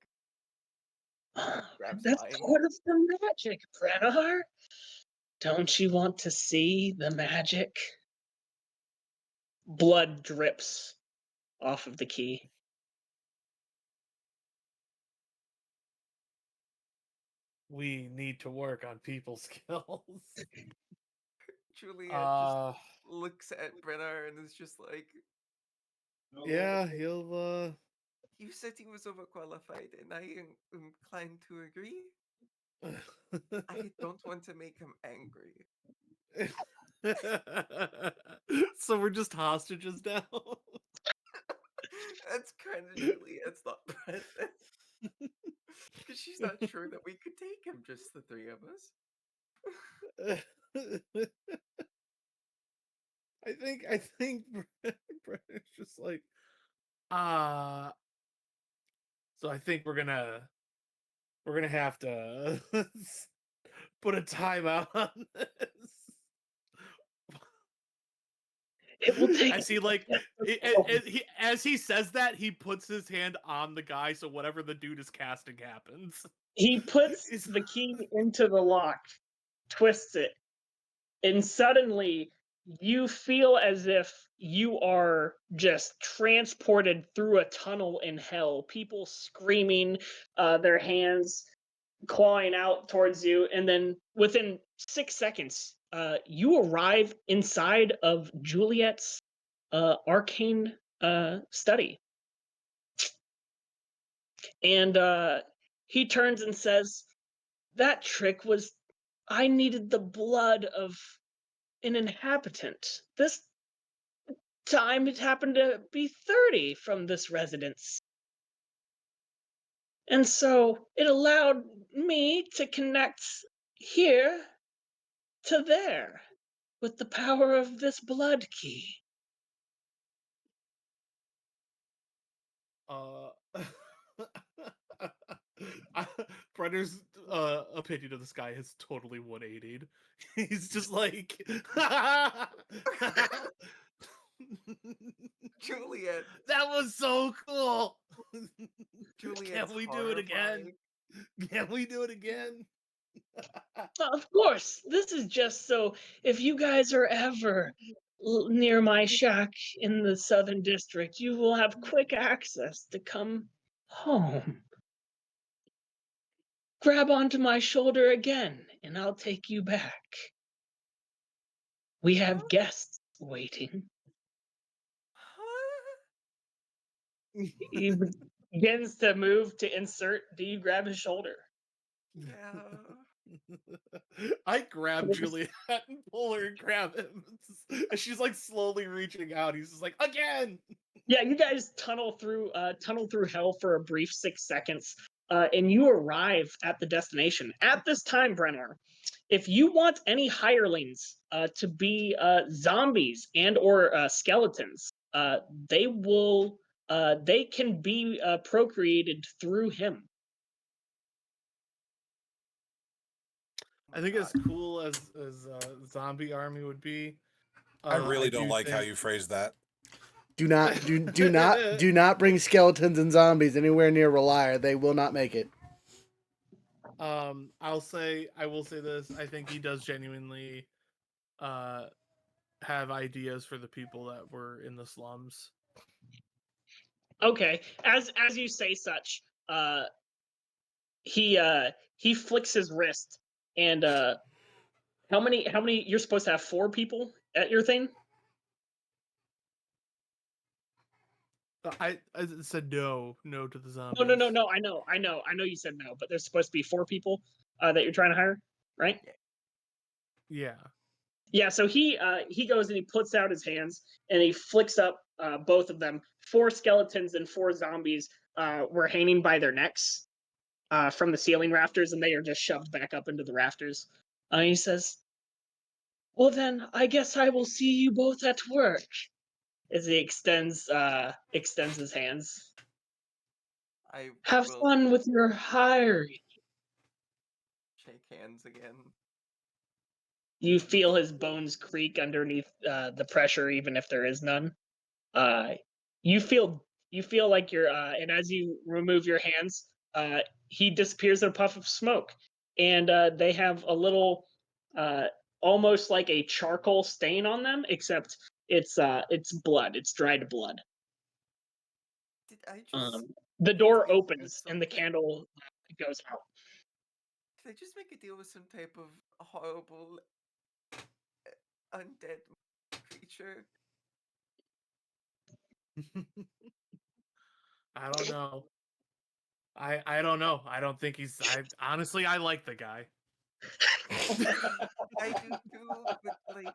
[SPEAKER 6] grabs
[SPEAKER 3] That's
[SPEAKER 6] mine.
[SPEAKER 3] part of the magic, Brennar. Don't you want to see the magic? Blood drips off of the key.
[SPEAKER 7] We need to work on people skills.
[SPEAKER 6] Juliet just looks at Brennar and is just like,
[SPEAKER 7] Yeah, he'll
[SPEAKER 6] "You said he was overqualified, and I am inclined to agree. I don't want to make him angry."
[SPEAKER 7] So we're just hostages now.
[SPEAKER 6] That's kind of Juliet's thought process. Because she's not sure that we could take him, just the three of us.
[SPEAKER 7] I think Brenner's just like, so I think we're gonna have to put a timeout on this.
[SPEAKER 3] It will take
[SPEAKER 7] As he like, as he says that, he puts his hand on the guy, so whatever the dude is casting happens.
[SPEAKER 3] He puts the key into the lock, twists it, and suddenly you feel as if you are just transported through a tunnel in hell. People screaming, their hands clawing out towards you, and then within 6 seconds, you arrive inside of Juliet's arcane study. And he turns and says, "That trick was, I needed the blood of an inhabitant. This time it happened to be 30 from this residence. And so it allowed me to connect here to there with the power of this blood key."
[SPEAKER 7] Brenner's opinion of this guy has totally 180'd. He's just like,
[SPEAKER 6] Juliet.
[SPEAKER 7] That was so cool.
[SPEAKER 6] Juliet's
[SPEAKER 7] Can we do it again?
[SPEAKER 6] horrifying.
[SPEAKER 7] Can we do it again?
[SPEAKER 3] Of course, this is just so if you guys are ever near my shack in the southern district, you will have quick access to come home. Grab onto my shoulder again, and I'll take you back. We have guests waiting. He begins to move to insert. Do you grab his shoulder?
[SPEAKER 6] Yeah.
[SPEAKER 7] I grab Juliet and pull her and grab him. And she's like slowly reaching out. He's just like, again.
[SPEAKER 3] Yeah, you guys tunnel through hell for a brief 6 seconds, and you arrive at the destination. At this time, Brennar, if you want any hirelings to be zombies and or skeletons, they can be procreated through him.
[SPEAKER 7] I think as cool as zombie army would be,
[SPEAKER 5] I really don't
[SPEAKER 7] do
[SPEAKER 5] like how
[SPEAKER 7] think-
[SPEAKER 5] you phrased that.
[SPEAKER 2] Do not bring skeletons and zombies anywhere near Ralire. They will not make it.
[SPEAKER 7] I will say this. I think he does genuinely have ideas for the people that were in the slums.
[SPEAKER 3] Okay, as you say such, he flicks his wrist, and how many you're supposed to have 4 people at your thing?
[SPEAKER 7] I said no to the zombies.
[SPEAKER 3] No. I know. You said no, but there's supposed to be 4 people that you're trying to hire, right?
[SPEAKER 7] Yeah.
[SPEAKER 3] Yeah. So he goes and he puts out his hands and he flicks up both of them. 4 skeletons and 4 zombies were hanging by their necks from the ceiling rafters, and they are just shoved back up into the rafters. He says, "Well then, I guess I will see you both at work." As he extends his hands.
[SPEAKER 6] I
[SPEAKER 3] Have
[SPEAKER 6] will
[SPEAKER 3] fun with your hiring.
[SPEAKER 6] shake hands again.
[SPEAKER 3] You feel his bones creak underneath the pressure, even if there is none. You feel like you're, and as you remove your hands, he disappears in a puff of smoke, and they have a little, almost like a charcoal stain on them, except it's blood. It's dried blood.
[SPEAKER 6] Did I just
[SPEAKER 3] The
[SPEAKER 6] make a
[SPEAKER 3] door
[SPEAKER 6] deal with
[SPEAKER 3] opens and the
[SPEAKER 6] something?
[SPEAKER 3] candle goes out.
[SPEAKER 6] Did I just make a deal with some type of horrible undead creature?
[SPEAKER 7] I don't know. I don't know. I don't think he's. Honestly, I like the guy.
[SPEAKER 6] I do too, but like,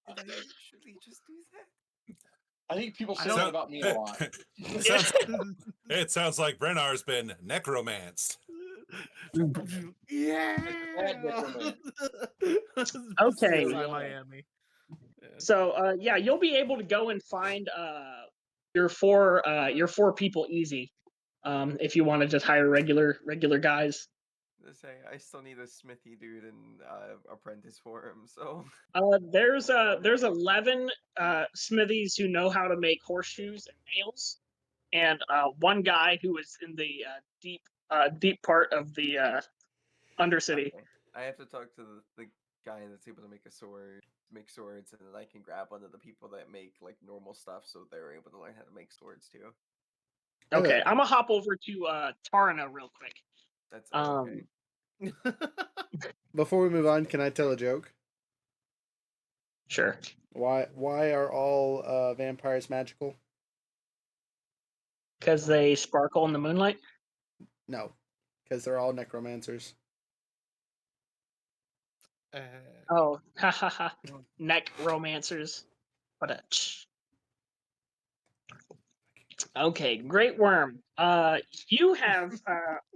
[SPEAKER 6] did I actually just do that?
[SPEAKER 8] I think people say
[SPEAKER 7] don't-
[SPEAKER 8] that about me a lot.
[SPEAKER 5] It sounds like Brennar's been necromanced.
[SPEAKER 7] Yeah.
[SPEAKER 8] Bad necromancer.
[SPEAKER 3] Okay.
[SPEAKER 7] CSI Miami. Yeah.
[SPEAKER 3] So you'll be able to go and find your 4 people easy. If you want to just hire regular guys.
[SPEAKER 6] Let's say I still need a smithy dude and apprentice for him. So
[SPEAKER 3] There's 11 smithies who know how to make horseshoes and nails, and 1 guy who is in the deep part of the Undercity.
[SPEAKER 6] okay. I have to talk to the guy that's able to make make swords, and then I can grab one of the people that make like normal stuff, so they're able to learn how to make swords too.
[SPEAKER 3] Okay, I'm gonna hop over to Tarna real quick.
[SPEAKER 6] That's okay.
[SPEAKER 2] Before we move on, can I tell a joke?
[SPEAKER 3] Sure.
[SPEAKER 2] Why are all vampires magical?
[SPEAKER 3] Because they sparkle in the moonlight.
[SPEAKER 2] No, because they're all necromancers.
[SPEAKER 3] Oh, ha ha ha! Neck romancers. Okay, Great Worm. You have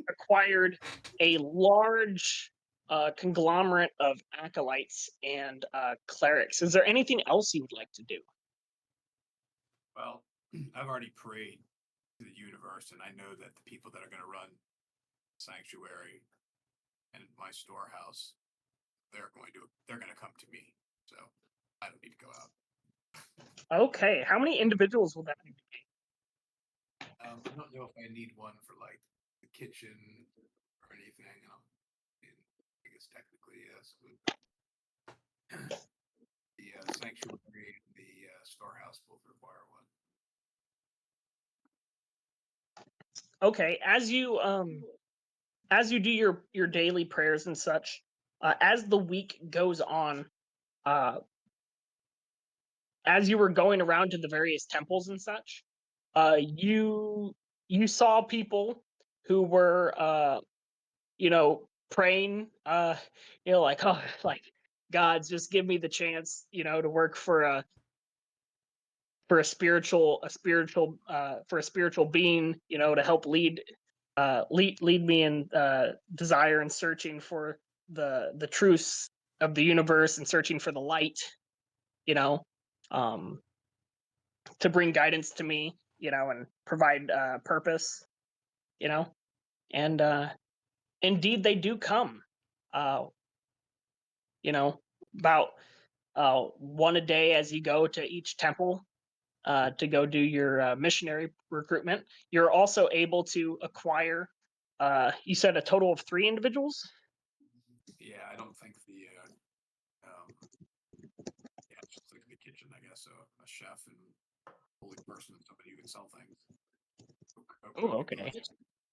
[SPEAKER 3] acquired a large conglomerate of acolytes and clerics. Is there anything else you would like to do?
[SPEAKER 4] Well, I've already prayed to the universe, and I know that the people that are going to run sanctuary and my storehouse, they're going to come to me. So I don't need to go out.
[SPEAKER 3] Okay, how many individuals will that be?
[SPEAKER 4] I don't know if I need one for like the kitchen or anything. I guess technically yes. But the sanctuary and the storehouse both require one.
[SPEAKER 3] Okay, as you do your daily prayers and such, as the week goes on, as you were going around to the various temples and such, you saw people who were praying, like, oh, like, gods, just give me the chance, to work for a spiritual being, to help lead me in desire and searching for the truths of the universe and searching for the light, um to bring guidance to me, and provide purpose, and indeed they do come, uh about one a day as you go to each temple to go do your missionary recruitment. You're also able to acquire, you said, a total of 3 individuals.
[SPEAKER 4] Yeah, I don't think just like the kitchen, I guess. So a chef and holy person, somebody who can sell things.
[SPEAKER 3] Oh, okay.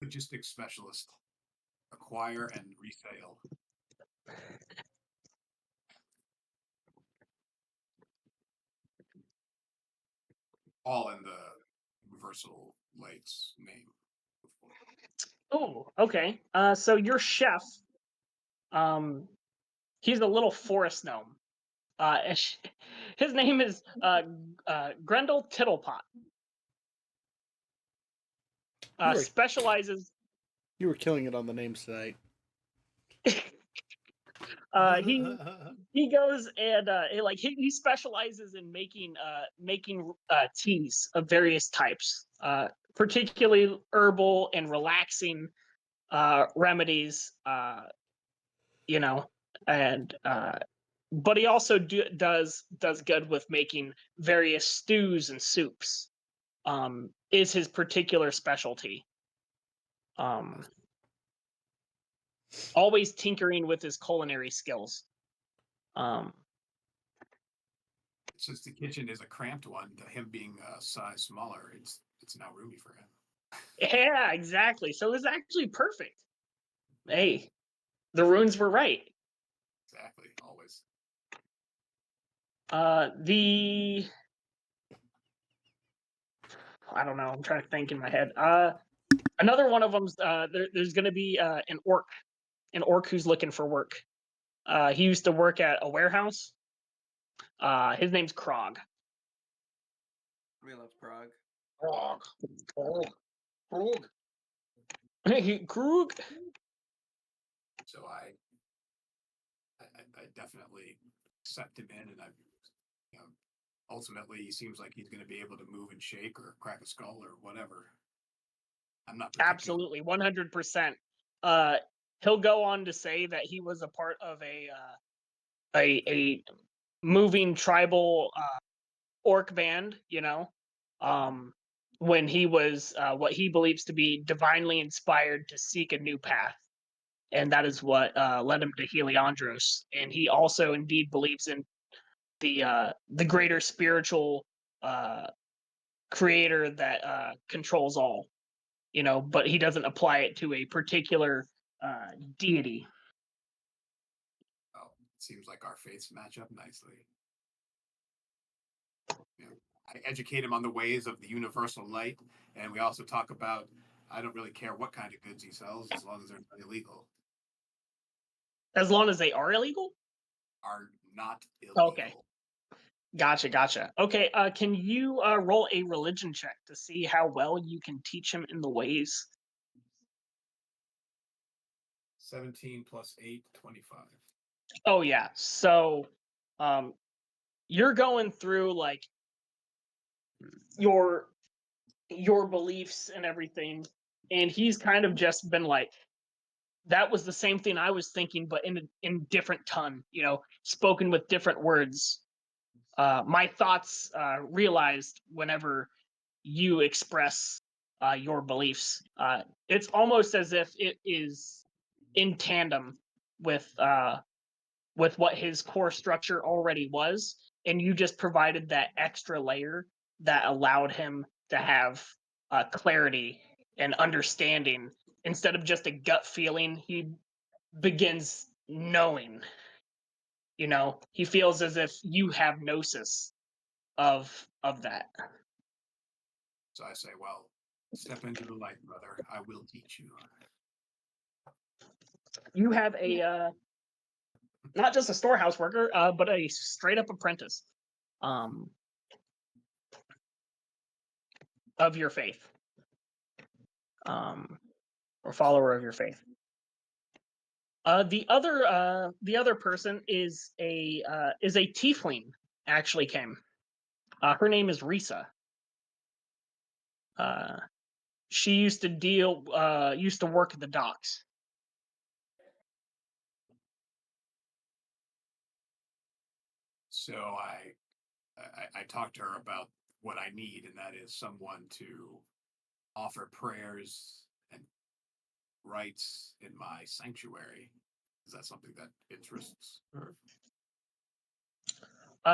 [SPEAKER 4] Logistics specialist, acquire and resale. All in the Universal Light's name.
[SPEAKER 3] Oh, okay. So your chef, he's a little forest gnome. His name is Grendel Tittlepot. Specializes.
[SPEAKER 2] You were killing it on the names tonight.
[SPEAKER 3] He goes and he specializes in making teas of various types, particularly herbal and relaxing remedies, and but he also does good with making various stews and soups. Is his particular specialty. Always tinkering with his culinary skills.
[SPEAKER 4] Since the kitchen is a cramped one, him being a size smaller, it's now roomy for him.
[SPEAKER 3] Yeah, exactly. So it's actually perfect. Hey, the runes were right.
[SPEAKER 4] Exactly, always.
[SPEAKER 3] I don't know. I'm trying to think in my head. Another one of them's there's going to be an orc who's looking for work. He used to work at a warehouse. His name's Krog.
[SPEAKER 6] We love Prague.
[SPEAKER 3] Krog. Hey, Krog.
[SPEAKER 4] So I definitely accept him in, and ultimately he seems like he's going to be able to move and shake or crack a skull or whatever. I'm not
[SPEAKER 3] absolutely 100%. He'll go on to say that he was a part of a moving tribal orc band, when he was what he believes to be divinely inspired to seek a new path. And that is what led him to Heliandros. And he also indeed believes in the greater spiritual creator that controls all, but he doesn't apply it to a particular deity.
[SPEAKER 4] Well, it seems like our faiths match up nicely. I educate him on the ways of the universal light, and we also talk about I don't really care what kind of goods he sells as long as they're not illegal.
[SPEAKER 3] As long as they are illegal?
[SPEAKER 4] Are not illegal.
[SPEAKER 3] Okay. Gotcha. Okay, can you roll a religion check to see how well you can teach him in the ways?
[SPEAKER 4] 17 plus 8, 25.
[SPEAKER 3] Oh yeah. So you're going through like your beliefs and everything, and he's kind of just been like, that was the same thing I was thinking, but in different tongue, spoken with different words. My thoughts realized whenever you express your beliefs. It's almost as if it is in tandem with what his core structure already was, and you just provided that extra layer that allowed him to have clarity and understanding instead of just a gut feeling. He begins knowing. You know, he feels as if you have gnosis of that.
[SPEAKER 4] So I say, well, step into the light, brother. I will teach you.
[SPEAKER 3] You have a not just a storehouse worker, but a straight up apprentice of your faith, or follower of your faith. The other person is a tiefling. Actually, came. Her name is Risa. She used to work at the docks.
[SPEAKER 4] So I talked to her about what I need, and that is someone to offer prayers and rites in my sanctuary. Is that something that interests her?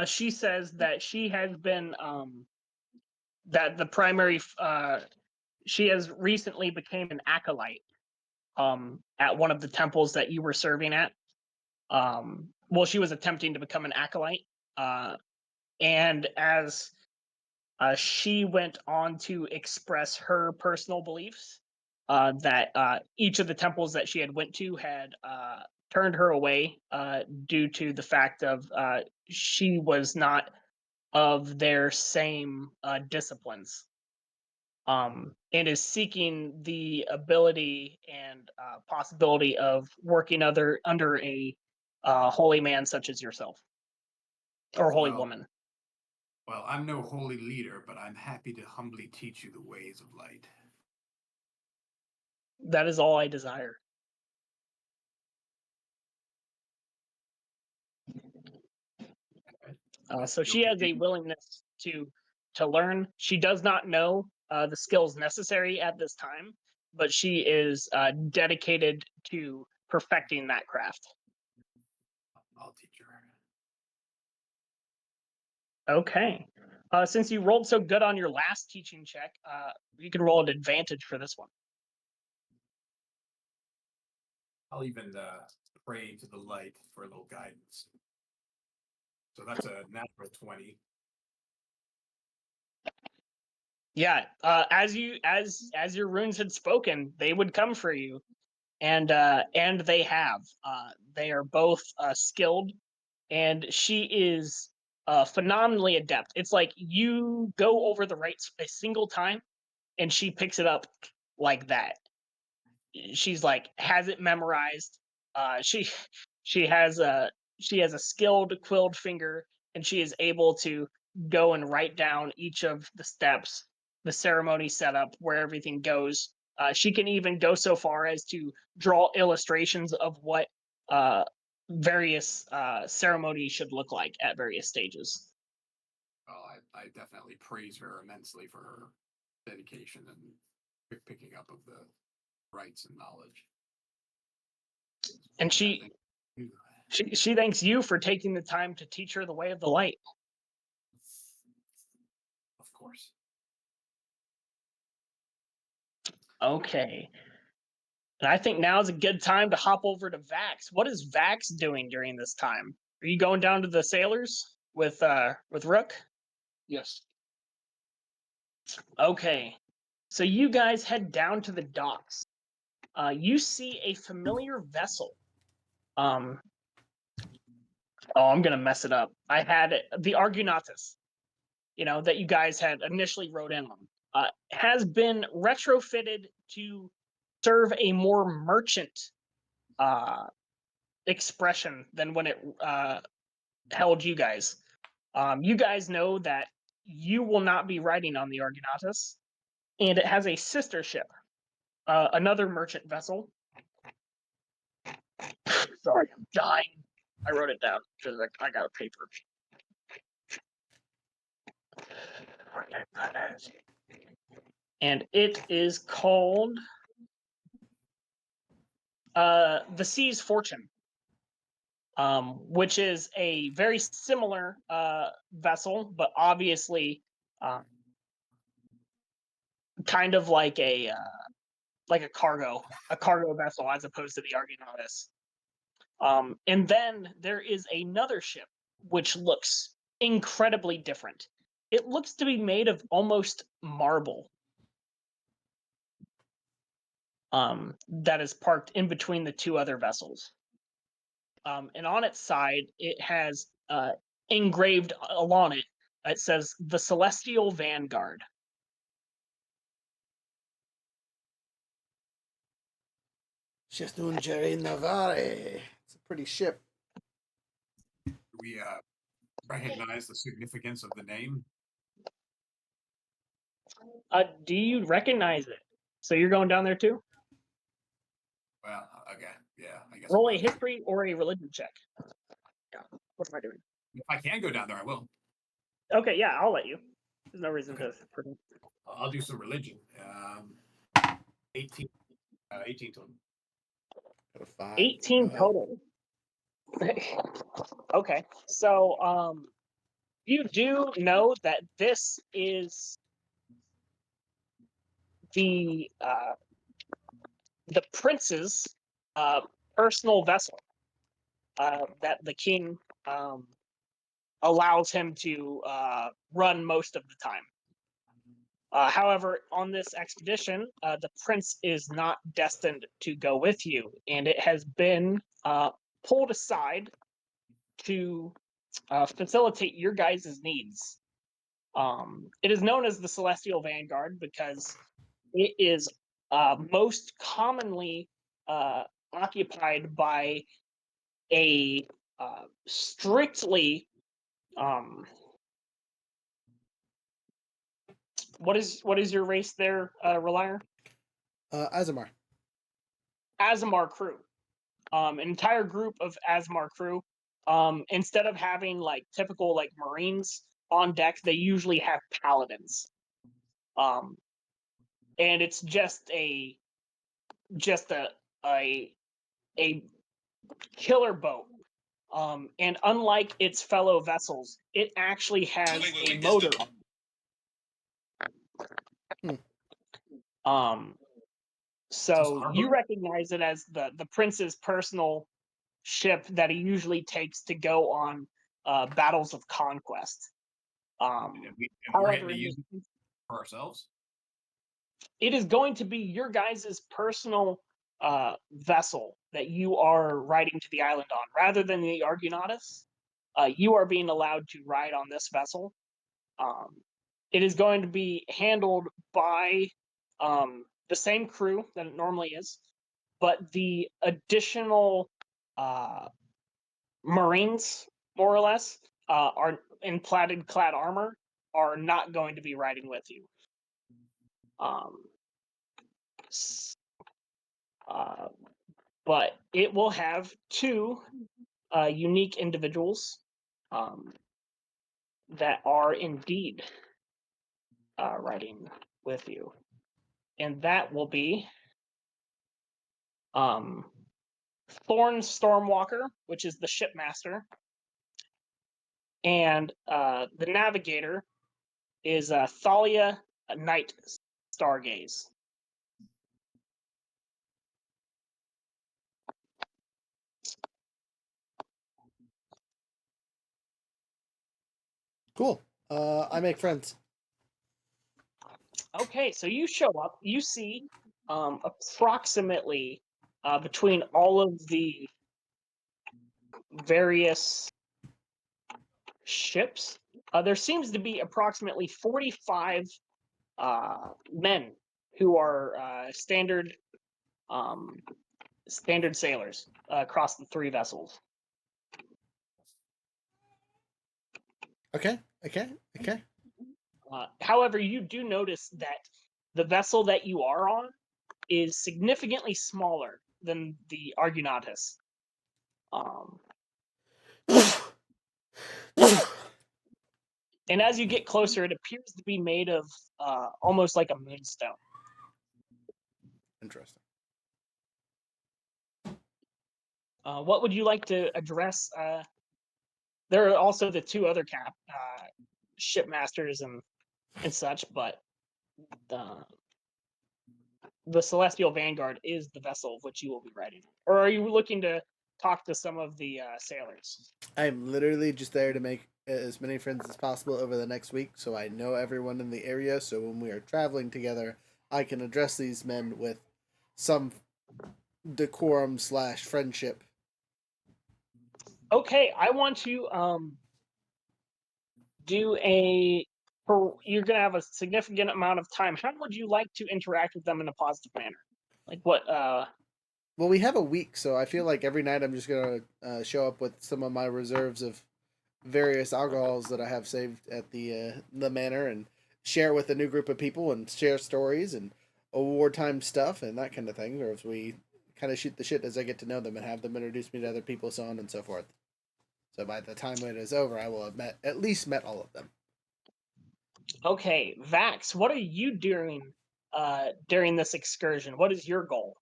[SPEAKER 3] She says that she has been that the primary she has recently became an acolyte at one of the temples that you were serving at. Well, she was attempting to become an acolyte, and as she went on to express her personal beliefs, that each of the temples that she had went to had turned her away due to the fact of she was not of their same disciplines, and is seeking the ability and possibility of working under a holy man such as yourself, or holy woman.
[SPEAKER 4] Well, I'm no holy leader, but I'm happy to humbly teach you the ways of light.
[SPEAKER 3] That is all I desire. So she has a willingness to learn. She does not know the skills necessary at this time, but she is dedicated to perfecting that craft.
[SPEAKER 4] I'll teach her.
[SPEAKER 3] Okay. Since you rolled so good on your last teaching check, you can roll an advantage for this one.
[SPEAKER 4] I'll even pray to the light for a little guidance. So that's a natural 20.
[SPEAKER 3] Yeah, as your runes had spoken, they would come for you, and they have. They are both skilled, and she is phenomenally adept. It's like you go over the rites a single time, and she picks it up like that. She's like has it memorized. She has a skilled quilled finger, and she is able to go and write down each of the steps, the ceremony setup, where everything goes. She can even go so far as to draw illustrations of what various ceremonies should look like at various stages.
[SPEAKER 4] Well, I definitely praise her immensely for her dedication and picking up of the rights and knowledge.
[SPEAKER 3] And she thanks you for taking the time to teach her the way of the light.
[SPEAKER 4] Of course.
[SPEAKER 3] Okay. And I think now is a good time to hop over to Vax. What is Vax doing during this time? Are you going down to the sailors with Rook?
[SPEAKER 8] Yes.
[SPEAKER 3] Okay. So you guys head down to the docks. You see a familiar vessel. Oh, I'm gonna mess it up. I had the Argonatus, that you guys had initially wrote in on, has been retrofitted to serve a more merchant expression than when it held you guys. You guys know that you will not be riding on the Argonatus, and it has a sister ship, another merchant vessel. Sorry, I'm dying. I wrote it down because I got a paper. And it is called the Sea's Fortune. which is a very similar vessel, but obviously kind of like a cargo vessel as opposed to the Argonautes. And then there is another ship which looks incredibly different. It looks to be made of almost marble. That is parked in between the two other vessels. And on its side, it has engraved along it. It says the Celestial Vanguard.
[SPEAKER 2] Chestungere Navare. It's a pretty ship.
[SPEAKER 4] Do we recognize the significance of the name?
[SPEAKER 3] Do you recognize it? So you're going down there too?
[SPEAKER 4] Well, okay, yeah, I guess.
[SPEAKER 3] Roll a history or a religion check. Yeah. What am I doing?
[SPEAKER 4] If I can go down there, I will.
[SPEAKER 3] Okay, yeah, I'll let you. There's no reason
[SPEAKER 4] Okay.
[SPEAKER 3] to.
[SPEAKER 4] I'll do some religion. 18 total.
[SPEAKER 3] 18 total. Okay, so you do know that this is the prince's personal vessel that the king allows him to run most of the time. However, on this expedition, the prince is not destined to go with you, and it has been pulled aside to facilitate your guys' needs. It is known as the Celestial Vanguard because it is most commonly occupied by a strictly what is your race there, Ralire?
[SPEAKER 2] Azamar.
[SPEAKER 3] Azamar crew. An entire group of Azamar crew. Instead of having like typical like Marines on deck, they usually have paladins. And it's just a killer boat. And unlike its fellow vessels, it actually has a motor. So you recognize it as the prince's personal ship that he usually takes to go on battles of conquest. However,
[SPEAKER 4] for ourselves,
[SPEAKER 3] it is going to be your guys' personal vessel that you are riding to the island on, rather than the Argonautes. You are being allowed to ride on this vessel. It is going to be handled by the same crew that it normally is, but the additional Marines, more or less, are in clad armor, are not going to be riding with you. But it will have two unique individuals that are indeed riding with you. And that will be Thorn Stormwalker, which is the shipmaster, and the navigator is Thalia Night Stargaze.
[SPEAKER 2] Cool. I make friends.
[SPEAKER 3] Okay, so you show up, you see approximately between all of the various ships, there seems to be approximately 45 men who are standard sailors across the three vessels.
[SPEAKER 2] Okay.
[SPEAKER 3] However, you do notice that the vessel that you are on is significantly smaller than the Argonautes. And as you get closer, it appears to be made of almost like a moonstone.
[SPEAKER 2] Interesting.
[SPEAKER 3] What would you like to address? There are also the two other shipmasters and such, but the Celestial Vanguard is the vessel of which you will be riding. Or are you looking to talk to some of the sailors?
[SPEAKER 2] I'm literally just there to make as many friends as possible over the next week, so I know everyone in the area. So when we are traveling together, I can address these men with some decorum / friendship.
[SPEAKER 3] Okay, I want to do you're gonna have a significant amount of time. How would you like to interact with them in a positive manner? Like what
[SPEAKER 2] Well, we have a week, so I feel like every night I'm just gonna show up with some of my reserves of various alcohols that I have saved at the manor and share with a new group of people and share stories and wartime stuff and that kind of thing. Or if we kind of shoot the shit as I get to know them and have them introduce me to other people, so on and so forth. So by the time it is over, I will have at least met all of them.
[SPEAKER 3] Okay, Vax, what are you doing during this excursion? What is your goal?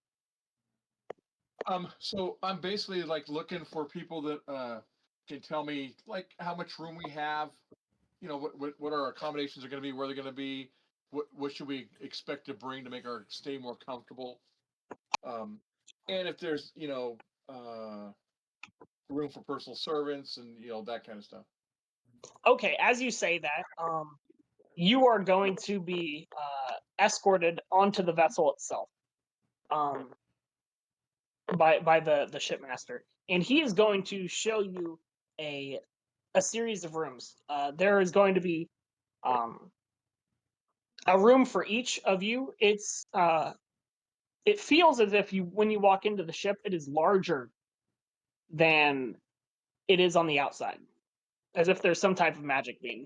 [SPEAKER 8] So I'm basically like looking for people that can tell me like how much room we have, you know, what our accommodations are going to be, where they're going to be, what should we expect to bring to make our stay more comfortable, and if there's room for personal servants and that kind of stuff.
[SPEAKER 3] Okay, as you say that, you are going to be escorted onto the vessel itself by the shipmaster, and he is going to show you a series of rooms. There is going to be a room for each of you. It feels as if when you walk into the ship, it is larger than it is on the outside, as if there's some type of magic being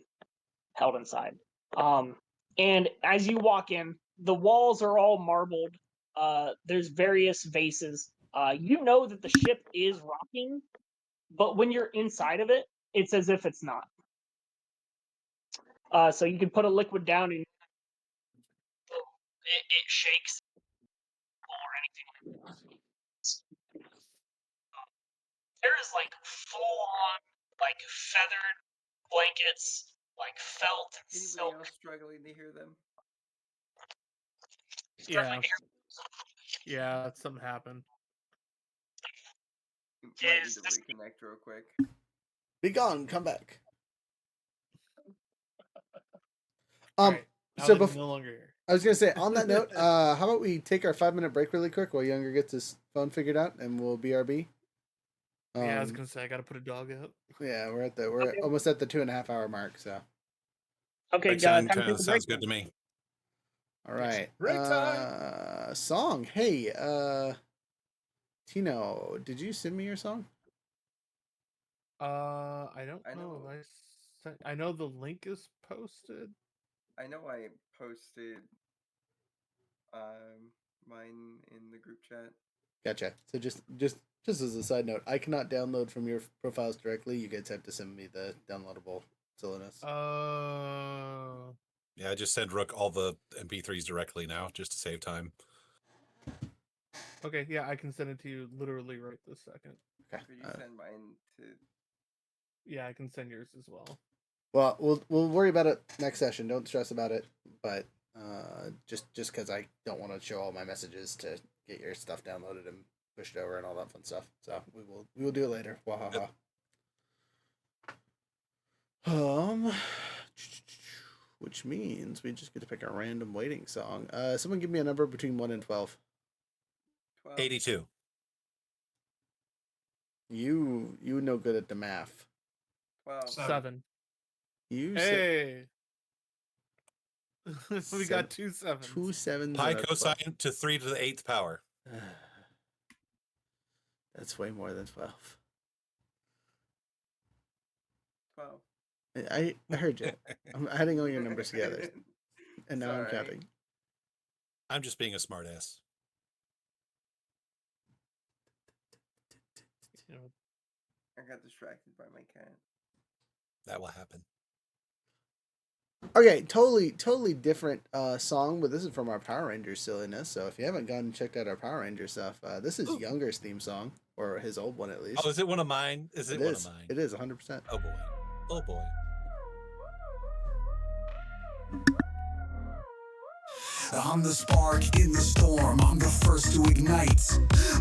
[SPEAKER 3] held inside. And as you walk in, the walls are all marbled. There's various vases. You know that the ship is rocking, but when you're inside of it, it's as if it's not. So you can put a liquid down and it shakes or anything like that. There is like full on like feathered blankets, like felt and
[SPEAKER 6] Anybody
[SPEAKER 3] silk.
[SPEAKER 6] else struggling to hear them?
[SPEAKER 7] Yeah. Yeah, something happened.
[SPEAKER 6] Might need to reconnect real quick.
[SPEAKER 2] Be gone, come back.
[SPEAKER 7] Right.
[SPEAKER 2] So
[SPEAKER 7] no longer here.
[SPEAKER 2] I was gonna say on that note, how about we take our 5-minute break really quick while Younger gets his phone figured out, and we'll BRB.
[SPEAKER 7] Yeah, I was gonna say I gotta put a dog out.
[SPEAKER 2] Yeah, we're almost at the 2.5 hour mark. So.
[SPEAKER 3] Okay,
[SPEAKER 5] Time
[SPEAKER 3] time to take a
[SPEAKER 5] sounds
[SPEAKER 3] break.
[SPEAKER 5] good to me.
[SPEAKER 2] All right.
[SPEAKER 5] Break time.
[SPEAKER 2] Song. Hey, Tino, did you send me your song?
[SPEAKER 7] I don't know. I know the link is posted.
[SPEAKER 6] I know I posted mine in the group chat.
[SPEAKER 2] Gotcha. So just as a side note, I cannot download from your profiles directly. You guys have to send me the downloadable silliness.
[SPEAKER 5] Yeah, I just send Rook all the MP3s directly now, just to save time.
[SPEAKER 7] Okay, yeah, I can send it to you literally right this second.
[SPEAKER 2] Okay.
[SPEAKER 6] Could you send mine to?
[SPEAKER 7] Yeah, I can send yours as well.
[SPEAKER 2] Well, we'll worry about it next session. Don't stress about it. But just because I don't want to show all my messages to get your stuff downloaded and pushed over and all that fun stuff. So we will do it later. Wahaha. Which means we just get to pick a random waiting song. Someone give me a number between 1 and 12.
[SPEAKER 6] 12.
[SPEAKER 5] 82.
[SPEAKER 2] You know good at the math.
[SPEAKER 6] 12.
[SPEAKER 7] 7.
[SPEAKER 2] You
[SPEAKER 7] Hey. We
[SPEAKER 2] Seven.
[SPEAKER 7] got 2 sevens.
[SPEAKER 2] 2 sevens.
[SPEAKER 5] Pi cosine to 3 to the 8th power.
[SPEAKER 2] That's way more than 12.
[SPEAKER 6] 12.
[SPEAKER 2] I heard you. I'm adding all your numbers together, and now I'm counting.
[SPEAKER 5] I'm just being a smartass.
[SPEAKER 6] I got distracted by my cat.
[SPEAKER 5] That will happen.
[SPEAKER 2] Okay, totally different song, but this is from our Power Rangers silliness. So if you haven't gone and checked out our Power Rangers stuff, this is
[SPEAKER 5] Ooh.
[SPEAKER 2] Younger's theme song, or his old one at least.
[SPEAKER 5] Oh, is it one of mine? Is it one of mine?
[SPEAKER 2] It is 100%.
[SPEAKER 5] Oh boy. Oh boy.
[SPEAKER 1] I'm the spark in the storm, I'm the first to ignite.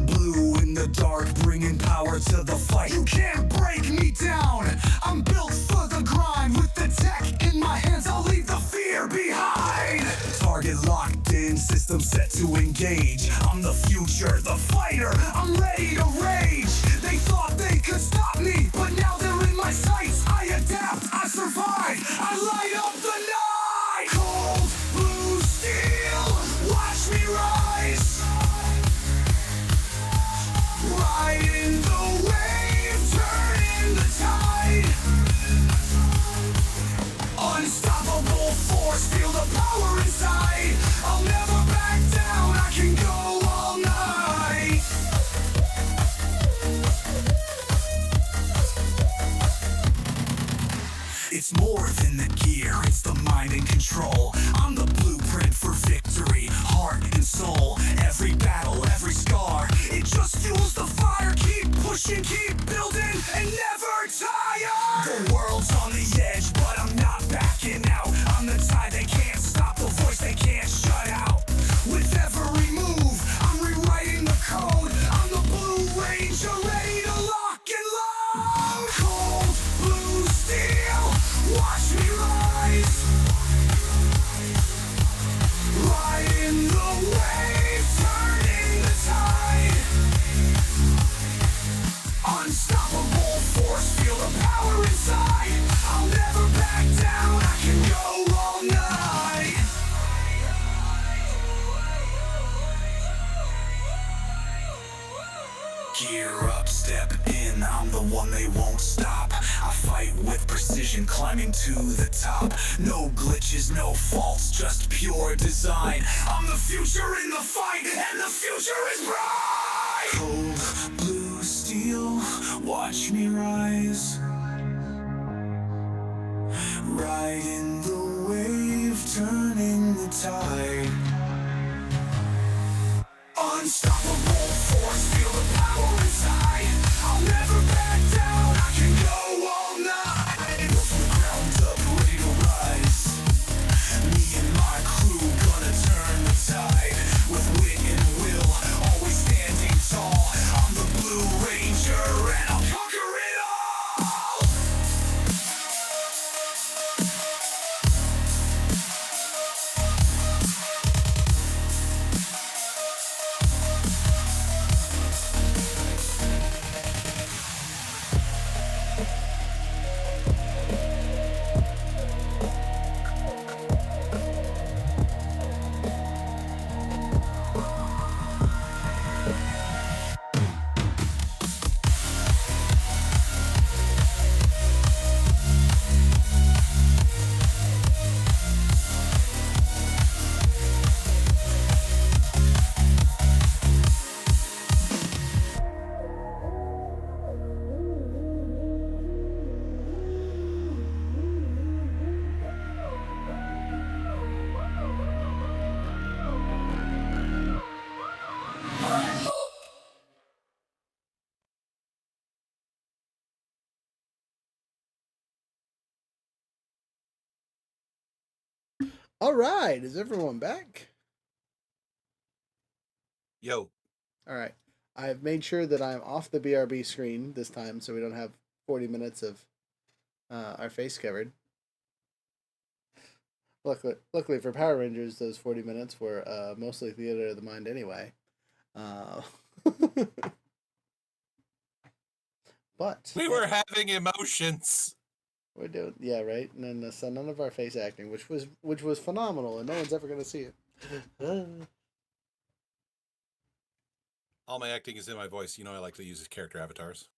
[SPEAKER 1] Blue in the dark, bringing power to the fight. You can't break me down, I'm built for the grind. With the tech in my hands, I'll leave the fear behind. Target locked in, system set to engage. I'm the future, the fighter, I'm ready to rage. They thought they could stop me, but now they're in my sights. I adapt, I survive, I light up the night. Cold blue steel, watch me rise. Riding the wave, turning the tide. Unstoppable force, feel the power inside. I'll never back down, I can go all night. It's more than the gear, it's the mind and control. I'm the blueprint for victory, heart and soul. Every battle, every scar, it just fuels the fire. Keep pushing, keep building, and never tire. The world's on the edge, but I'm not backing out. I'm the tide they can't stop, the voice they can't shut out. With every move, I'm rewriting the code. I'm the Blue Ranger, ready to lock and load. Cold blue steel, watch me rise. Riding the wave, turning the tide. Unstoppable force, feel the power inside. I'll never back down, I can go all night. Gear up, step in, I'm the one they won't stop. I fight with precision, climbing to the top. No glitches, no faults, just pure design. I'm the future in the fight, and the future is bright. Cold blue steel, watch me rise. Riding the wave, turning the tide. Unstoppable force, feel the power inside. I'll never back down, I can go all night. From the ground up, ready to rise. Me and my crew gonna turn the tide. With wit and will, always standing tall. I'm the Blue Ranger and I'll conquer it all.
[SPEAKER 2] All right, is everyone back?
[SPEAKER 5] Yo.
[SPEAKER 2] All right. I've made sure that I'm off the BRB screen this time so we don't have 40 minutes of our face covered. Luckily for Power Rangers, those 40 minutes were mostly theater of the mind anyway. But
[SPEAKER 5] We were having emotions.
[SPEAKER 2] we're doing, yeah, right. And then so none of our face acting, which was phenomenal, and no one's ever gonna see it.
[SPEAKER 5] All my acting is in my voice. You know, I like to use character avatars.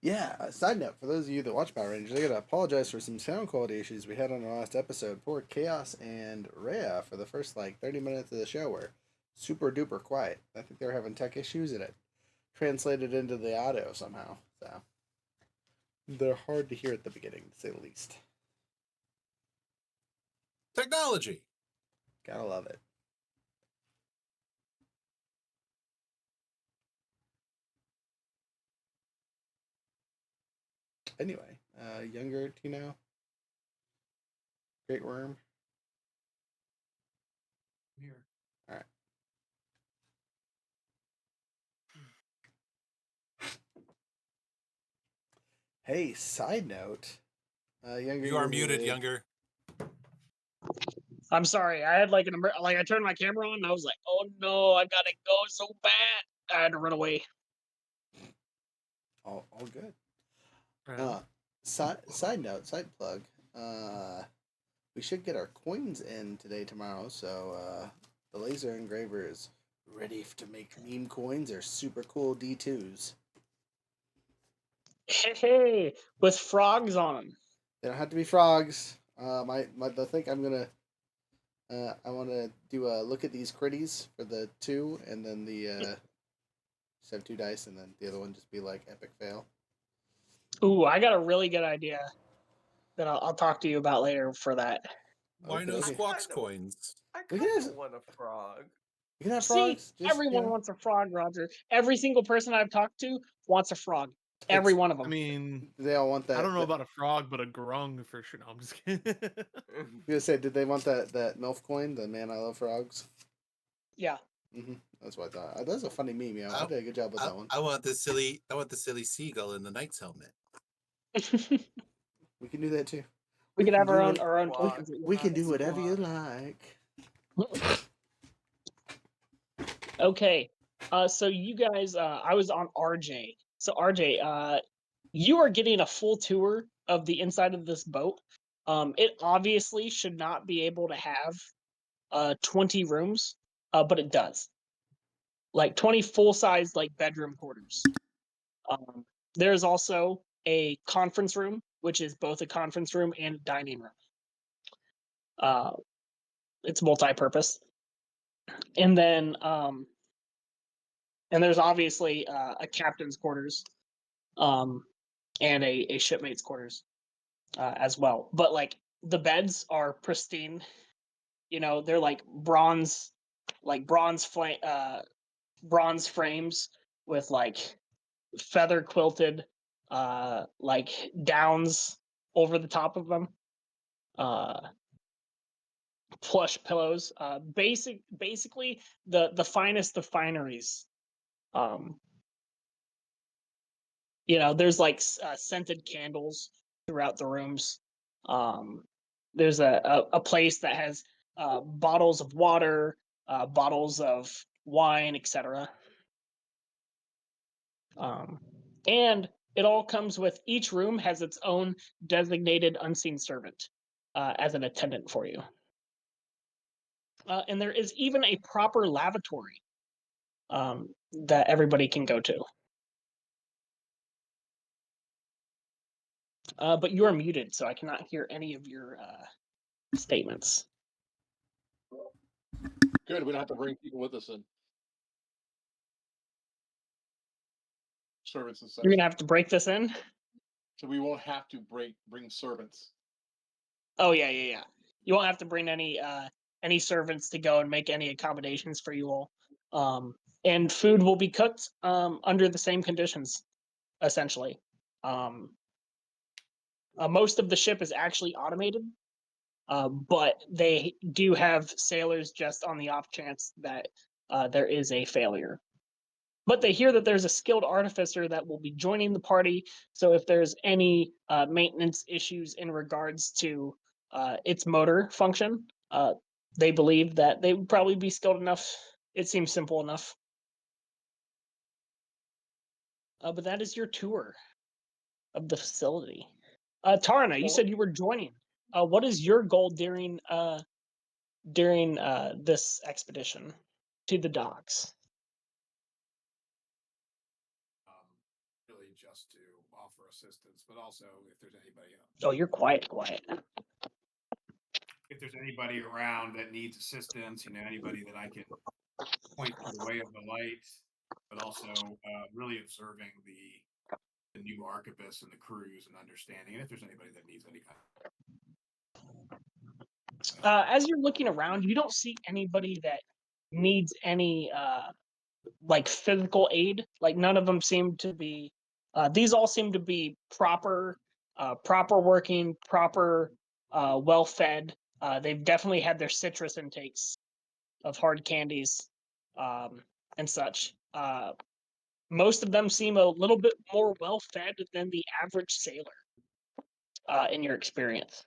[SPEAKER 2] Yeah, side note, for those of you that watch Power Rangers, I gotta apologize for some sound quality issues we had on our last episode. Poor Chaos and Rhea, for the first 30 minutes of the show, were super duper quiet. I think they were having tech issues and it translated into the audio somehow. So They're hard to hear at the beginning, to say the least.
[SPEAKER 5] Technology.
[SPEAKER 2] Gotta love it. Anyway, younger Tino. Great Worm.
[SPEAKER 4] Here.
[SPEAKER 2] All right. Hey, side note. Younger.
[SPEAKER 5] You are muted, younger.
[SPEAKER 3] I'm sorry. I had like I turned my camera on and I was like, oh no, I gotta go so bad. I had to run away.
[SPEAKER 2] All good.
[SPEAKER 7] Right.
[SPEAKER 2] Side note, side plug. We should get our coins in today, tomorrow. So the laser engraver is ready to make meme coins. They're super cool D2s.
[SPEAKER 3] Hey, with frogs on them.
[SPEAKER 2] They don't have to be frogs. I think I'm gonna. I want to do a look at these critties for the 2, and then the just have 2 dice, and then the other one just be like epic fail.
[SPEAKER 3] Ooh, I got a really good idea that I'll talk to you about later for that.
[SPEAKER 5] Why no
[SPEAKER 2] Okay.
[SPEAKER 5] squawks coins?
[SPEAKER 6] I
[SPEAKER 2] We
[SPEAKER 6] kind
[SPEAKER 2] can
[SPEAKER 6] of
[SPEAKER 2] have-
[SPEAKER 6] want a frog.
[SPEAKER 2] You can have
[SPEAKER 3] See,
[SPEAKER 2] frogs. Just,
[SPEAKER 3] everyone wants a frog, Roger. Every single person I've talked to wants a frog. Every one of them.
[SPEAKER 7] I mean,
[SPEAKER 2] they all want that.
[SPEAKER 7] I don't know about a frog, but a grung for sure. No, I'm just kidding.
[SPEAKER 2] I was gonna say, did they want that MILF coin? The man I love frogs.
[SPEAKER 3] Yeah.
[SPEAKER 2] That's what I thought. That's a funny meme. Yeah, I did a good job with that one.
[SPEAKER 5] I want the silly seagull in the knight's helmet.
[SPEAKER 2] We can do that too.
[SPEAKER 3] We could have
[SPEAKER 2] do
[SPEAKER 3] our
[SPEAKER 2] it.
[SPEAKER 3] own
[SPEAKER 6] Squawk.
[SPEAKER 3] tokens.
[SPEAKER 2] We can do
[SPEAKER 6] Not
[SPEAKER 2] whatever you
[SPEAKER 6] squawk.
[SPEAKER 2] like.
[SPEAKER 3] Okay. So you guys, I was on RJ. So RJ, you are getting a full tour of the inside of this boat. It obviously should not be able to have 20 rooms, but it does. Like 20 full-size like bedroom quarters. There's also a conference room, which is both a conference room and a dining room. It's multi-purpose. And then and there's obviously a captain's quarters, and a shipmate's quarters as well. But like the beds are pristine. You know, they're like bronze frames with like feather quilted like downs over the top of them. Plush pillows. Basically the finest of fineries. You know, there's like scented candles throughout the rooms. There's a place that has bottles of water, bottles of wine, etc. And it all comes with, each room has its own designated unseen servant as an attendant for you. And there is even a proper lavatory that everybody can go to. But you are muted, so I cannot hear any of your statements.
[SPEAKER 8] Good. We don't have to bring people with us then. Servants and such.
[SPEAKER 3] You're gonna have to break this in.
[SPEAKER 8] So we won't have to bring servants.
[SPEAKER 3] Oh yeah. You won't have to bring any servants to go and make any accommodations for you all. And food will be cooked under the same conditions, essentially. Most of the ship is actually automated, but they do have sailors just on the off chance that there is a failure. But they hear that there's a skilled artificer that will be joining the party. So if there's any maintenance issues in regards to its motor function, they believe that they would probably be skilled enough. It seems simple enough. But that is your tour of the facility. Tarna, you said you were joining. What is your goal during this expedition to the docks?
[SPEAKER 4] Really just to offer assistance, but also if there's anybody else.
[SPEAKER 3] Oh, you're quiet.
[SPEAKER 4] If there's anybody around that needs assistance, anybody that I can point to the way of the light, but also really observing the the new arquebuss and the crews and understanding, and if there's anybody that needs any kind of
[SPEAKER 3] As you're looking around, you don't see anybody that needs any like physical aid. Like none of them seem to be. These all seem to be proper working, proper, well fed. They've definitely had their citrus intakes of hard candies and such. Most of them seem a little bit more well fed than the average sailor in your experience.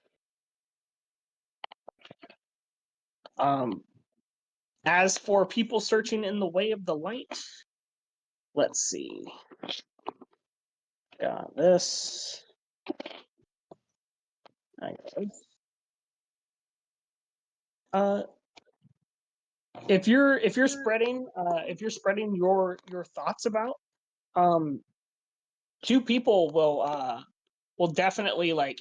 [SPEAKER 3] As for people searching in the way of the light, let's see. Got this. If you're spreading your thoughts about, two people will definitely like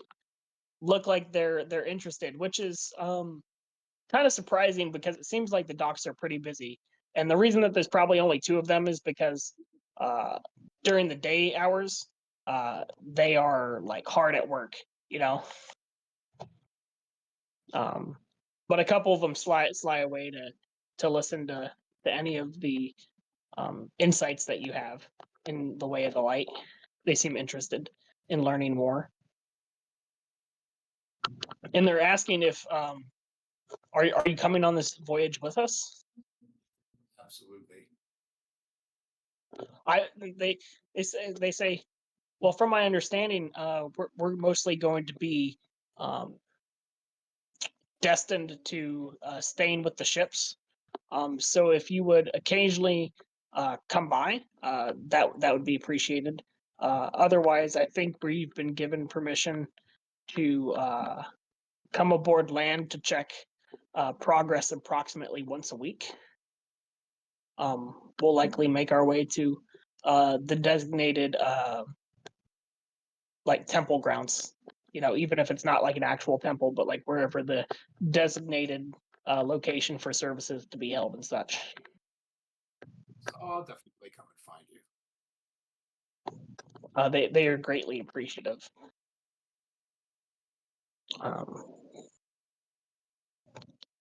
[SPEAKER 3] look like they're interested, which is kind of surprising because it seems like the docks are pretty busy. And the reason that there's probably only two of them is because during the day hours, they are like hard at work, you know. But a couple of them sly away to listen to any of the insights that you have in the way of the light. They seem interested in learning more, and they're asking if are you coming on this voyage with us?
[SPEAKER 4] absolutely.
[SPEAKER 3] They say, well, from my understanding, we're mostly going to be destined to staying with the ships. So if you would occasionally come by, that would be appreciated. Otherwise, I think we've been given permission to come aboard land to check progress approximately once a week. We'll likely make our way to the designated like temple grounds. You know, even if it's not like an actual temple, but like wherever the designated location for services to be held and such.
[SPEAKER 4] So I'll definitely come and find you.
[SPEAKER 3] They are greatly appreciative.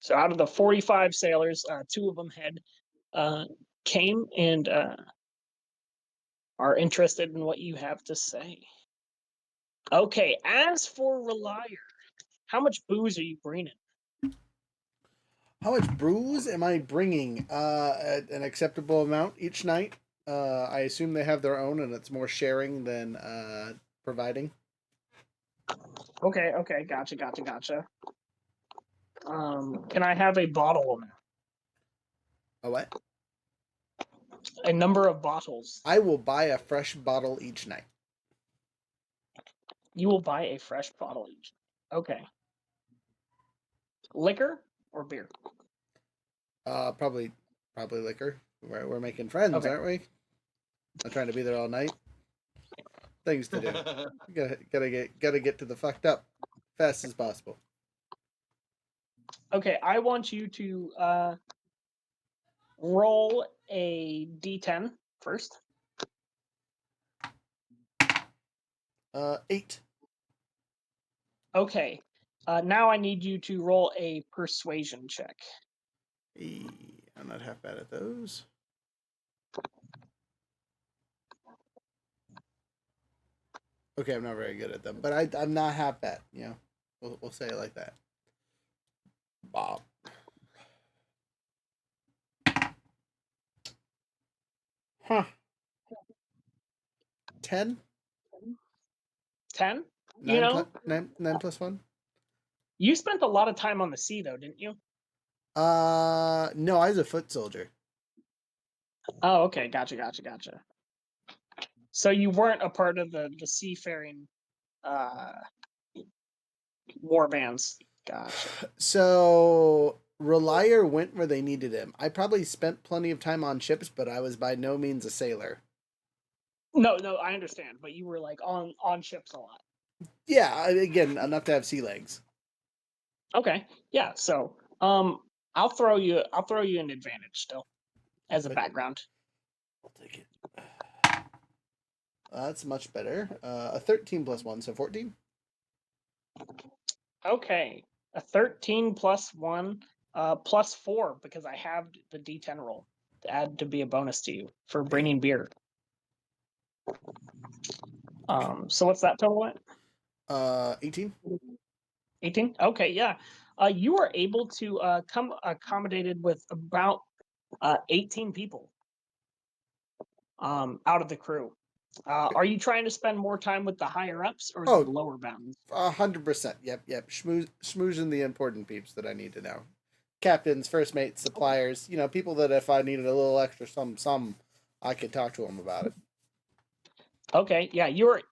[SPEAKER 3] So out of the 45 sailors, two of them had came and are interested in what you have to say. Okay, as for Ralire, how much booze are you bringing?
[SPEAKER 2] How much brews am I bringing? An acceptable amount each night. I assume they have their own, and it's more sharing than providing.
[SPEAKER 3] Okay, gotcha. Can I have a bottle amount?
[SPEAKER 2] A what?
[SPEAKER 3] A number of bottles.
[SPEAKER 2] I will buy a fresh bottle each night.
[SPEAKER 3] You will buy a fresh bottle each. Okay. Liquor or beer?
[SPEAKER 2] Probably liquor. We're making friends,
[SPEAKER 3] Okay.
[SPEAKER 2] aren't we? I'm trying to be there all night. Things to do. gotta get to the fucked up fast as possible.
[SPEAKER 3] Okay, I want you to roll a d10 first.
[SPEAKER 2] 8.
[SPEAKER 3] Okay. Now I need you to roll a persuasion check.
[SPEAKER 2] I'm not half bad at those. Okay, I'm not very good at them, but I'm not half bad. You know, we'll say it like that. Bob. Huh. 10.
[SPEAKER 3] 10? You know,
[SPEAKER 2] 9 plus 1.
[SPEAKER 3] you spent a lot of time on the sea, though, didn't you?
[SPEAKER 2] No, I was a foot soldier.
[SPEAKER 3] Oh, okay, gotcha. So you weren't a part of the seafaring war bands. Gotcha.
[SPEAKER 2] So Ralire went where they needed him. I probably spent plenty of time on ships, but I was by no means a sailor.
[SPEAKER 3] No, I understand, but you were like on ships a lot.
[SPEAKER 2] Yeah, again, enough to have sea legs.
[SPEAKER 3] Okay, yeah. So, I'll throw you an advantage still as a background.
[SPEAKER 2] I'll take it. That's much better. A 13 plus 1, so 14.
[SPEAKER 3] Okay, a 13 plus 1, plus 4 because I have the D10 roll to add to be a bonus to you for bringing beer. So what's that total at?
[SPEAKER 2] 18.
[SPEAKER 3] 18. Okay, yeah. You are able to come accommodated with about 18 people out of the crew. Are you trying to spend more time with the higher ups or
[SPEAKER 2] Oh,
[SPEAKER 3] the lower bounds?
[SPEAKER 2] 100%. Yep. Schmoozing the important peeps that I need to know. Captains, first mates, suppliers. People that if I needed a little extra some, I could talk to them about it.
[SPEAKER 3] Okay, yeah, you're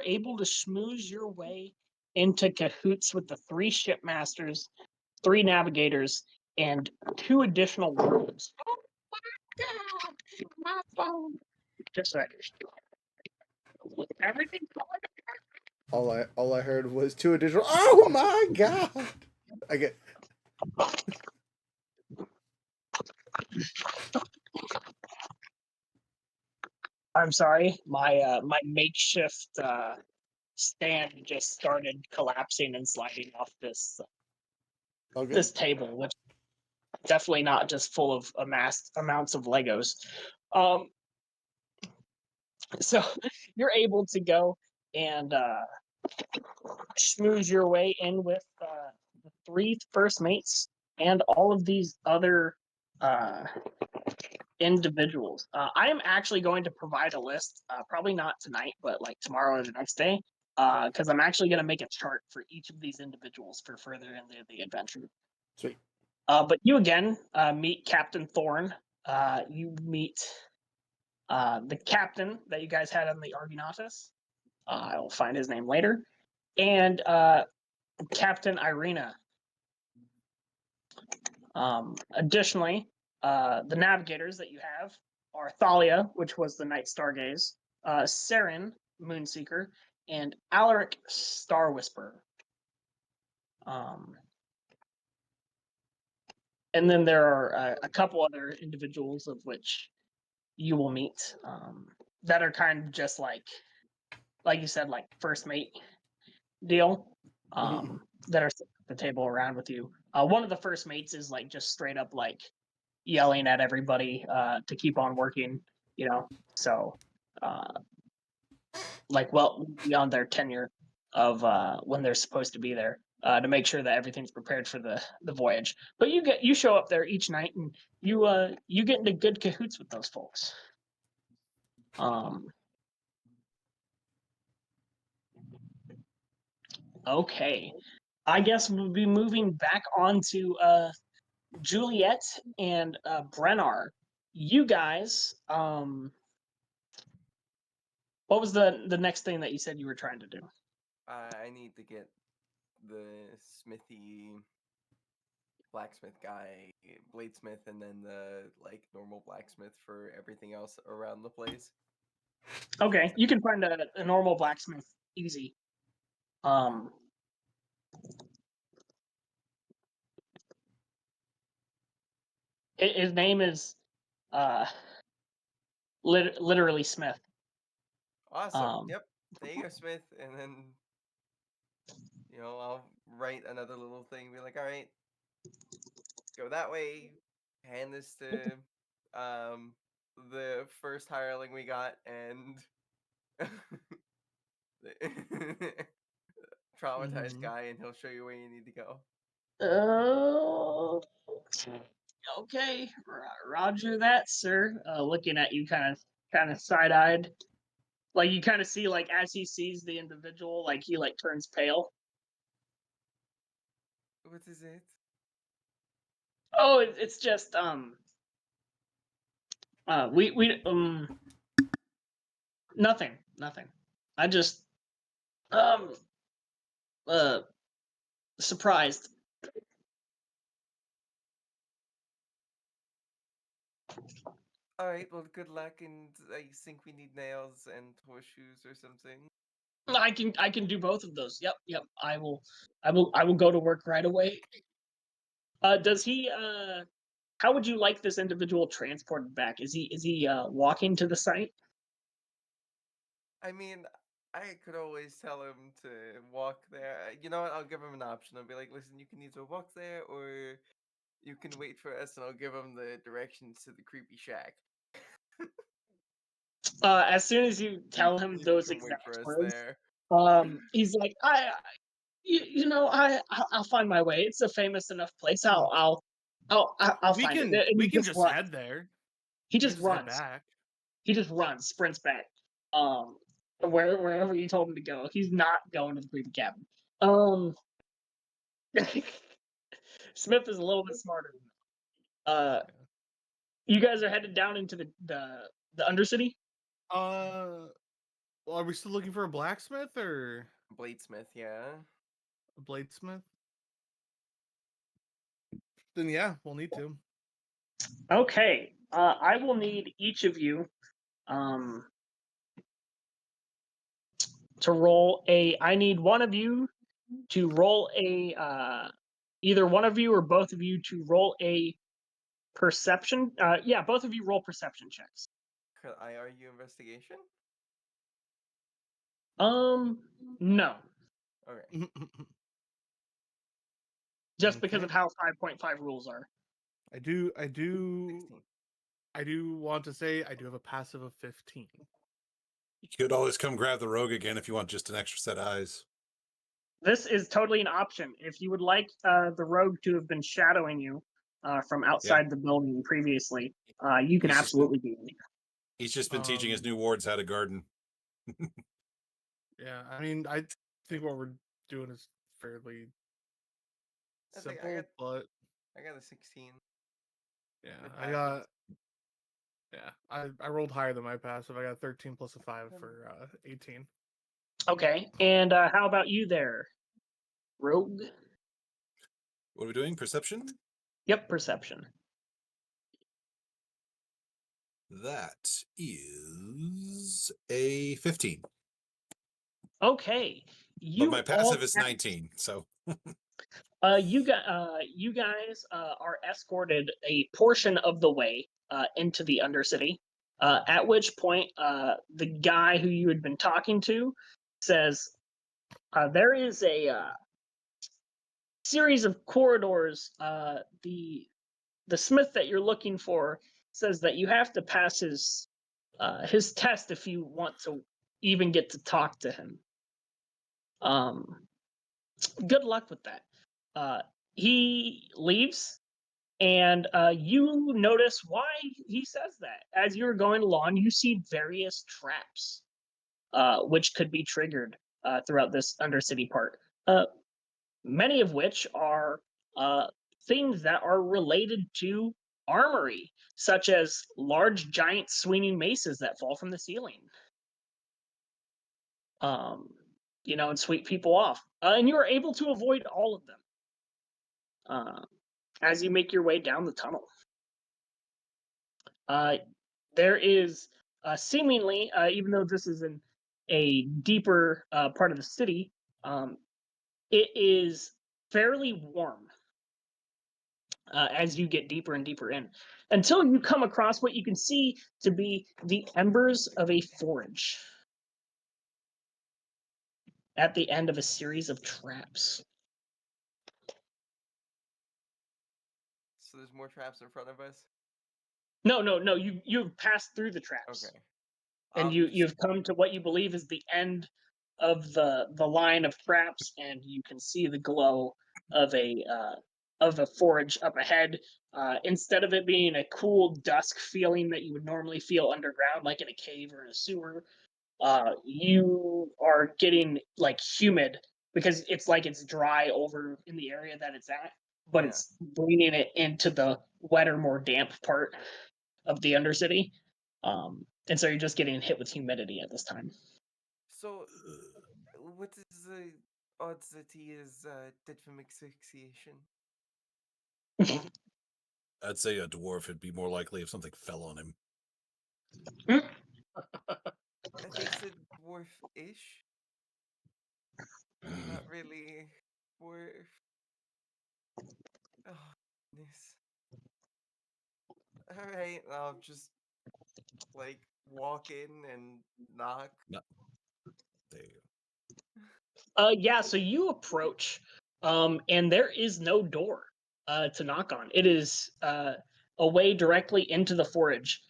[SPEAKER 3] able to schmooze your way into cahoots with the 3 shipmasters, 3 navigators, and 2 additional rooms. My phone. Just a second. Everything.
[SPEAKER 2] All I heard was 2 additional. Oh my god! I get.
[SPEAKER 3] I'm sorry, my makeshift stand just started collapsing and sliding off this
[SPEAKER 2] All good.
[SPEAKER 3] this table, which definitely not just full of amassed amounts of Legos. Um, so you're able to go and schmooze your way in with the 3 first mates and all of these other uh, individuals. I am actually going to provide a list, probably not tonight, but like tomorrow or the next day, because I'm actually going to make a chart for each of these individuals for further in the adventure.
[SPEAKER 2] Sweet.
[SPEAKER 3] But you again meet Captain Thorn. You meet the captain that you guys had on the Argonautes. I'll find his name later. And Captain Irina. Additionally, the navigators that you have are Thalia, which was the Night Stargaze, Saren, Moonseeker, and Alaric, Star Whisperer. And then there are a couple other individuals of which you will meet that are kind of just like you said, like first mate deal, that are sitting at the table around with you. One of the first mates is like just straight up like yelling at everybody to keep on working, so like well beyond their tenure of when they're supposed to be there, to make sure that everything's prepared for the voyage. But you show up there each night and you get into good cahoots with those folks. Okay, I guess we'll be moving back on to Juliet and Brennar. You guys, what was the next thing that you said you were trying to do?
[SPEAKER 6] I need to get the smithy blacksmith guy, bladesmith, and then the like normal blacksmith for everything else around the place.
[SPEAKER 3] Okay, you can find a normal blacksmith easy. His name is literally Smith.
[SPEAKER 6] Awesome. Yep. There you go, Smith. And then, I'll write another little thing. Be like, all right, go that way. Hand this to the first hireling we got, and traumatized guy, and he'll show you where you need to go.
[SPEAKER 3] Okay, Roger that, sir. Looking at you, kind of side-eyed. Like you kind of see, like as he sees the individual, like he like turns pale.
[SPEAKER 6] What is it?
[SPEAKER 3] Oh, it's just we nothing. I just surprised.
[SPEAKER 6] All right. Well, good luck, and I think we need nails and horseshoes or something.
[SPEAKER 3] I can do both of those. Yep. I will go to work right away. Does he how would you like this individual transported back? Is he walking to the site?
[SPEAKER 6] I mean, I could always tell him to walk there. You know what? I'll give him an option. I'll be like, listen, you can either walk there or you can wait for us, and I'll give him the directions to the creepy shack.
[SPEAKER 3] As soon as you tell him
[SPEAKER 6] You
[SPEAKER 3] those
[SPEAKER 6] can wait
[SPEAKER 3] exact
[SPEAKER 6] for us
[SPEAKER 3] words,
[SPEAKER 6] there.
[SPEAKER 3] he's like, I'll find my way. It's a famous enough place. I'll
[SPEAKER 7] We
[SPEAKER 3] find it.
[SPEAKER 7] can
[SPEAKER 3] And
[SPEAKER 7] we
[SPEAKER 3] he
[SPEAKER 7] can
[SPEAKER 3] just
[SPEAKER 7] just
[SPEAKER 3] runs.
[SPEAKER 7] head there.
[SPEAKER 3] He
[SPEAKER 7] We can
[SPEAKER 3] just
[SPEAKER 7] just head
[SPEAKER 3] runs.
[SPEAKER 7] back.
[SPEAKER 3] He just runs, sprints back. Wherever you told him to go. He's not going to the creepy cabin. Smith is a little bit smarter than that. You guys are headed down into the Undercity?
[SPEAKER 7] Well, are we still looking for a blacksmith or
[SPEAKER 6] Bladesmith, yeah.
[SPEAKER 7] a bladesmith? Then yeah, we'll need to.
[SPEAKER 3] Okay. I will need each of you to roll a. I need one of you to roll a. Either one of you or both of you to roll a perception. Yeah, both of you roll perception checks.
[SPEAKER 6] Could I argue investigation?
[SPEAKER 3] No,
[SPEAKER 6] Okay.
[SPEAKER 3] just because
[SPEAKER 7] Okay.
[SPEAKER 3] of how 5.5 rules are.
[SPEAKER 7] I do
[SPEAKER 6] 16.
[SPEAKER 7] want to say I do have a passive of 15.
[SPEAKER 5] You could always come grab the rogue again if you want just an extra set of eyes.
[SPEAKER 3] This is totally an option. If you would like the rogue to have been shadowing you from outside the building previously, you can absolutely do it.
[SPEAKER 5] He's just been teaching his new wards how to garden.
[SPEAKER 7] Yeah, I mean, I think what we're doing is fairly
[SPEAKER 6] I think
[SPEAKER 7] simple, but
[SPEAKER 6] I got a 16.
[SPEAKER 7] yeah,
[SPEAKER 6] with
[SPEAKER 7] I got I rolled higher than my passive. I got 13 plus a 5 for 18.
[SPEAKER 3] Okay, and how about you there, rogue?
[SPEAKER 5] What are we doing? Perception?
[SPEAKER 3] Yep, perception.
[SPEAKER 5] That is a 15.
[SPEAKER 3] Okay,
[SPEAKER 5] But my
[SPEAKER 3] you
[SPEAKER 5] passive
[SPEAKER 3] all
[SPEAKER 5] is 19, so
[SPEAKER 3] you guys are escorted a portion of the way into the Undercity. At which point, the guy who you had been talking to says, "There is a series of corridors. The smith that you're looking for says that you have to pass his test if you want to even get to talk to him. Good luck with that." He leaves, and you notice why he says that. As you're going along, you see various traps, which could be triggered throughout this Undercity part. Many of which are things that are related to armory, such as large, giant, swinging maces that fall from the ceiling. And sweep people off. And you are able to avoid all of them as you make your way down the tunnel. There is seemingly, even though this is in a deeper part of the city, it is fairly warm as you get deeper and deeper in, until you come across what you can see to be the embers of a forge at the end of a series of traps.
[SPEAKER 6] So there's more traps in front of us?
[SPEAKER 3] No. You've passed through the traps.
[SPEAKER 6] Okay.
[SPEAKER 3] And you've come to what you believe is the end of the line of traps, and you can see the glow of a forge up ahead. Instead of it being a cool dusk feeling that you would normally feel underground, like in a cave or in a sewer, you are getting like humid because it's like it's dry over in the area that it's at, but
[SPEAKER 6] Yeah.
[SPEAKER 3] it's bringing it into the wetter, more damp part of the Undercity. And so you're just getting hit with humidity at this time.
[SPEAKER 6] So, what is the odds that he is dead from asphyxiation?
[SPEAKER 5] I'd say a dwarf would be more likely if something fell on him.
[SPEAKER 6] They said dwarf-ish. Not really dwarf. Oh, goodness. Alright, I'll just, like, walk in and knock.
[SPEAKER 5] There you go.
[SPEAKER 3] Yeah, so you approach, and there is no door to knock on. It is a way directly into the forage.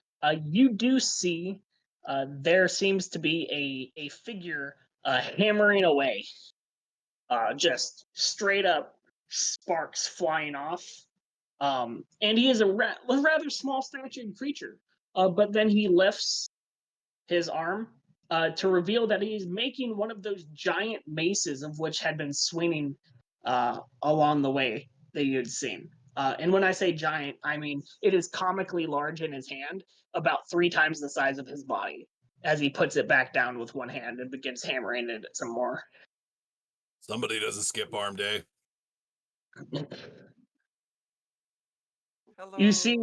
[SPEAKER 3] You do see there seems to be a figure hammering away, just straight up sparks flying off. And he is a rather small statured creature. But then he lifts his arm to reveal that he's making one of those giant maces of which had been swinging along the way that you had seen. And when I say giant, I mean it is comically large in his hand, about 3 times the size of his body, as he puts it back down with one hand and begins hammering it some more.
[SPEAKER 5] Somebody doesn't skip arm day.
[SPEAKER 6] Hello.
[SPEAKER 3] You see,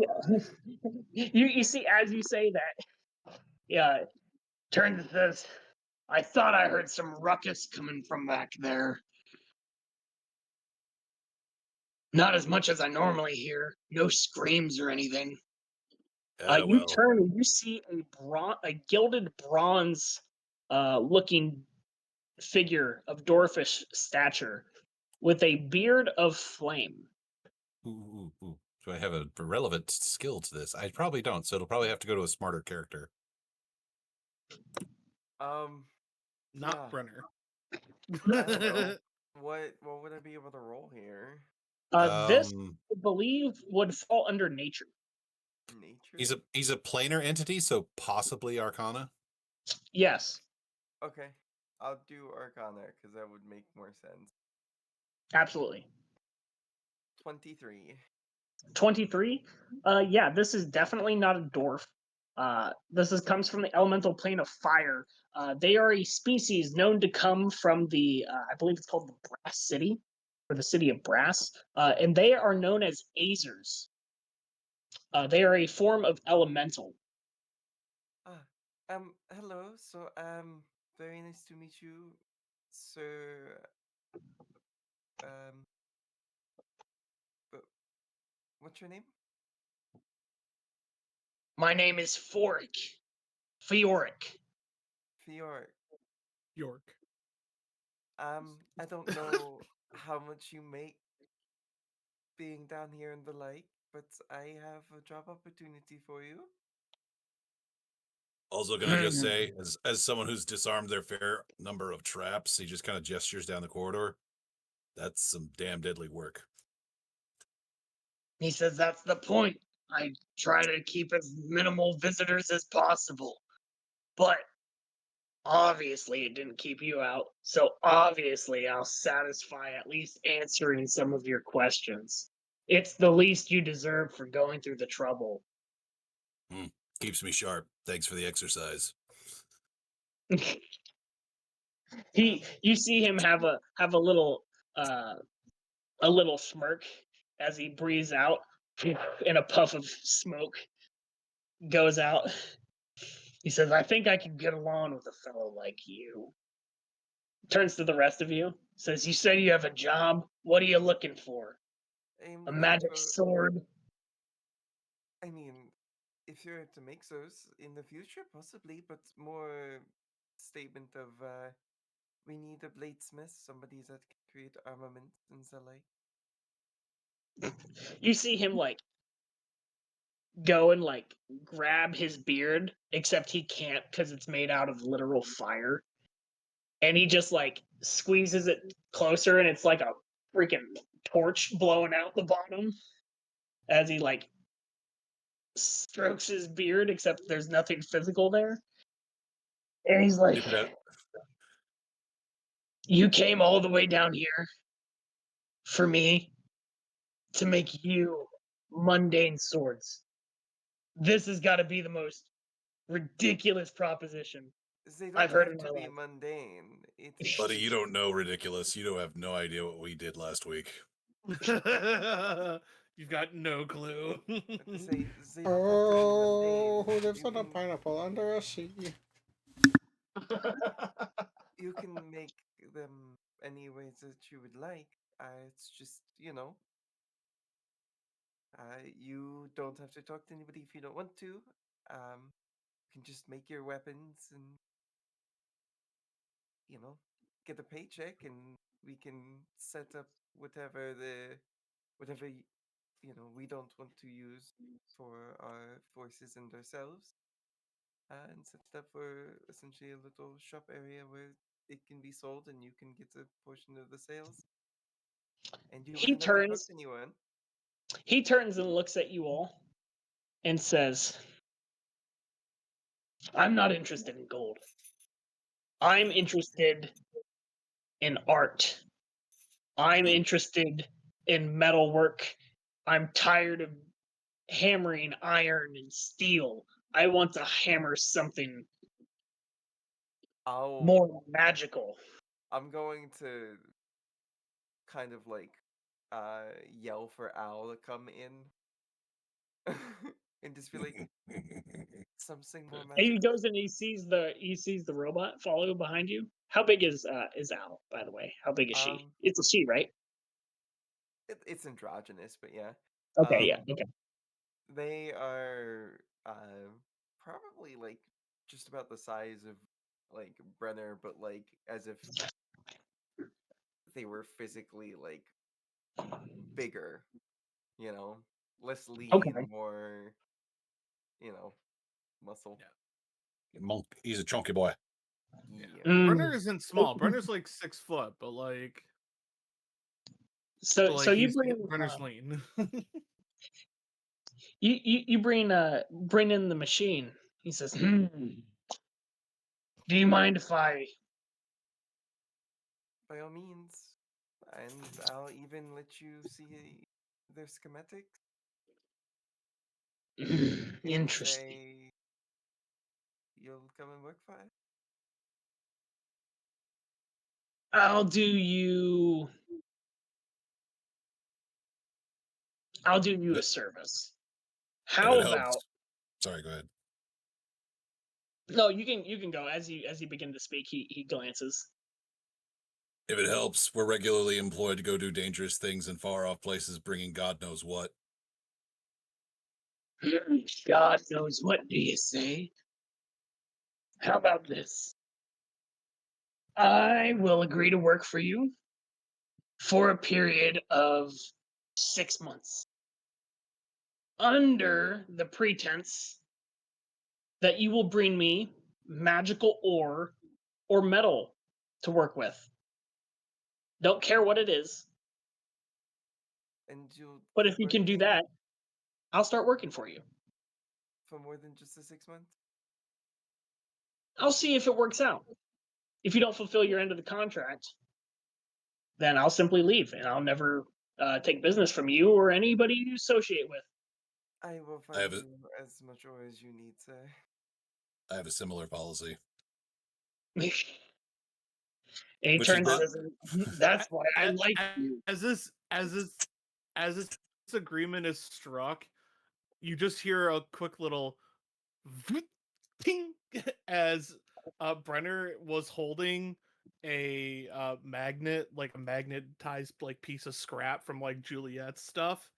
[SPEAKER 3] you see as you say that, yeah, Turn says, I thought I heard some ruckus coming from back there. Not as much as I normally hear. No screams or anything. You
[SPEAKER 5] Well,
[SPEAKER 3] turn and you see a gilded bronze looking figure of dwarfish stature with a beard of flame.
[SPEAKER 5] ooh. Do I have a relevant skill to this? I probably don't, so it'll probably have to go to a smarter character.
[SPEAKER 7] Not
[SPEAKER 6] Yeah.
[SPEAKER 7] Brenner.
[SPEAKER 6] I don't know. What would I be able to roll here?
[SPEAKER 3] This, I believe, would fall under nature.
[SPEAKER 6] Nature?
[SPEAKER 5] He's a planar entity, so possibly Arcana.
[SPEAKER 3] Yes,
[SPEAKER 6] Okay. I'll do Arcana because that would make more sense.
[SPEAKER 3] absolutely.
[SPEAKER 6] 23.
[SPEAKER 3] 23. Yeah, this is definitely not a dwarf. This comes from the elemental plane of fire. They are a species known to come from the I believe it's called the Brass City, or the city of Brass, and they are known as Azers. They are a form of elemental.
[SPEAKER 6] Hello. So, very nice to meet you, sir. But what's your name?
[SPEAKER 3] My name is Fioric. Fioric.
[SPEAKER 6] Fior.
[SPEAKER 7] York.
[SPEAKER 6] I don't know how much you make being down here in the light, but I have a job opportunity for you.
[SPEAKER 5] Also, gonna just say, as someone who's disarmed their fair number of traps, he just kind of gestures down the corridor. That's some damn deadly work.
[SPEAKER 3] He says that's the point. I try to keep as minimal visitors as possible. But obviously it didn't keep you out. So obviously I'll satisfy at least answering some of your questions. It's the least you deserve for going through the trouble.
[SPEAKER 5] Keeps me sharp. Thanks for the exercise.
[SPEAKER 3] You see him have a little smirk as he breathes out and a puff of smoke goes out. He says, I think I can get along with a fellow like you. Turns to the rest of you, says, you said you have a job. What are you looking for?
[SPEAKER 6] I'm
[SPEAKER 3] A
[SPEAKER 6] looking
[SPEAKER 3] magic
[SPEAKER 6] for.
[SPEAKER 3] sword?
[SPEAKER 6] I mean, if you're to make those in the future, possibly, but more statement of we need a bladesmith, somebody that can create armament and the like.
[SPEAKER 3] You see him like go and like grab his beard, except he can't because it's made out of literal fire. And he just like squeezes it closer, and it's like a freaking torch blowing out the bottom as he like strokes his beard, except there's nothing physical there. And he's like, you came all the way down here for me to make you mundane swords. This has got to be the most ridiculous proposition
[SPEAKER 6] They don't
[SPEAKER 3] I've heard
[SPEAKER 6] have
[SPEAKER 3] in my
[SPEAKER 6] to be
[SPEAKER 3] life.
[SPEAKER 6] mundane. It
[SPEAKER 5] Buddy,
[SPEAKER 6] is
[SPEAKER 5] you don't know ridiculous. You don't have no idea what we did last week.
[SPEAKER 7] You've got no clue.
[SPEAKER 6] they don't
[SPEAKER 2] Oh,
[SPEAKER 6] have to
[SPEAKER 2] who
[SPEAKER 6] be
[SPEAKER 2] lives on a
[SPEAKER 6] mundane.
[SPEAKER 2] pineapple under a sea?
[SPEAKER 6] You can make them any way that you would like. It's just, you don't have to talk to anybody if you don't want to. You can just make your weapons and get a paycheck, and we can set up whatever we don't want to use for our forces and ourselves, and set it up for essentially a little shop area where it can be sold, and you can get a portion of the sales, and you
[SPEAKER 3] He
[SPEAKER 6] wouldn't have to talk
[SPEAKER 3] turns.
[SPEAKER 6] to anyone.
[SPEAKER 3] He turns and looks at you all, and says, "I'm not interested in gold. I'm interested in art. I'm interested in metalwork. I'm tired of hammering iron and steel. I want to hammer something more magical."
[SPEAKER 6] I'm going to kind of like yell for Al to come in and just be like, something more
[SPEAKER 3] And
[SPEAKER 6] magical.
[SPEAKER 3] he goes and he sees the robot follow behind you. How big is Al, by the way? How big is she? It's a she, right?
[SPEAKER 6] It's androgynous, but yeah.
[SPEAKER 3] Okay, yeah, okay.
[SPEAKER 6] They are probably like just about the size of like Brenner, but like as if they were physically like bigger, less lean,
[SPEAKER 3] Okay.
[SPEAKER 6] more, muscle.
[SPEAKER 5] Monk, he's a chunky boy.
[SPEAKER 6] Yeah.
[SPEAKER 7] Brenner isn't small. Brenner's like 6 foot, but like
[SPEAKER 3] So you bring
[SPEAKER 7] Brenner's lean.
[SPEAKER 3] you bring in the machine. He says, "Do you mind if I?"
[SPEAKER 6] By all means, and I'll even let you see their schematics.
[SPEAKER 3] Interesting.
[SPEAKER 6] Say you'll come and work for us.
[SPEAKER 3] I'll do you a service.
[SPEAKER 5] If
[SPEAKER 3] How
[SPEAKER 5] it
[SPEAKER 3] about?
[SPEAKER 5] helps. Sorry, go ahead.
[SPEAKER 3] No, you can go. As you begin to speak, he glances.
[SPEAKER 5] If it helps, we're regularly employed to go do dangerous things in far off places, bringing God knows what.
[SPEAKER 3] God knows what, do you say? How about this? I will agree to work for you for a period of 6 months, under the pretense that you will bring me magical ore or metal to work with. Don't care what it is,
[SPEAKER 6] And you'll
[SPEAKER 3] but
[SPEAKER 6] keep
[SPEAKER 3] if you can do
[SPEAKER 6] working
[SPEAKER 3] that, I'll start working for you.
[SPEAKER 6] for more than just the 6 months.
[SPEAKER 3] I'll see if it works out. If you don't fulfill your end of the contract, then I'll simply leave and I'll never take business from you or anybody you associate with.
[SPEAKER 6] I will
[SPEAKER 5] I have
[SPEAKER 6] find
[SPEAKER 5] a-
[SPEAKER 6] you as much ore as you need, sir.
[SPEAKER 5] I have a similar policy.
[SPEAKER 3] And he
[SPEAKER 5] Which is
[SPEAKER 3] turns and
[SPEAKER 5] not-
[SPEAKER 3] says, "That's why I like you."
[SPEAKER 7] As this agreement is struck, you just hear a quick little ting as Brenner was holding a magnet, like a magnetized like piece of scrap from like Juliet's stuff,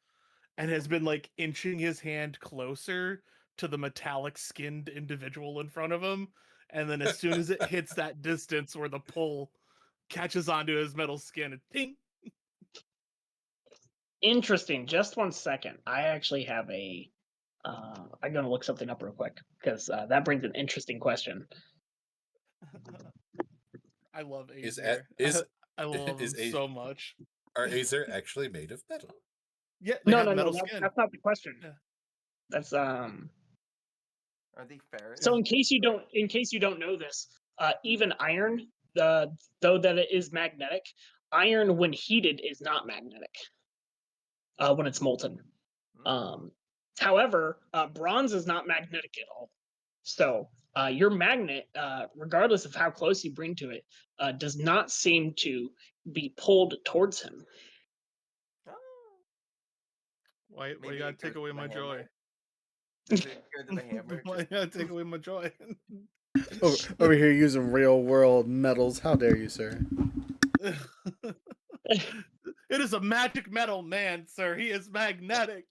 [SPEAKER 7] and has been like inching his hand closer to the metallic skinned individual in front of him, and then as soon as it hits that distance where the pull catches onto his metal skin, and ting.
[SPEAKER 3] Interesting. Just 1 second. I actually have a. I'm going to look something up real quick because that brings an interesting question.
[SPEAKER 7] I love
[SPEAKER 5] is
[SPEAKER 7] Azer.
[SPEAKER 5] is
[SPEAKER 7] I love
[SPEAKER 5] is
[SPEAKER 7] him so much.
[SPEAKER 5] Are Azer actually made of metal?
[SPEAKER 7] Yeah, they have
[SPEAKER 3] No,
[SPEAKER 7] metal skin.
[SPEAKER 3] that's not the question.
[SPEAKER 7] Yeah.
[SPEAKER 3] That's
[SPEAKER 6] Are they ferrous?
[SPEAKER 3] So in case you don't know this, even iron, though that it is magnetic, iron when heated is not magnetic. When it's molten. However, bronze is not magnetic at all. So your magnet, regardless of how close you bring to it, does not seem to be pulled towards him.
[SPEAKER 7] Why you
[SPEAKER 6] Maybe
[SPEAKER 7] gotta
[SPEAKER 6] it
[SPEAKER 7] take
[SPEAKER 6] goes
[SPEAKER 7] away
[SPEAKER 6] to
[SPEAKER 7] my
[SPEAKER 6] the
[SPEAKER 7] joy?
[SPEAKER 6] hammer. Does it go to the hammer?
[SPEAKER 7] Why you gotta take away my joy?
[SPEAKER 2] Over here using real world metals. How dare you, sir?
[SPEAKER 7] It is a magic metal man, sir. He is magnetic.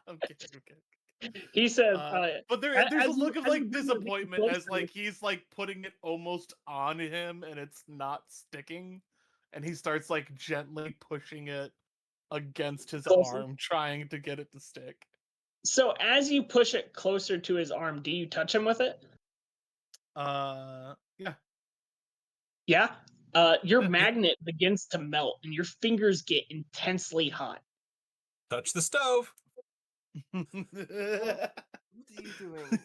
[SPEAKER 7] I'm kidding.
[SPEAKER 3] He says,
[SPEAKER 7] but there's a look of like disappointment as like
[SPEAKER 3] he
[SPEAKER 7] he's like putting it almost on him and it's not sticking, and he starts like gently pushing it against his arm, trying to get it to stick.
[SPEAKER 3] So as you push it closer to his arm, do you touch him with it?
[SPEAKER 7] Yeah.
[SPEAKER 3] Yeah. Your magnet begins to melt and your fingers get intensely hot.
[SPEAKER 5] Touch the stove.
[SPEAKER 6] What are you doing?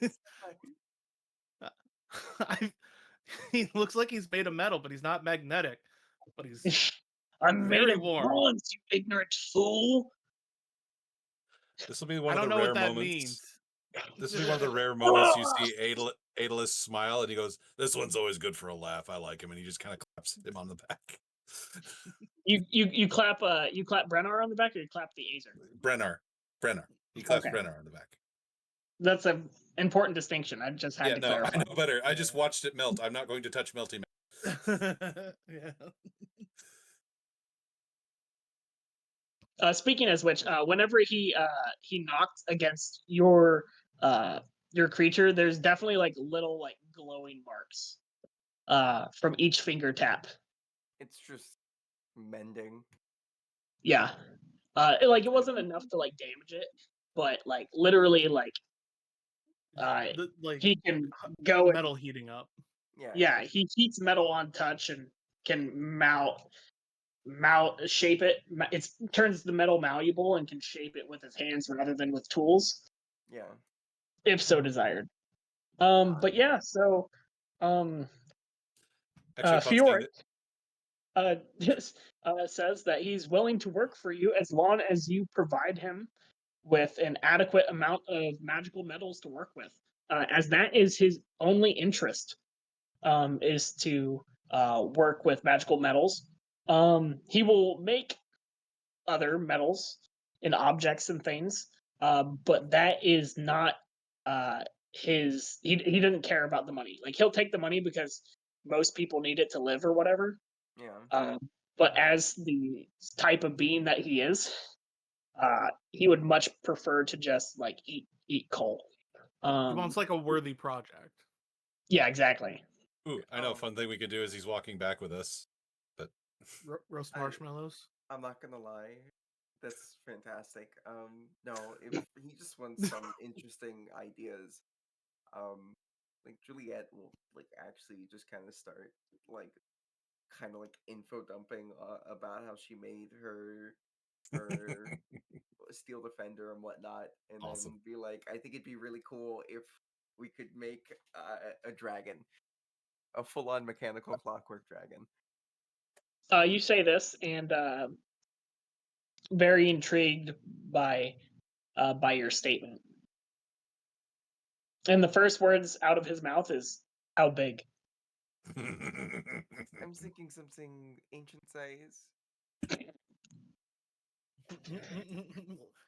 [SPEAKER 7] He looks like he's made of metal, but he's not magnetic. But he's
[SPEAKER 3] I'm
[SPEAKER 7] very
[SPEAKER 3] made of
[SPEAKER 7] warm.
[SPEAKER 3] bronze, you ignorant fool.
[SPEAKER 5] This will be one
[SPEAKER 7] I
[SPEAKER 5] of
[SPEAKER 7] don't
[SPEAKER 5] the
[SPEAKER 7] know
[SPEAKER 5] rare
[SPEAKER 7] what that
[SPEAKER 5] moments.
[SPEAKER 7] means.
[SPEAKER 5] This will be one of the rare moments you see Aedalis smile, and he goes, "This one's always good for a laugh. I like him," and he just kind of claps him on the back.
[SPEAKER 3] You clap Brennar on the back, or you clap the Azer?
[SPEAKER 5] Brennar. He claps
[SPEAKER 3] Okay.
[SPEAKER 5] Brennar on the back.
[SPEAKER 3] That's an important distinction. I just had to clarify.
[SPEAKER 5] I know better. I just watched it melt. I'm not going to touch melty metal.
[SPEAKER 7] Yeah.
[SPEAKER 3] Speaking as which, whenever he knocked against your creature, there's definitely like little like glowing marks from each finger tap.
[SPEAKER 6] It's just mending.
[SPEAKER 3] Yeah, like it wasn't enough to like damage it, but like literally like he can go
[SPEAKER 7] metal heating up.
[SPEAKER 3] Yeah, he heats metal on touch and can shape it. It turns the metal malleable and can shape it with his hands rather than with tools.
[SPEAKER 6] Yeah.
[SPEAKER 3] If so desired. But yeah, so Fjord says that he's willing to work for you as long as you provide him with an adequate amount of magical metals to work with, as that is his only interest, is to work with magical metals. He will make other metals and objects and things, but that is not his. He doesn't care about the money. Like he'll take the money because most people need it to live or whatever.
[SPEAKER 6] Yeah.
[SPEAKER 3] But as the type of being that he is, he would much prefer to just like eat coal.
[SPEAKER 7] He wants like a worthy project.
[SPEAKER 3] Yeah, exactly.
[SPEAKER 5] Ooh, I know a fun thing we could do is he's walking back with us. But
[SPEAKER 7] roast marshmallows.
[SPEAKER 6] I'm not gonna lie. That's fantastic. No, if he just wants some interesting ideas, like Juliet will like actually just kind of start like info dumping about how she made her steel defender and whatnot, and then be like, I think it'd be really cool if we could make a dragon, a full-on mechanical clockwork dragon.
[SPEAKER 3] You say this, and very intrigued by your statement. And the first words out of his mouth is, "How big?"
[SPEAKER 6] I'm thinking something ancient size.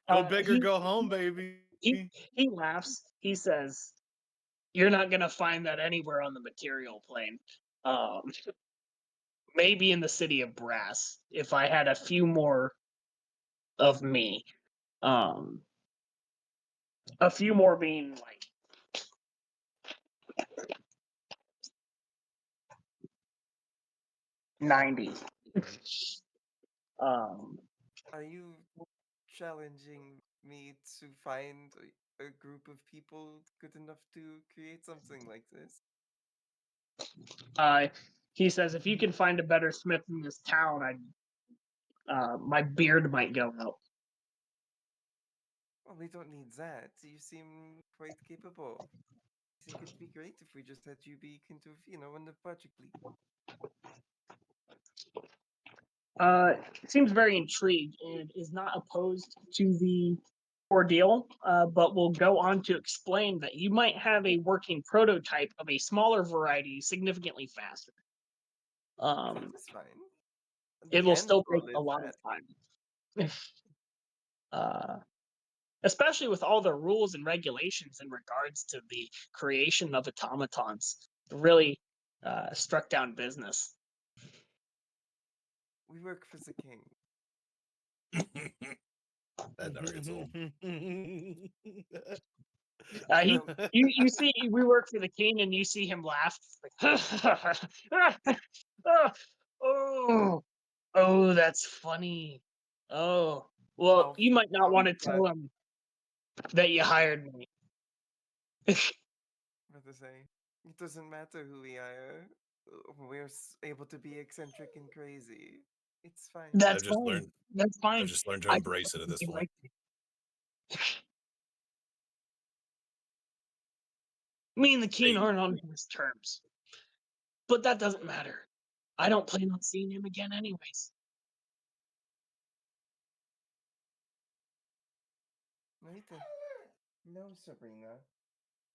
[SPEAKER 7] Go big or go home, baby.
[SPEAKER 3] He laughs. He says, "You're not gonna find that anywhere on the material plane. Maybe in the city of brass, if I had a few more of me. A few more being like 90.
[SPEAKER 6] Are you challenging me to find a group of people good enough to create something like this?
[SPEAKER 3] He says, if you can find a better smith in this town, my beard might go out.
[SPEAKER 6] Well, we don't need that. You seem quite capable. I think it'd be great if we just had you be on the project lead.
[SPEAKER 3] Seems very intrigued and is not opposed to the ordeal, but will go on to explain that you might have a working prototype of a smaller variety significantly faster.
[SPEAKER 6] That's fine.
[SPEAKER 3] It will still take a lot of time. Especially with all the rules and regulations in regards to the creation of automatons. Really struck down business.
[SPEAKER 6] We work for the king.
[SPEAKER 5] That never gets old.
[SPEAKER 3] You see, we work for the king, and you see him laugh. Like, oh, that's funny. Oh, well,
[SPEAKER 6] I'll-
[SPEAKER 3] you might not
[SPEAKER 6] I'll
[SPEAKER 3] want to
[SPEAKER 6] flat-
[SPEAKER 3] tell him that you hired me.
[SPEAKER 6] What to say? It doesn't matter who we are. We're able to be eccentric and crazy. It's fine.
[SPEAKER 3] That's
[SPEAKER 5] just
[SPEAKER 3] fine.
[SPEAKER 5] learned-
[SPEAKER 3] That's fine.
[SPEAKER 5] I've just learned to
[SPEAKER 3] I
[SPEAKER 5] embrace it at this
[SPEAKER 3] you
[SPEAKER 5] point.
[SPEAKER 3] Me and the king
[SPEAKER 5] Hey.
[SPEAKER 3] aren't on his terms, but that doesn't matter. I don't plan on seeing him again, anyways.
[SPEAKER 6] Right then. No, Sabrina.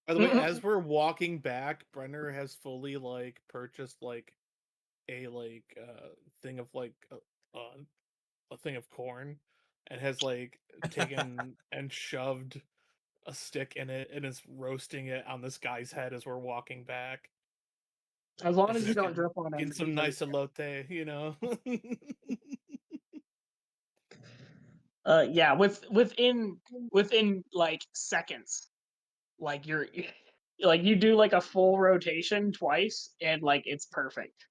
[SPEAKER 7] By the way, as we're walking back, Brenner has fully like purchased like a thing of like a thing of corn, and has like taken and shoved a stick in it and is roasting it on this guy's head as we're walking back.
[SPEAKER 3] As long
[SPEAKER 7] It's
[SPEAKER 3] as you
[SPEAKER 7] just
[SPEAKER 3] don't drip on him.
[SPEAKER 7] in some
[SPEAKER 3] he's
[SPEAKER 7] nice
[SPEAKER 3] okay.
[SPEAKER 7] elote, you know.
[SPEAKER 3] Yeah, within like seconds, like you're like you do like a full rotation twice, and like it's perfect.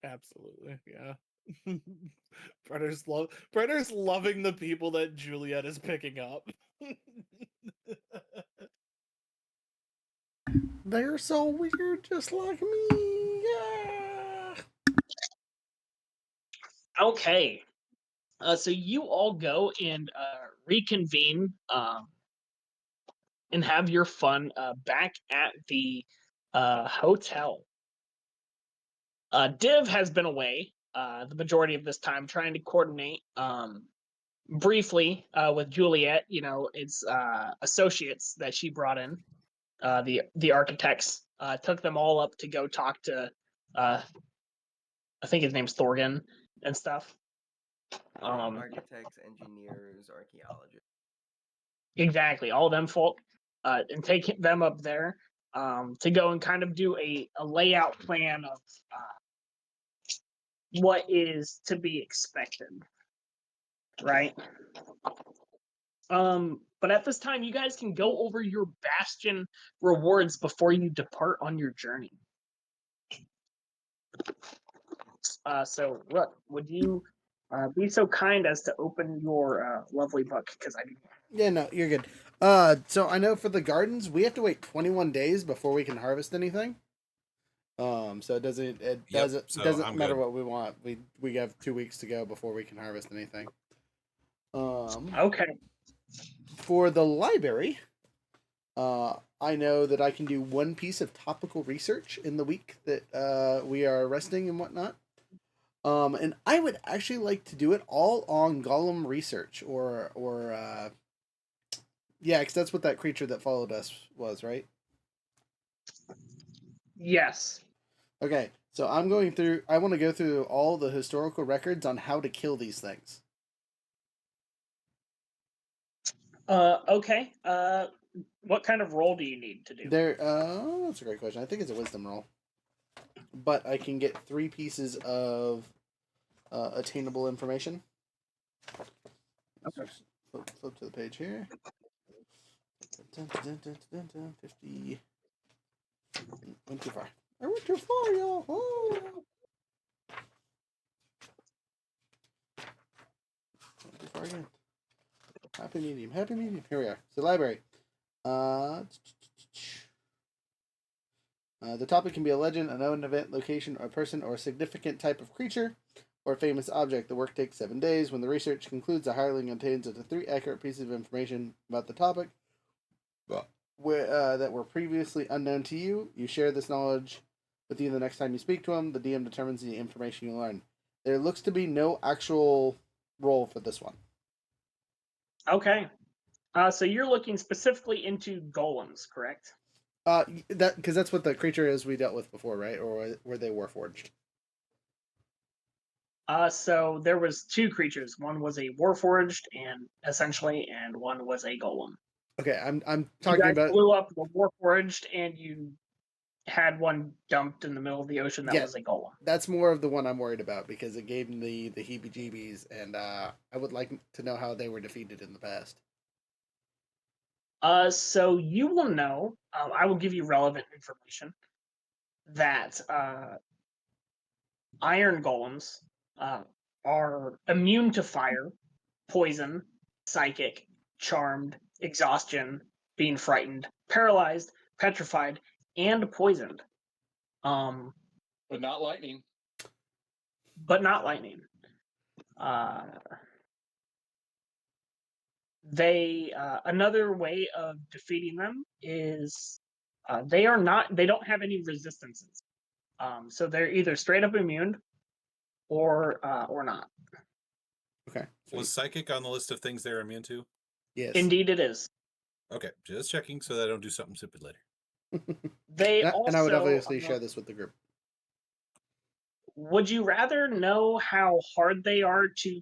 [SPEAKER 7] Absolutely, yeah. Brenner's loving the people that Juliet is picking up.
[SPEAKER 2] They're so weird, just like me. Yeah.
[SPEAKER 3] Okay, so you all go and reconvene and have your fun back at the hotel. Div has been away the majority of this time, trying to coordinate briefly with Juliet. You know, it's associates that she brought in. The architects took them all up to go talk to I think his name's Thorgan and stuff.
[SPEAKER 6] Architects, engineers, archaeologists.
[SPEAKER 3] Exactly, all them folk, and take them up there to go and kind of do a layout plan of what is to be expected, right? But at this time, you guys can go over your bastion rewards before you depart on your journey. So, Rook, would you be so kind as to open your lovely book? Because I do.
[SPEAKER 2] Yeah, no, you're good. So I know for the gardens, we have to wait 21 days before we can harvest anything. So it doesn't
[SPEAKER 5] I'm
[SPEAKER 2] matter
[SPEAKER 5] good.
[SPEAKER 2] what we want. We have 2 weeks to go before we can harvest anything.
[SPEAKER 3] Okay.
[SPEAKER 2] For the library, I know that I can do one piece of topical research in the week that we are resting and whatnot. And I would actually like to do it all on Golem research yeah, because that's what that creature that followed us was, right?
[SPEAKER 3] Yes.
[SPEAKER 2] Okay, so I want to go through all the historical records on how to kill these things.
[SPEAKER 3] Okay. What kind of role do you need to do?
[SPEAKER 2] That's a great question. I think it's a wisdom roll. But I can get 3 pieces of attainable information.
[SPEAKER 3] Okay.
[SPEAKER 2] Flip to the page here. 50. Went too far. I went too far, y'all. Oh. Went too far again. Happy medium. Happy medium. Here we are. So library. The topic can be a legend, a known event, location, or person, or a significant type of creature, or a famous object. The work takes 7 days. When the research concludes, the hireling obtains up to 3 accurate pieces of information about the topic that were previously unknown to you. You share this knowledge with you the next time you speak to him. The DM determines the information you learn. There looks to be no actual role for this one.
[SPEAKER 3] Okay. So you're looking specifically into golems, correct?
[SPEAKER 2] That because that's what the creature is we dealt with before, right? Or were they warforged?
[SPEAKER 3] So there was 2 creatures. One was a warforged, and one was a golem.
[SPEAKER 2] Okay, I'm
[SPEAKER 3] You
[SPEAKER 2] talking
[SPEAKER 3] guys
[SPEAKER 2] about.
[SPEAKER 3] blew up the warforged, and you had one dumped in the middle of the ocean that
[SPEAKER 2] Yeah.
[SPEAKER 3] was a golem.
[SPEAKER 2] That's more of the one I'm worried about because it gave me the heebie-jeebies, and I would like to know how they were defeated in the past.
[SPEAKER 3] So you will know, I will give you relevant information, that iron golems are immune to fire, poison, psychic, charmed, exhaustion, being frightened, paralyzed, petrified, and poisoned.
[SPEAKER 8] But not lightning.
[SPEAKER 3] But not lightning. They another way of defeating them is they don't have any resistances. So they're either straight up immune or not.
[SPEAKER 2] Okay.
[SPEAKER 5] Was psychic on the list of things they're immune to?
[SPEAKER 2] Yes.
[SPEAKER 3] Indeed, it is.
[SPEAKER 5] Okay, just checking so that I don't do something stupid later.
[SPEAKER 3] They
[SPEAKER 2] and I would
[SPEAKER 3] also,
[SPEAKER 2] obviously share this with the group.
[SPEAKER 3] Would you rather know how hard they are to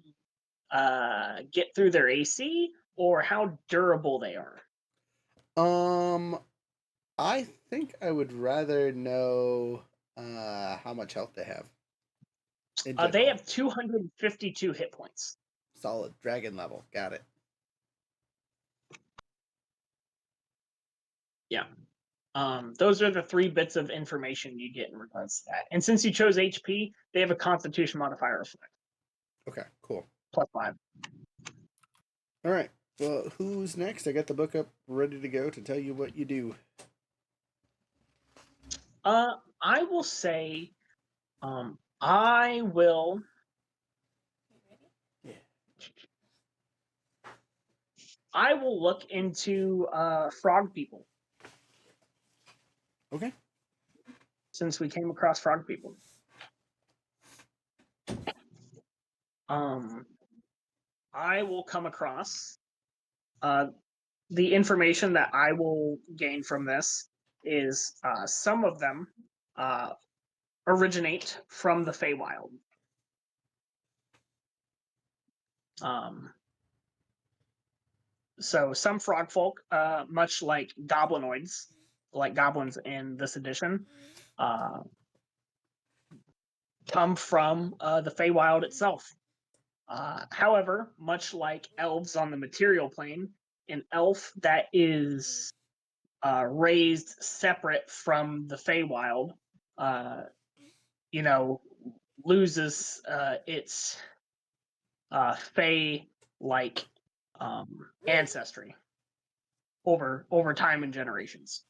[SPEAKER 3] get through their AC, or how durable they are?
[SPEAKER 2] I think I would rather know how much health they have.
[SPEAKER 3] They have 252 hit points.
[SPEAKER 2] Solid dragon level. Got it.
[SPEAKER 3] Yeah. Those are the 3 bits of information you get in regards to that. And since you chose HP, they have a Constitution modifier effect.
[SPEAKER 2] Okay, cool.
[SPEAKER 3] +5.
[SPEAKER 2] All right. Well, who's next? I got the book up ready to go to tell you what you do.
[SPEAKER 3] I will say, I will. I will look into frog people.
[SPEAKER 2] Okay.
[SPEAKER 3] Since we came across frog people. I will come across the information that I will gain from this is some of them originate from the Feywild. So some frog folk, much like goblinoids, like goblins in this edition, come from the Feywild itself. However, much like elves on the material plane, an elf that is raised separate from the Feywild, loses its Fey-like ancestry over time and generations,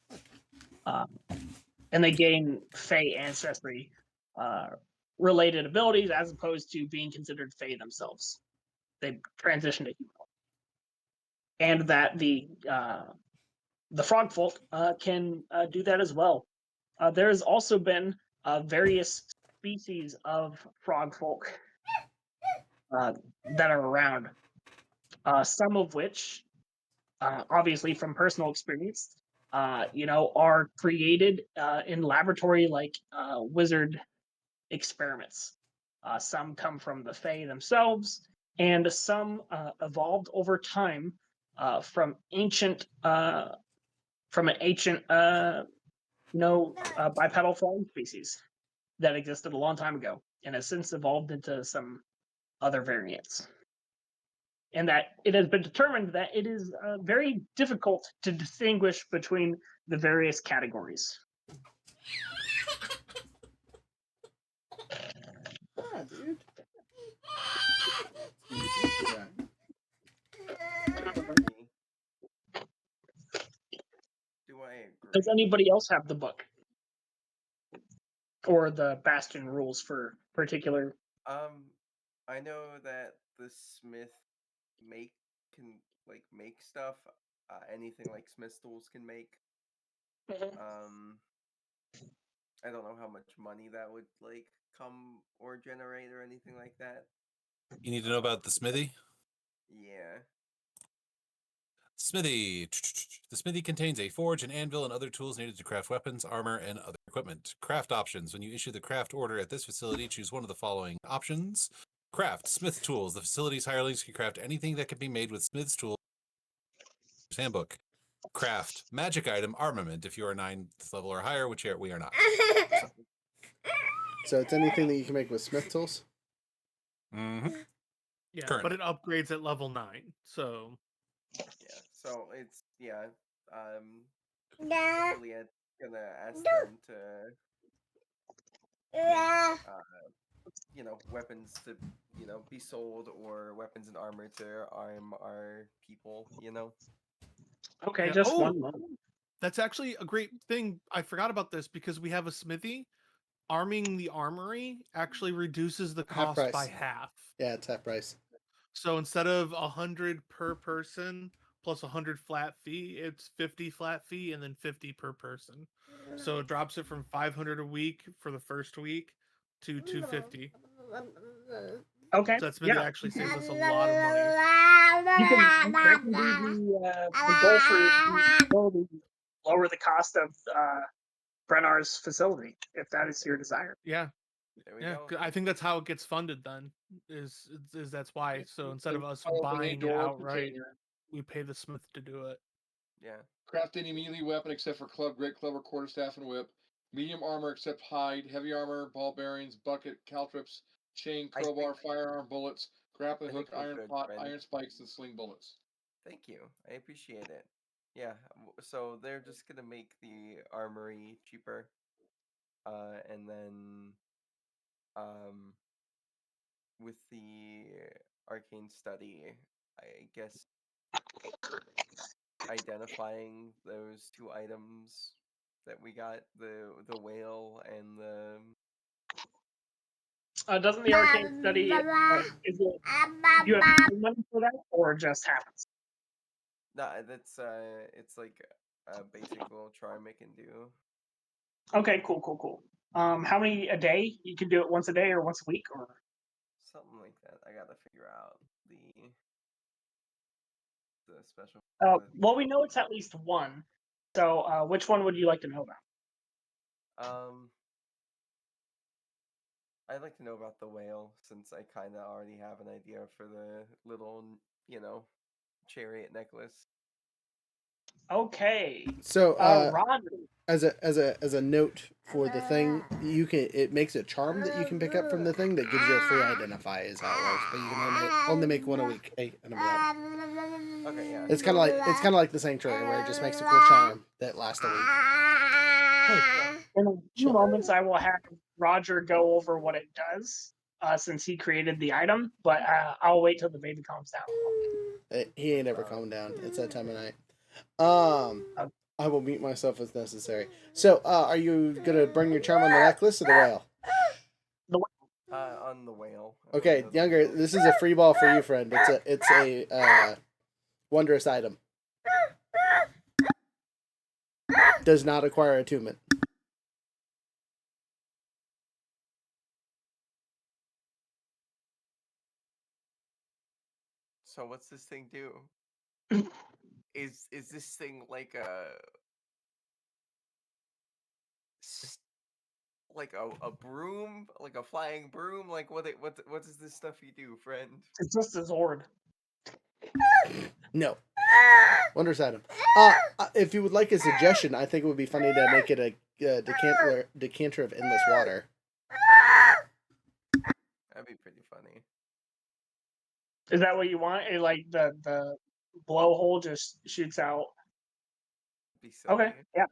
[SPEAKER 3] and they gain Fey ancestry related abilities as opposed to being considered Fey themselves. They transition to human, and that the frog folk can do that as well. There has also been various species of frog folk that are around, some of which, obviously from personal experience, are created in laboratory like wizard experiments. Some come from the Fae themselves, and some evolved over time from an ancient bipedal frog species that existed a long time ago and has since evolved into some other variants. And that it has been determined that it is very difficult to distinguish between the various categories.
[SPEAKER 2] Ah, dude.
[SPEAKER 6] Do I agree?
[SPEAKER 3] Does anybody else have the book? Or the Bastion rules for particular?
[SPEAKER 6] I know that the smith can make stuff. Anything like smith's tools can make. I don't know how much money that would come or generate or anything like that.
[SPEAKER 5] You need to know about the smithy?
[SPEAKER 6] Yeah.
[SPEAKER 5] Smithy. The smithy contains a forge, an anvil, and other tools needed to craft weapons, armor, and other equipment. Craft options. When you issue the craft order at this facility, choose one of the following options. Craft smith tools. The facility's hirelings can craft anything that can be made with smith's tools. Handbook. Craft magic item armament if you are 9th level or higher, which we are not.
[SPEAKER 2] So it's anything that you can make with smith tools?
[SPEAKER 5] Mm-hmm.
[SPEAKER 7] Yeah,
[SPEAKER 5] Currently.
[SPEAKER 7] but it upgrades at level 9, so...
[SPEAKER 6] Yeah. So it's Juliet gonna ask them to make, weapons to be sold, or weapons and armor to arm our people.
[SPEAKER 3] Okay,
[SPEAKER 7] Yeah.
[SPEAKER 3] just
[SPEAKER 7] Oh!
[SPEAKER 3] one moment.
[SPEAKER 7] That's actually a great thing. I forgot about this because we have a smithy. Arming the armory actually reduces the
[SPEAKER 2] Half
[SPEAKER 7] cost by
[SPEAKER 2] price.
[SPEAKER 7] half.
[SPEAKER 2] Yeah, it's half price.
[SPEAKER 7] So instead of 100 per person plus 100 flat fee, it's 50 flat fee and then 50 per person. So it drops it from 500 a week for the first week to 250.
[SPEAKER 3] Okay,
[SPEAKER 7] So that smithy
[SPEAKER 3] yeah.
[SPEAKER 7] actually saves us a lot of money.
[SPEAKER 3] That can be the goal for your facility. Lower the cost of Brennar's facility, if that is your desire.
[SPEAKER 7] Yeah.
[SPEAKER 6] There we
[SPEAKER 7] Yeah,
[SPEAKER 6] go.
[SPEAKER 7] 'cause I think that's how it gets funded. Then is that's why. So instead of us buying it
[SPEAKER 8] door
[SPEAKER 7] outright,
[SPEAKER 8] container.
[SPEAKER 7] we pay the smith to do it.
[SPEAKER 6] Yeah.
[SPEAKER 8] Craft any melee weapon except for club, great club, or quarterstaff and whip. Medium armor except hide. Heavy armor, ball bearings, bucket, caltrips, chain,
[SPEAKER 6] I
[SPEAKER 8] crowbar,
[SPEAKER 6] think-
[SPEAKER 8] firearm, bullets, grappling
[SPEAKER 6] I
[SPEAKER 8] hook,
[SPEAKER 6] think we're
[SPEAKER 8] iron
[SPEAKER 6] good,
[SPEAKER 8] pot,
[SPEAKER 6] friend.
[SPEAKER 8] iron spikes, and sling bullets.
[SPEAKER 6] Thank you. I appreciate it. Yeah. So they're just gonna make the armory cheaper, and then, with the arcane study, I guess identifying those two items that we got, the whale and the
[SPEAKER 3] Doesn't the arcane study, is it, do you have to pay money for that, or just happens?
[SPEAKER 6] no, that's it's like a basic little charm it can do.
[SPEAKER 3] Okay, cool. How many a day? You can do it once a day or once a week, or
[SPEAKER 6] Something like that. I gotta figure out the special.
[SPEAKER 3] well, we know it's at least one. So, which one would you like to know about?
[SPEAKER 6] I'd like to know about the whale, since I kind of already have an idea for the little, chariot necklace.
[SPEAKER 3] Okay.
[SPEAKER 2] So,
[SPEAKER 3] Roger.
[SPEAKER 2] as a note for the thing, it makes a charm that you can pick up from the thing that gives you a free identify. Is how it works, but you can only make one a week. Hey,
[SPEAKER 6] Okay, yeah.
[SPEAKER 2] it's kind of like the sanctuary where it just makes a cool charm that lasts a week.
[SPEAKER 3] In a few moments, I will have Roger go over what it does, since he created the item. But I'll wait till the baby calms down.
[SPEAKER 2] He ain't ever calming down. It's that time of night. I will mute myself as necessary. So, are you gonna bring your charm on the necklace or the whale?
[SPEAKER 6] On the whale.
[SPEAKER 2] Okay, Younger. This is a free ball for you, friend. It's a wondrous item. Does not acquire attunement.
[SPEAKER 6] So what's this thing do? Is this thing like a broom, like a flying broom? Like what does this stuff you do, friend?
[SPEAKER 3] It's just a Zord.
[SPEAKER 2] No. Wondrous item. If you would like a suggestion, I think it would be funny to make it a decanter of endless water.
[SPEAKER 6] That'd be pretty funny.
[SPEAKER 3] Is that what you want? Like the blowhole just shoots out.
[SPEAKER 6] Be silly.
[SPEAKER 3] Okay, yeah.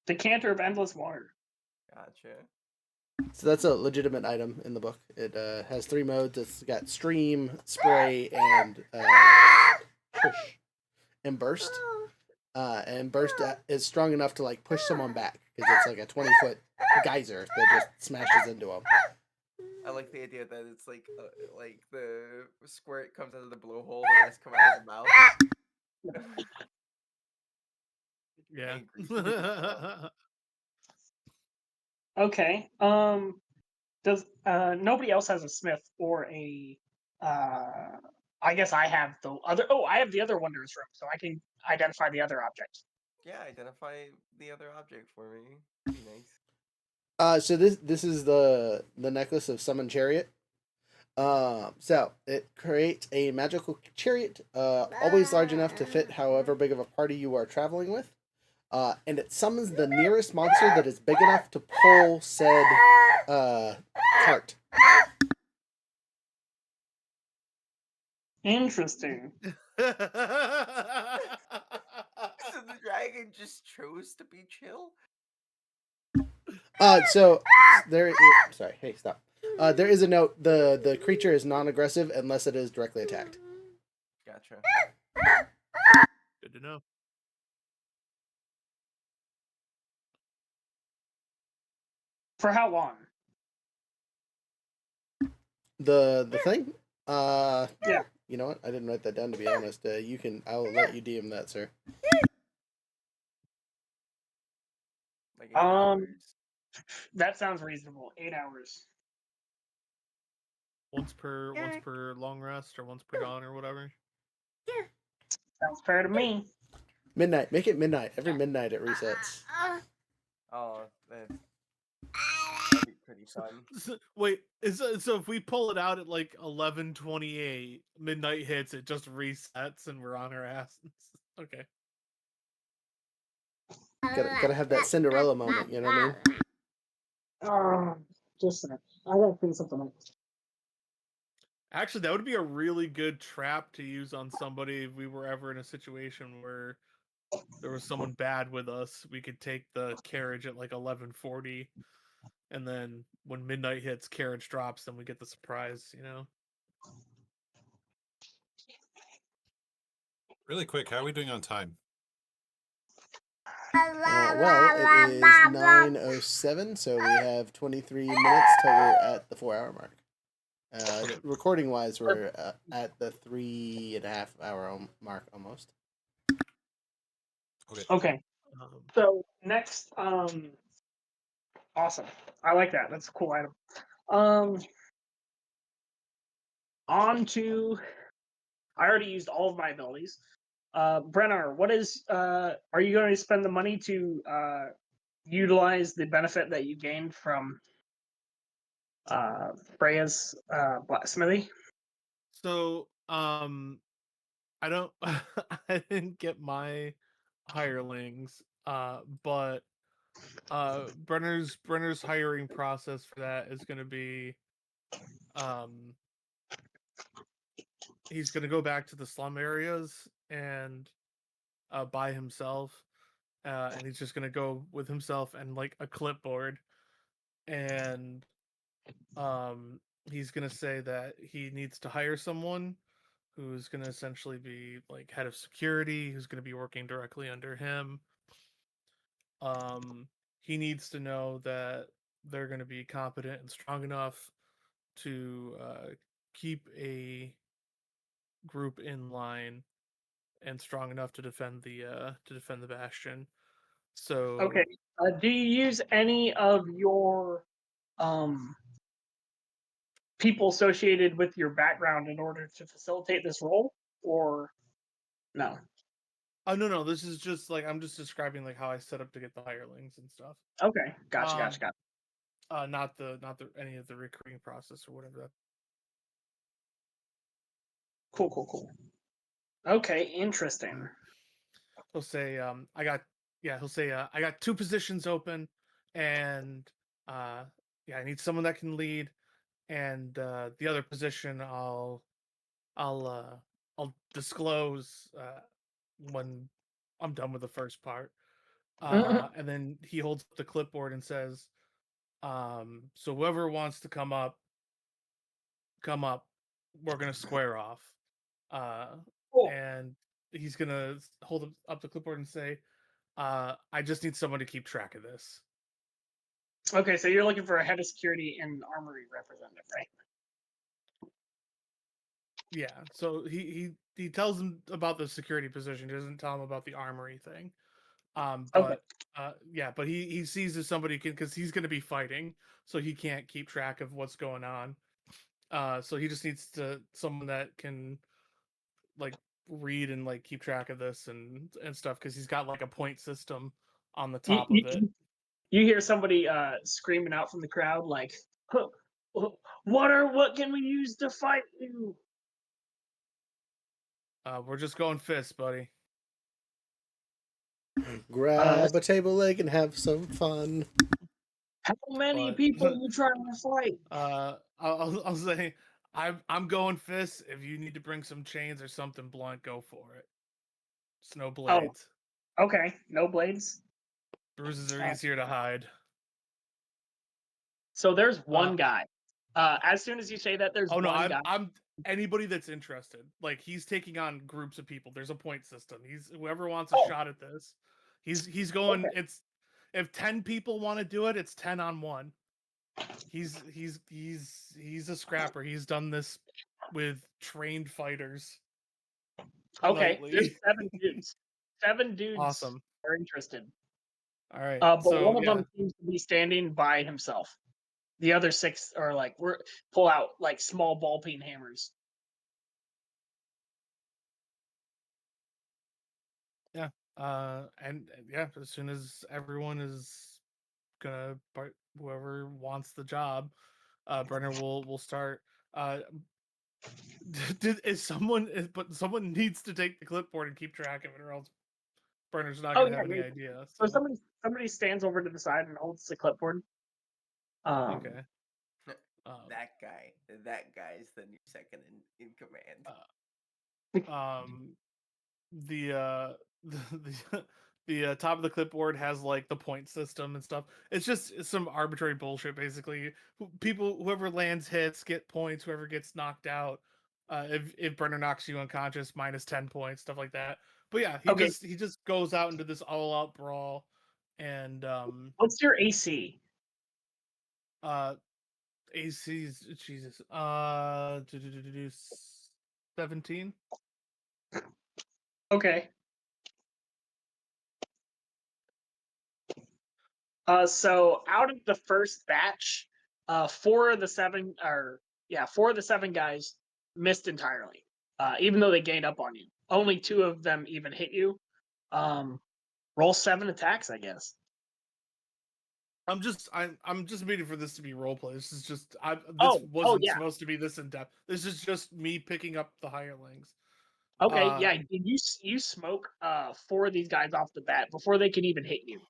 [SPEAKER 3] Decanter of endless water.
[SPEAKER 6] Gotcha.
[SPEAKER 2] So that's a legitimate item in the book. It has 3 modes. It's got stream, spray, and burst. And burst is strong enough to like push someone back because it's like a 20-foot geyser that just smashes into them.
[SPEAKER 6] I like the idea that it's like the squirt comes out of the blowhole, the rest come out of the mouth.
[SPEAKER 7] Yeah.
[SPEAKER 3] Okay. Does nobody else has a smith or a I guess I have the other. Oh, I have the other wonders room, so I can identify the other object.
[SPEAKER 6] Yeah, identify the other object for me. Be nice.
[SPEAKER 2] So this is the necklace of Summon Chariot. So it creates a magical chariot, always large enough to fit however big of a party you are traveling with. And it summons the nearest monster that is big enough to pull said cart.
[SPEAKER 3] Interesting.
[SPEAKER 6] like I just chose to be chill.
[SPEAKER 2] So there. Sorry. Hey, stop. There is a note. The creature is non-aggressive unless it is directly attacked.
[SPEAKER 6] Gotcha.
[SPEAKER 7] Good to know.
[SPEAKER 3] For how long?
[SPEAKER 2] The thing.
[SPEAKER 3] Yeah.
[SPEAKER 2] You know what? I didn't write that down, to be honest. You can. I'll let you DM that, sir.
[SPEAKER 6] Like 8
[SPEAKER 3] Um,
[SPEAKER 6] hours.
[SPEAKER 3] That sounds reasonable. 8 hours.
[SPEAKER 7] Once per long rest or once per dawn or whatever.
[SPEAKER 3] Sounds fair to me.
[SPEAKER 2] Midnight. Make it midnight. Every midnight it resets.
[SPEAKER 6] Oh, that'd be pretty fun.
[SPEAKER 7] Wait, so if we pull it out at like 11:28, midnight hits, it just resets and we're on our asses. Okay.
[SPEAKER 2] Gotta have that Cinderella moment. You know what I mean?
[SPEAKER 3] Just a minute. I gotta clean something up.
[SPEAKER 7] Actually, that would be a really good trap to use on somebody if we were ever in a situation where there was someone bad with us. We could take the carriage at like 11:40, and then when midnight hits, carriage drops, then we get the surprise.
[SPEAKER 5] Really quick, how are we doing on time?
[SPEAKER 2] Well, it is 9:07, so we have 23 minutes till we're at the 4-hour mark.
[SPEAKER 5] Okay.
[SPEAKER 2] Recording wise, we're at the 3.5-hour mark almost.
[SPEAKER 5] Okay.
[SPEAKER 3] Okay. So next, awesome. I like that. That's a cool item. On to, I already used all of my abilities. Brennar, what is? Are you going to spend the money to utilize the benefit that you gained from Freya's blacksmithy?
[SPEAKER 7] So, I don't, I didn't get my hirelings, but Brenner's hiring process for that is going to be, he's going to go back to the slum areas and by himself, and he's just going to go with himself and like a clipboard, and he's going to say that he needs to hire someone who's going to essentially be like head of security, who's going to be working directly under him. He needs to know that they're going to be competent and strong enough to keep a group in line and strong enough to defend the bastion. So
[SPEAKER 3] Okay. Do you use any of your people associated with your background in order to facilitate this role, or no?
[SPEAKER 7] Oh no, this is just like I'm just describing like how I set up to get the hirelings and stuff.
[SPEAKER 3] Okay, gotcha.
[SPEAKER 7] Not the any of the recruiting process or whatever that.
[SPEAKER 3] Cool. Okay, interesting.
[SPEAKER 7] He'll say, he'll say, I got 2 positions open, and yeah, I need someone that can lead, and the other position I'll disclose when I'm done with the first part. And then he holds up the clipboard and says, so whoever wants to come up, we're gonna square off.
[SPEAKER 3] Cool.
[SPEAKER 7] And he's gonna hold up the clipboard and say, I just need someone to keep track of this.
[SPEAKER 3] Okay, so you're looking for a head of security and armory representative, right?
[SPEAKER 7] Yeah. So he tells him about the security position. He doesn't tell him about the armory thing. But yeah, but he sees if somebody can, because he's going to be fighting, so he can't keep track of what's going on. So he just needs someone that can like read and like keep track of this and stuff, because he's got like a point system on the top of it.
[SPEAKER 3] You hear somebody screaming out from the crowd like, what can we use to fight you?
[SPEAKER 7] We're just going fists, buddy.
[SPEAKER 2] Grab a table leg and have some fun.
[SPEAKER 3] How many people are you trying to fight?
[SPEAKER 7] I'll say I'm going fists. If you need to bring some chains or something blunt, go for it. Snow blades.
[SPEAKER 3] Okay, no blades.
[SPEAKER 7] Bruises are
[SPEAKER 3] Uh,
[SPEAKER 7] easier to hide.
[SPEAKER 3] So there's one
[SPEAKER 7] Uh,
[SPEAKER 3] guy. As soon as you say that, there's
[SPEAKER 7] Oh no,
[SPEAKER 3] one guy.
[SPEAKER 7] I'm anybody that's interested. Like he's taking on groups of people. There's a point system. He's whoever wants a
[SPEAKER 3] Oh,
[SPEAKER 7] shot at this. He's going.
[SPEAKER 3] okay.
[SPEAKER 7] It's if 10 people want to do it, it's 10 on 1. He's a scrapper. He's done this with trained fighters
[SPEAKER 3] Okay, there's
[SPEAKER 7] nightly.
[SPEAKER 3] 7 dudes. 7 dudes
[SPEAKER 7] Awesome.
[SPEAKER 3] are interested.
[SPEAKER 7] All right.
[SPEAKER 3] But
[SPEAKER 7] So
[SPEAKER 3] one of
[SPEAKER 7] yeah.
[SPEAKER 3] them seems to be standing by himself. The other 6 are like pull out like small ball peen hammers.
[SPEAKER 7] Yeah. And yeah, as soon as everyone is gonna whoever wants the job, Brenner will start. But someone needs to take the clipboard and keep track of it, or else Brenner's not
[SPEAKER 3] Oh
[SPEAKER 7] gonna
[SPEAKER 3] yeah,
[SPEAKER 7] have any
[SPEAKER 3] yeah.
[SPEAKER 7] idea.
[SPEAKER 3] So
[SPEAKER 7] So
[SPEAKER 3] somebody stands over to the side and holds the clipboard.
[SPEAKER 7] okay.
[SPEAKER 6] That guy is the new second in command.
[SPEAKER 7] The the top of the clipboard has like the point system and stuff. It's some arbitrary bullshit basically. Whoever lands hits get points. Whoever gets knocked out, if Brenner knocks you unconscious, minus 10 points, stuff like that. But yeah,
[SPEAKER 3] Okay,
[SPEAKER 7] he just goes out into this all out brawl, and
[SPEAKER 3] what's your AC?
[SPEAKER 7] AC's Jesus 17.
[SPEAKER 3] Okay. So out of the first batch, 4 of the 7 guys missed entirely. Even though they gained up on you, only 2 of them even hit you. Roll 7 attacks, I guess.
[SPEAKER 7] I'm just waiting for this to be roleplay. This is just this
[SPEAKER 3] Oh
[SPEAKER 7] wasn't
[SPEAKER 3] yeah.
[SPEAKER 7] supposed to be this in depth. This is just me picking up the hirelings.
[SPEAKER 3] Okay, yeah. You smoke 4 of these guys off the bat before they can even hit you.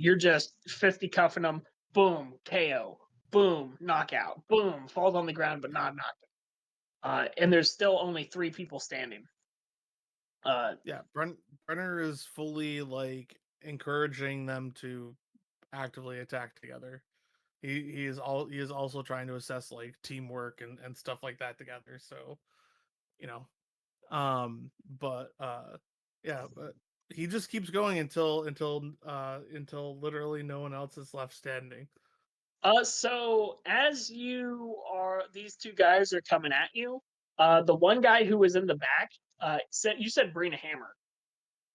[SPEAKER 3] You're just fisticuffing them. Boom, KO. Boom, knockout. Boom, falls on the ground but not knocked. And there's still only 3 people standing.
[SPEAKER 7] Yeah, Brenner is fully like encouraging them to actively attack together. He is also trying to assess like teamwork and stuff like that together. So, you know, but yeah, but he just keeps going until literally no one else is left standing.
[SPEAKER 3] So as these 2 guys are coming at you. The one guy who was in the back, said bring a hammer.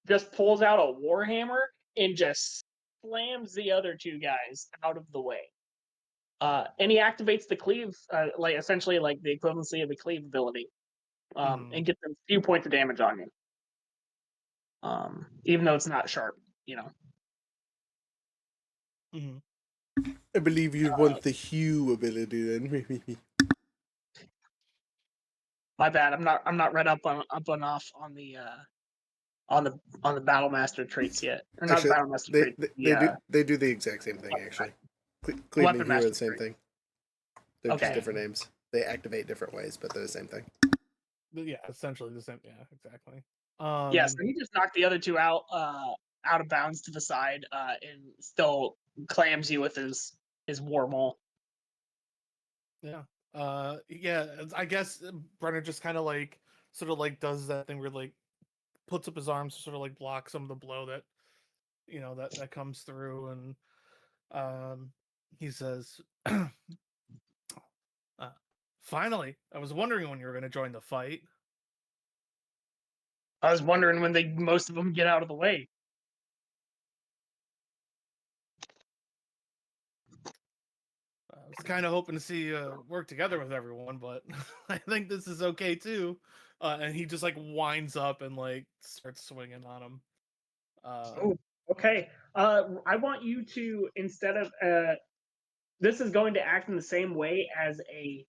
[SPEAKER 3] Just pulls out a war hammer and just slams the other 2 guys out of the way. And he activates the cleave, like essentially like the equivalency of the cleave ability, and gets a few points of damage on you. Even though it's not sharp, you know.
[SPEAKER 2] I believe you'd want the hue ability then.
[SPEAKER 3] My bad. I'm not read up enough on the battle master traits yet. Or not
[SPEAKER 2] Actually,
[SPEAKER 3] battle master traits.
[SPEAKER 2] they do the exact same thing actually. Cleave
[SPEAKER 3] Weapon
[SPEAKER 2] and hue are
[SPEAKER 3] master
[SPEAKER 2] the same
[SPEAKER 3] trait.
[SPEAKER 2] thing. They're just
[SPEAKER 3] Okay.
[SPEAKER 2] different names. They activate different ways, but they're the same thing.
[SPEAKER 7] But yeah, essentially the same. Yeah, exactly.
[SPEAKER 3] Yeah, so he just knocked the other 2 out of bounds to the side, and still clams you with his war maul.
[SPEAKER 7] Yeah. Yeah, I guess Brenner just kind of like sort of like does that thing where like puts up his arms to sort of like block some of the blow that that comes through, and he says, finally, I was wondering when you were going to join the fight.
[SPEAKER 3] I was wondering when most of them get out of the way.
[SPEAKER 7] I was kind of hoping to see work together with everyone, but I think this is okay too. And he just like winds up and like starts swinging on him.
[SPEAKER 3] Oh, okay. I want you to, instead of this is going to act in the same way as a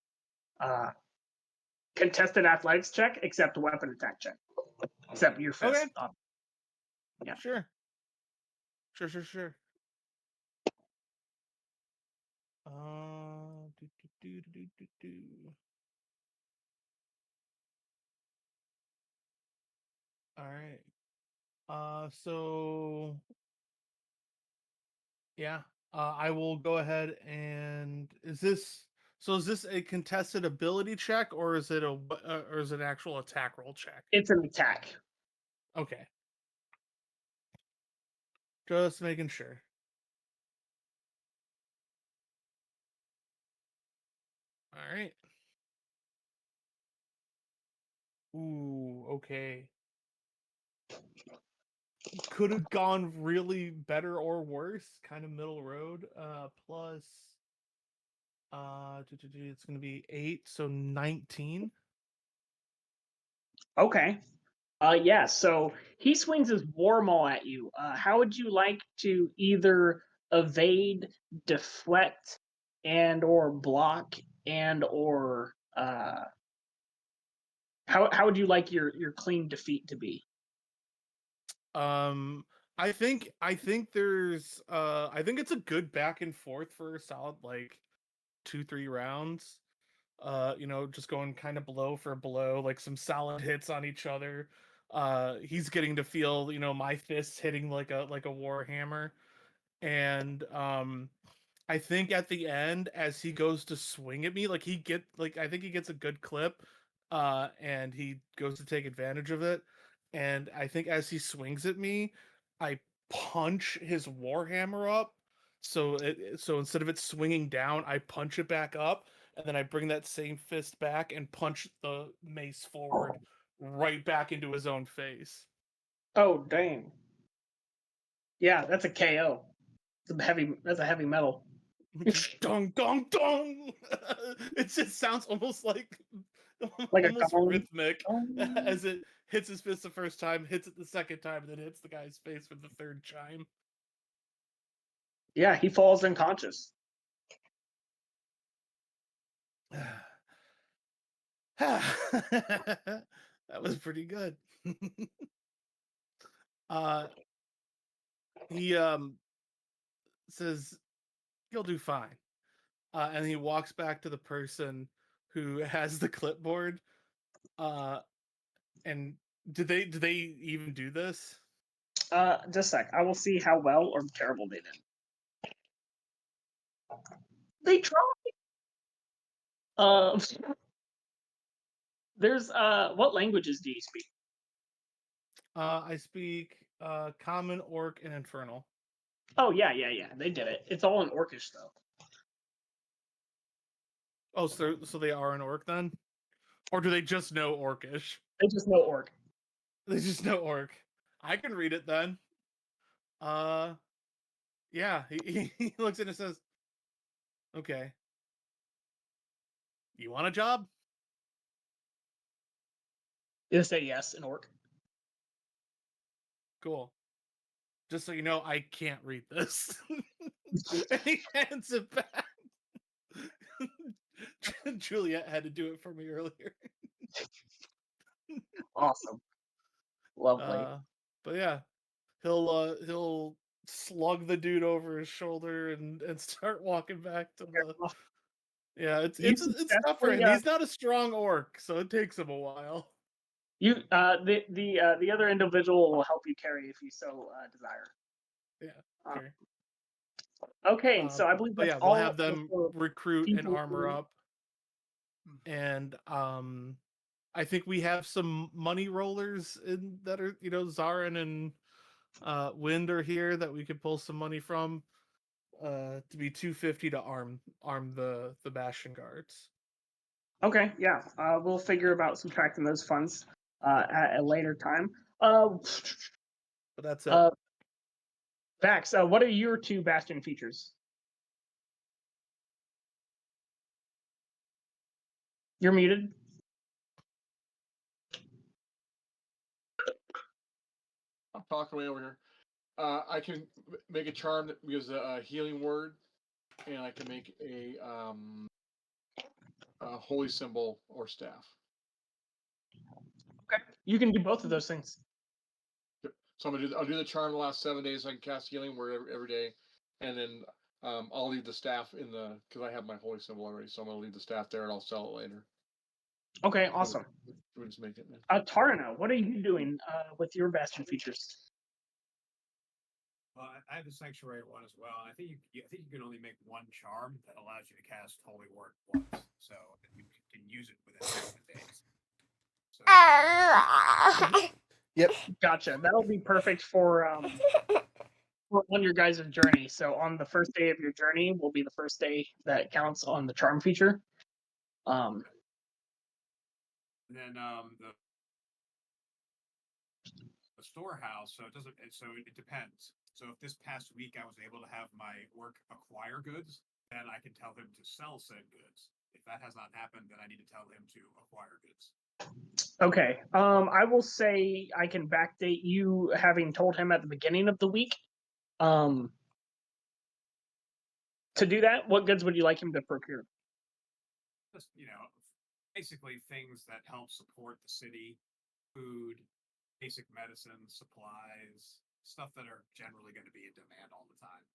[SPEAKER 3] contested athletics check, except a weapon attack check, except your fist.
[SPEAKER 7] Okay,
[SPEAKER 3] Yeah.
[SPEAKER 7] sure. Do, do, do, do, do, do. All right. So yeah, I will go ahead and is this a contested ability check or is it or is it an actual attack roll check?
[SPEAKER 3] It's an attack.
[SPEAKER 7] Okay. Just making sure. All right. Ooh, okay. Could have gone really better or worse, kind of middle road. Plus it's going to be 8, so 19.
[SPEAKER 3] Okay. Yeah, so he swings his war maul at you. How would you like to either evade, deflect, and or block, and or how would you like your clean defeat to be?
[SPEAKER 7] I think there's I think it's a good back and forth for a solid like 2-3 rounds. Just going kind of blow for blow, like some solid hits on each other. He's getting to feel, my fists hitting like a war hammer. And I think at the end, as he goes to swing at me, I think he gets a good clip, and he goes to take advantage of it. And I think as he swings at me, I punch his warhammer up. So instead of it swinging down, I punch it back up, and then I bring that same fist back and punch the mace forward right back into his own face.
[SPEAKER 3] Oh, dang. Yeah, that's a KO. That's a heavy metal.
[SPEAKER 7] Just dong dong dong. It just sounds almost like
[SPEAKER 3] Like a
[SPEAKER 7] almost
[SPEAKER 3] gong.
[SPEAKER 7] rhythmic
[SPEAKER 3] Gong.
[SPEAKER 7] as it hits his fist the first time, hits it the second time, and then hits the guy's face for the third chime.
[SPEAKER 3] Yeah, he falls unconscious.
[SPEAKER 7] That was pretty good. uh he says you'll do fine. And he walks back to the person who has the clipboard. And did they even do this?
[SPEAKER 3] Just a sec. I will see how well or terrible they did. They tried. Uh, there's what languages do you speak?
[SPEAKER 7] I speak common, orc, and infernal.
[SPEAKER 3] Oh yeah. They did it. It's all in Orcish though.
[SPEAKER 7] Oh, so they are an orc then, or do they just know orcish?
[SPEAKER 3] They just know Orc.
[SPEAKER 7] They just know orc. I can read it then. Uh, yeah. He looks at it and says, "Okay, you want a job?
[SPEAKER 3] They say yes in Orc.
[SPEAKER 7] Cool. Just so you know, I can't read this." And he hands it back. Juliet had to do it for me earlier.
[SPEAKER 3] Awesome. Lovely.
[SPEAKER 7] But yeah, he'll slug the dude over his shoulder and start walking back to the. Yeah,
[SPEAKER 3] You
[SPEAKER 7] it's tough for
[SPEAKER 3] successfully
[SPEAKER 7] him. He's not a strong orc, so it takes him a while.
[SPEAKER 3] the other individual will help you carry if you so desire.
[SPEAKER 7] Yeah,
[SPEAKER 3] Uh,
[SPEAKER 7] sure.
[SPEAKER 3] okay, so I believe
[SPEAKER 7] But
[SPEAKER 3] that's
[SPEAKER 7] yeah, we'll
[SPEAKER 3] all
[SPEAKER 7] have them
[SPEAKER 3] for
[SPEAKER 7] recruit and
[SPEAKER 3] people
[SPEAKER 7] armor
[SPEAKER 3] who.
[SPEAKER 7] up, and I think we have some money rollers in that are Zarin and Wind are here that we could pull some money from. To be 250 to arm the bastion guards.
[SPEAKER 3] Okay, yeah, we'll figure about subtracting those funds at a later time.
[SPEAKER 7] But that's it.
[SPEAKER 3] Vax, what are your two bastion features? You're muted.
[SPEAKER 8] I'm talking way over here. I can make a charm that gives a healing word, and I can make a holy symbol or staff.
[SPEAKER 3] Okay, you can do both of those things.
[SPEAKER 8] So I'll do the charm the last 7 days. So I can cast healing word every day, and then I'll leave the staff in the because I have my holy symbol already. So I'm gonna leave the staff there, and I'll sell it later.
[SPEAKER 3] Okay, awesome.
[SPEAKER 8] We'll just make it.
[SPEAKER 3] Tarna, what are you doing with your bastion features?
[SPEAKER 4] Well, I have the sanctuary one as well. I think I think you can only make one charm that allows you to cast Holy Word once, so you can use it within 7 days. So,
[SPEAKER 2] Yep.
[SPEAKER 3] Gotcha. That'll be perfect for on your guys' journey. So on the first day of your journey will be the first day that counts on the charm feature.
[SPEAKER 4] and then the storehouse. So it doesn't. So it depends. So if this past week I was able to have my orc acquire goods, then I can tell him to sell said goods. If that has not happened, then I need to tell him to acquire goods.
[SPEAKER 3] Okay. I will say I can backdate you having told him at the beginning of the week. To do that, what goods would you like him to procure?
[SPEAKER 4] Just basically things that help support the city, food, basic medicine, supplies, stuff that are generally going to be in demand all the time.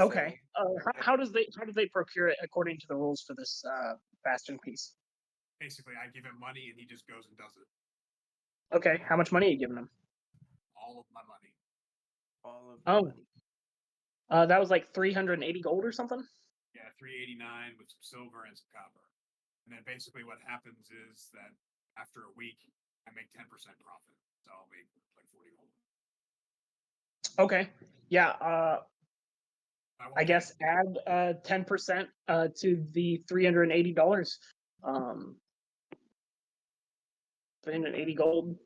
[SPEAKER 3] Okay. How does they procure it according to the rules for this bastion piece?
[SPEAKER 4] Basically, I give him money and he just goes and does it.
[SPEAKER 3] Okay. How much money are you giving him?
[SPEAKER 4] All of my money.
[SPEAKER 6] All of
[SPEAKER 3] Oh.
[SPEAKER 6] money.
[SPEAKER 3] That was like 380 gold or something?
[SPEAKER 4] Yeah, 389 with some silver and some copper. And then basically what happens is that after a week, I make 10% profit. So I'll make like 40 gold.
[SPEAKER 3] Okay. Yeah. I guess add 10% to the $380. 380 gold.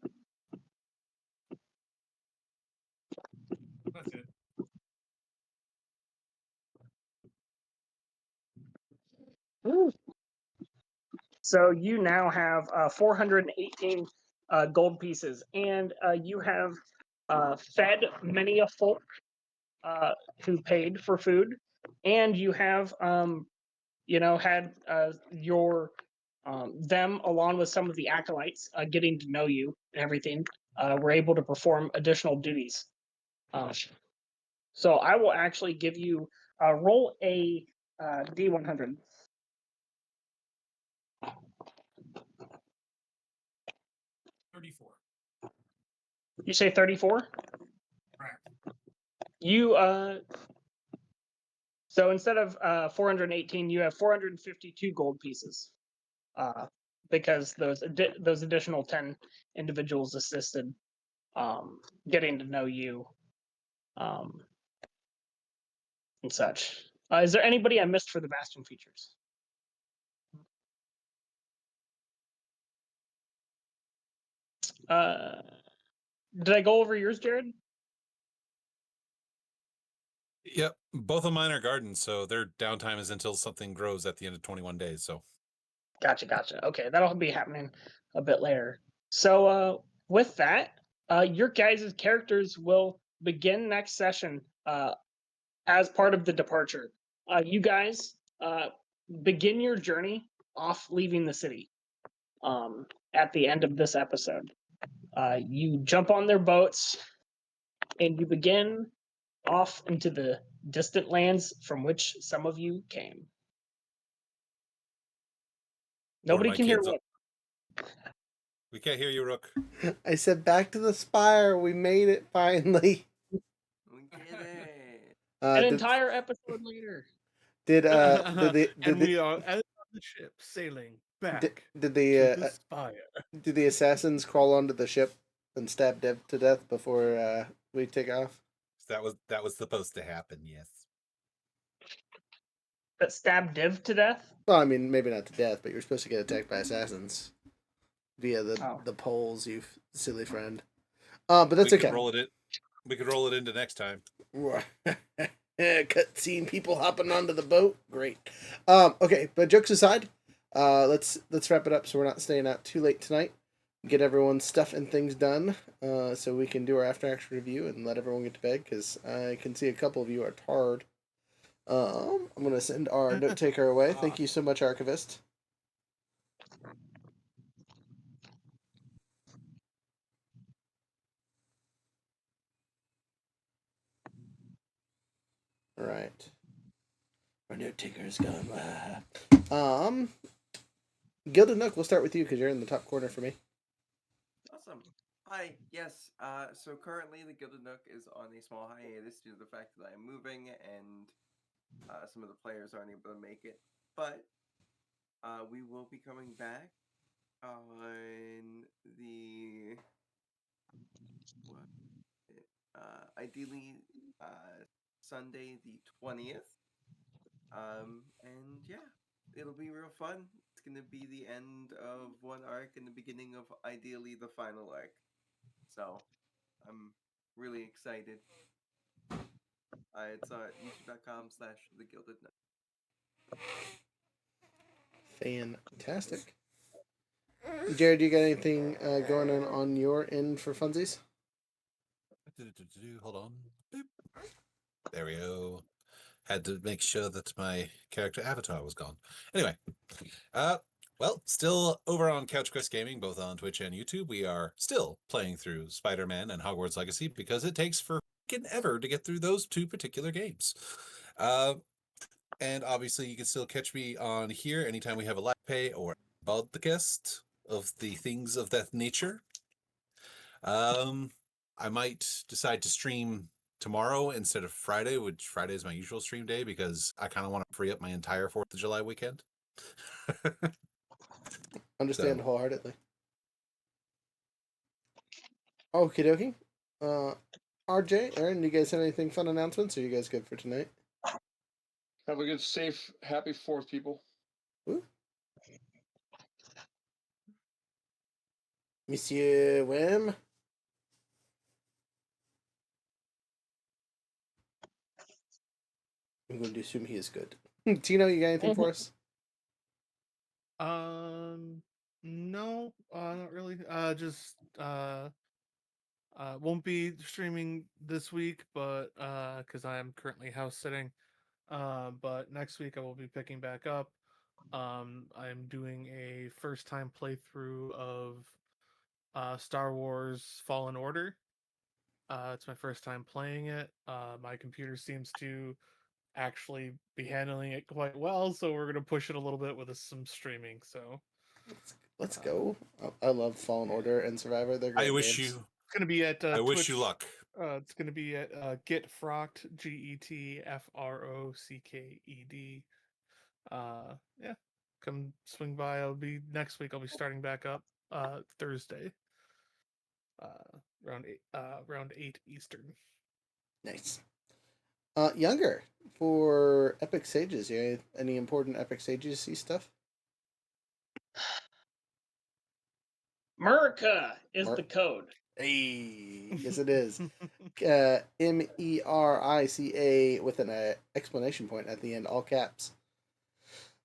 [SPEAKER 4] That's it.
[SPEAKER 3] Ooh. So you now have 418 gold pieces, and you have fed many a folk who paid for food, and you have had your them along with some of the acolytes getting to know you and everything were able to perform additional duties. So I will actually give you roll a D100.
[SPEAKER 4] 34.
[SPEAKER 3] You say 34?
[SPEAKER 4] Correct.
[SPEAKER 3] You so instead of 418, you have 452 gold pieces, because those additional 10 individuals assisted getting to know you, and such. Is there anybody I missed for the Bastion features? Did I go over yours, Jared?
[SPEAKER 5] Yep, both of mine are gardens, so their downtime is until something grows at the end of 21 days. So
[SPEAKER 3] Gotcha. Okay, that'll be happening a bit later. So with that, your guys' characters will begin next session as part of the departure. You guys begin your journey off leaving the city at the end of this episode. You jump on their boats and you begin off into the distant lands from which some of you came. Nobody can hear me.
[SPEAKER 5] We can't hear you, Rook.
[SPEAKER 2] I said back to the Spire. We made it finally.
[SPEAKER 6] We did it.
[SPEAKER 3] An
[SPEAKER 2] Did
[SPEAKER 3] entire episode later.
[SPEAKER 2] did the
[SPEAKER 7] and we are on the ship sailing back
[SPEAKER 2] did
[SPEAKER 7] to the
[SPEAKER 2] the
[SPEAKER 7] Spire.
[SPEAKER 2] did the assassins crawl onto the ship and stab Dev to death before we take off?
[SPEAKER 5] That was supposed to happen. Yes.
[SPEAKER 3] That stabbed Div to death?
[SPEAKER 2] Well, I mean, maybe not to death, but you're supposed to get attacked by assassins via the
[SPEAKER 3] Oh.
[SPEAKER 2] the poles, you silly friend. But that's
[SPEAKER 5] we could
[SPEAKER 2] okay.
[SPEAKER 5] roll it in. We could roll it into next time.
[SPEAKER 2] Cutscene people hopping onto the boat. Great. Okay, but jokes aside, let's wrap it up so we're not staying out too late tonight. Get everyone's stuff and things done, so we can do our after action review and let everyone get to bed, because I can see a couple of you are tired. I'm gonna send our note taker away. Thank you so much, Archivist. All right. Our note taker is gone. Gilded Nook, we'll start with you because you're in the top corner for me.
[SPEAKER 6] Awesome. Hi, yes. So currently the Gilded Nook is on a small hiatus due to the fact that I'm moving and some of the players aren't able to make it. But we will be coming back on the ideally Sunday the 20th. And yeah, it'll be real fun. It's gonna be the end of one arc and the beginning of ideally the final arc. So I'm really excited. It's youtube.com/The Gilded Nook.
[SPEAKER 2] Fantastic. Jared, you got anything going on your end for funsies?
[SPEAKER 5] Hold on. Boop. There we go. Had to make sure that my character avatar was gone. Anyway, well, still over on Couch Quest Gaming, both on Twitch and YouTube, we are still playing through Spider-Man and Hogwarts Legacy because it takes freaking ever to get through those two particular games. And obviously, you can still catch me on here anytime we have a live pay or podcast of the things of that nature. I might decide to stream tomorrow instead of Friday, which Friday is my usual stream day because I kind of want to free up my entire 4th of July weekend.
[SPEAKER 2] Understand wholeheartedly. Okie dokie. RJ, Aaron, you guys have anything fun announcements? Or are you guys good for tonight?
[SPEAKER 8] Have a good, safe, happy 4th, people.
[SPEAKER 2] Ooh. Monsieur Wim. I'm going to assume he is good. Tino, you got anything for us?
[SPEAKER 7] No, not really. Just won't be streaming this week, but because I am currently house sitting. But next week I will be picking back up. I'm doing a first time playthrough of Star Wars Fallen Order. It's my first time playing it. My computer seems to actually be handling it quite well, so we're gonna push it a little bit with some streaming. So
[SPEAKER 2] let's go. I love Fallen Order and Survivor. They're great.
[SPEAKER 5] I wish
[SPEAKER 2] games.
[SPEAKER 5] you.
[SPEAKER 7] It's gonna be at
[SPEAKER 5] I
[SPEAKER 7] Twitch.
[SPEAKER 5] wish you luck.
[SPEAKER 7] It's gonna be at Getfrocked, GETFROCKED. Yeah, come swing by. I'll be next week. I'll be starting back up Thursday. Around 8 Eastern.
[SPEAKER 2] Nice. Younger, for Epic Sages, you have any important Epic Sages stuff?
[SPEAKER 3] America is the code.
[SPEAKER 2] Hey, yes it is. MERICA with an exclamation point at the end, all caps.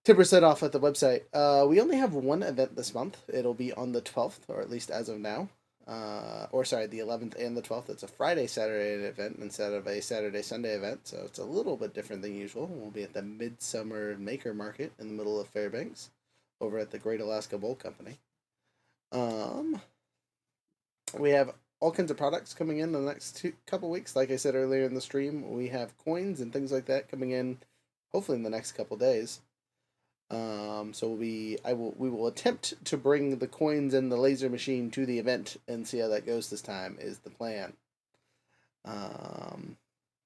[SPEAKER 2] 10% off at the website. We only have one event this month. It'll be on the 12th, or at least as of now. The 11th and the 12th. It's a Friday, Saturday event instead of a Saturday, Sunday event, so it's a little bit different than usual. We'll be at the Midsummer Maker Market in the middle of Fairbanks, over at the Great Alaska Bowl Company. We have all kinds of products coming in the next couple weeks. Like I said earlier in the stream, we have coins and things like that coming in, hopefully in the next couple days. So we will attempt to bring the coins and the laser machine to the event and see how that goes this time is the plan. But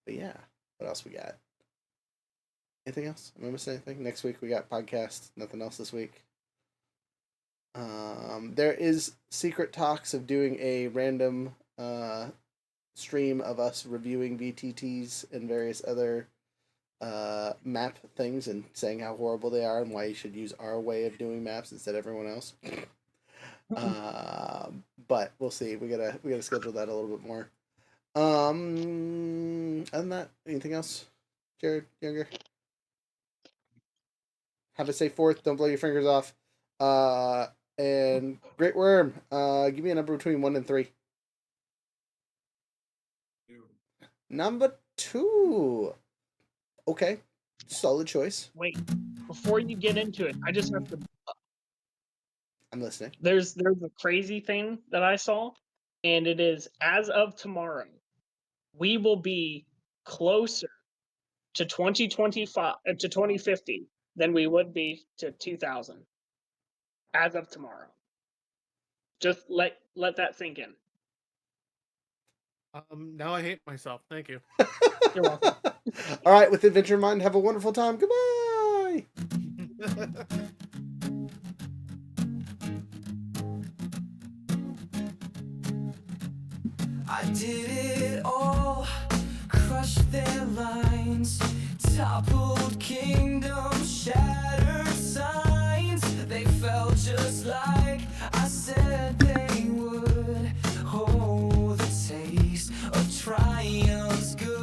[SPEAKER 2] yeah, what else we got? Anything else? Am I missing anything? Next week we got podcast. Nothing else this week. There is secret talks of doing a random stream of us reviewing VTTs and various other map things and saying how horrible they are and why you should use our way of doing maps instead of everyone else. But we'll see. We gotta schedule that a little bit more. Other than that, anything else, Jared Younger? Have a safe 4th. Don't blow your fingers off. And Great Worm. Give me a number between 1 and 3. Number 2. Okay, solid choice.
[SPEAKER 3] Wait, before you get into it, I just have to.
[SPEAKER 2] I'm listening.
[SPEAKER 3] There's a crazy thing that I saw, and it is as of tomorrow, we will be closer to 2025 to 2050 than we would be to 2000. As of tomorrow, just let that sink in.
[SPEAKER 7] Now I hate myself. Thank you.
[SPEAKER 3] You're welcome.
[SPEAKER 2] All right, with adventure in mind, have a wonderful time. Goodbye.
[SPEAKER 1] I did it all, crushed their lines, toppled kingdoms, shattered signs. They fell just like I said they would. Oh, the taste of triumph's good.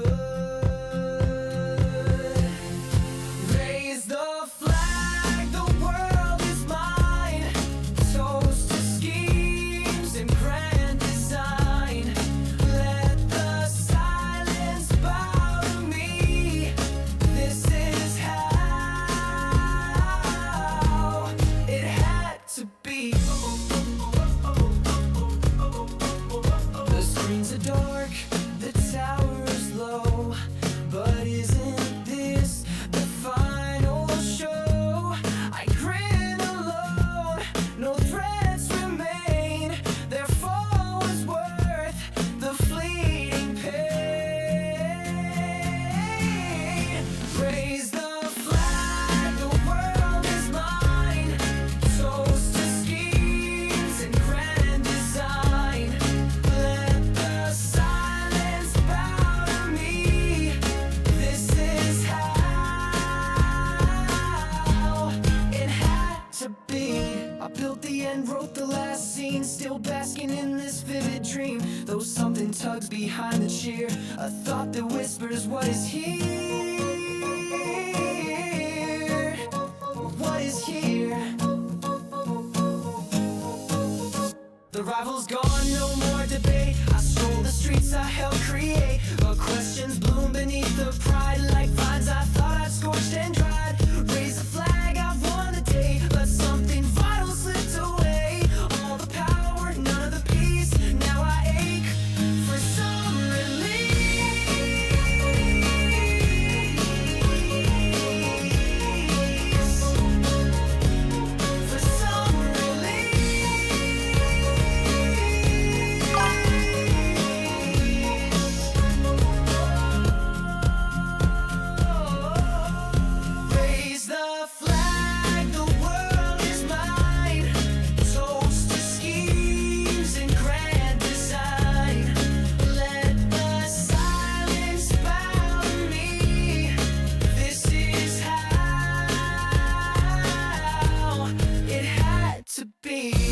[SPEAKER 1] Raise the flag, the world is mine. Toast to schemes and grand design. Let the silence bow to me. This is how it had to be. The screens are dark, the tower is low, but isn't this the final show? I grin alone, no threats remain. Their fall was worth the fleeting pain. Raise the flag, the world is mine. Toast to schemes and grand design. Let the silence bow to me. This is how it had to be. I built the end, wrote the last scene, still basking in this vivid dream. Though something tugs behind the cheer, a thought that whispers, what is here? What is here? The rival's gone, no more debate. I stroll the streets, I helped create. But questions bloom beneath the pride. Like vines I thought I'd scorched and dried. Raise the flag, I've won the day. But something vital slipped away. All the power, none of the peace. Now I ache for some release. For some Raise the flag, the world is mine. Toast to schemes and grand design. Let the silence bow to me. This is how it had to be.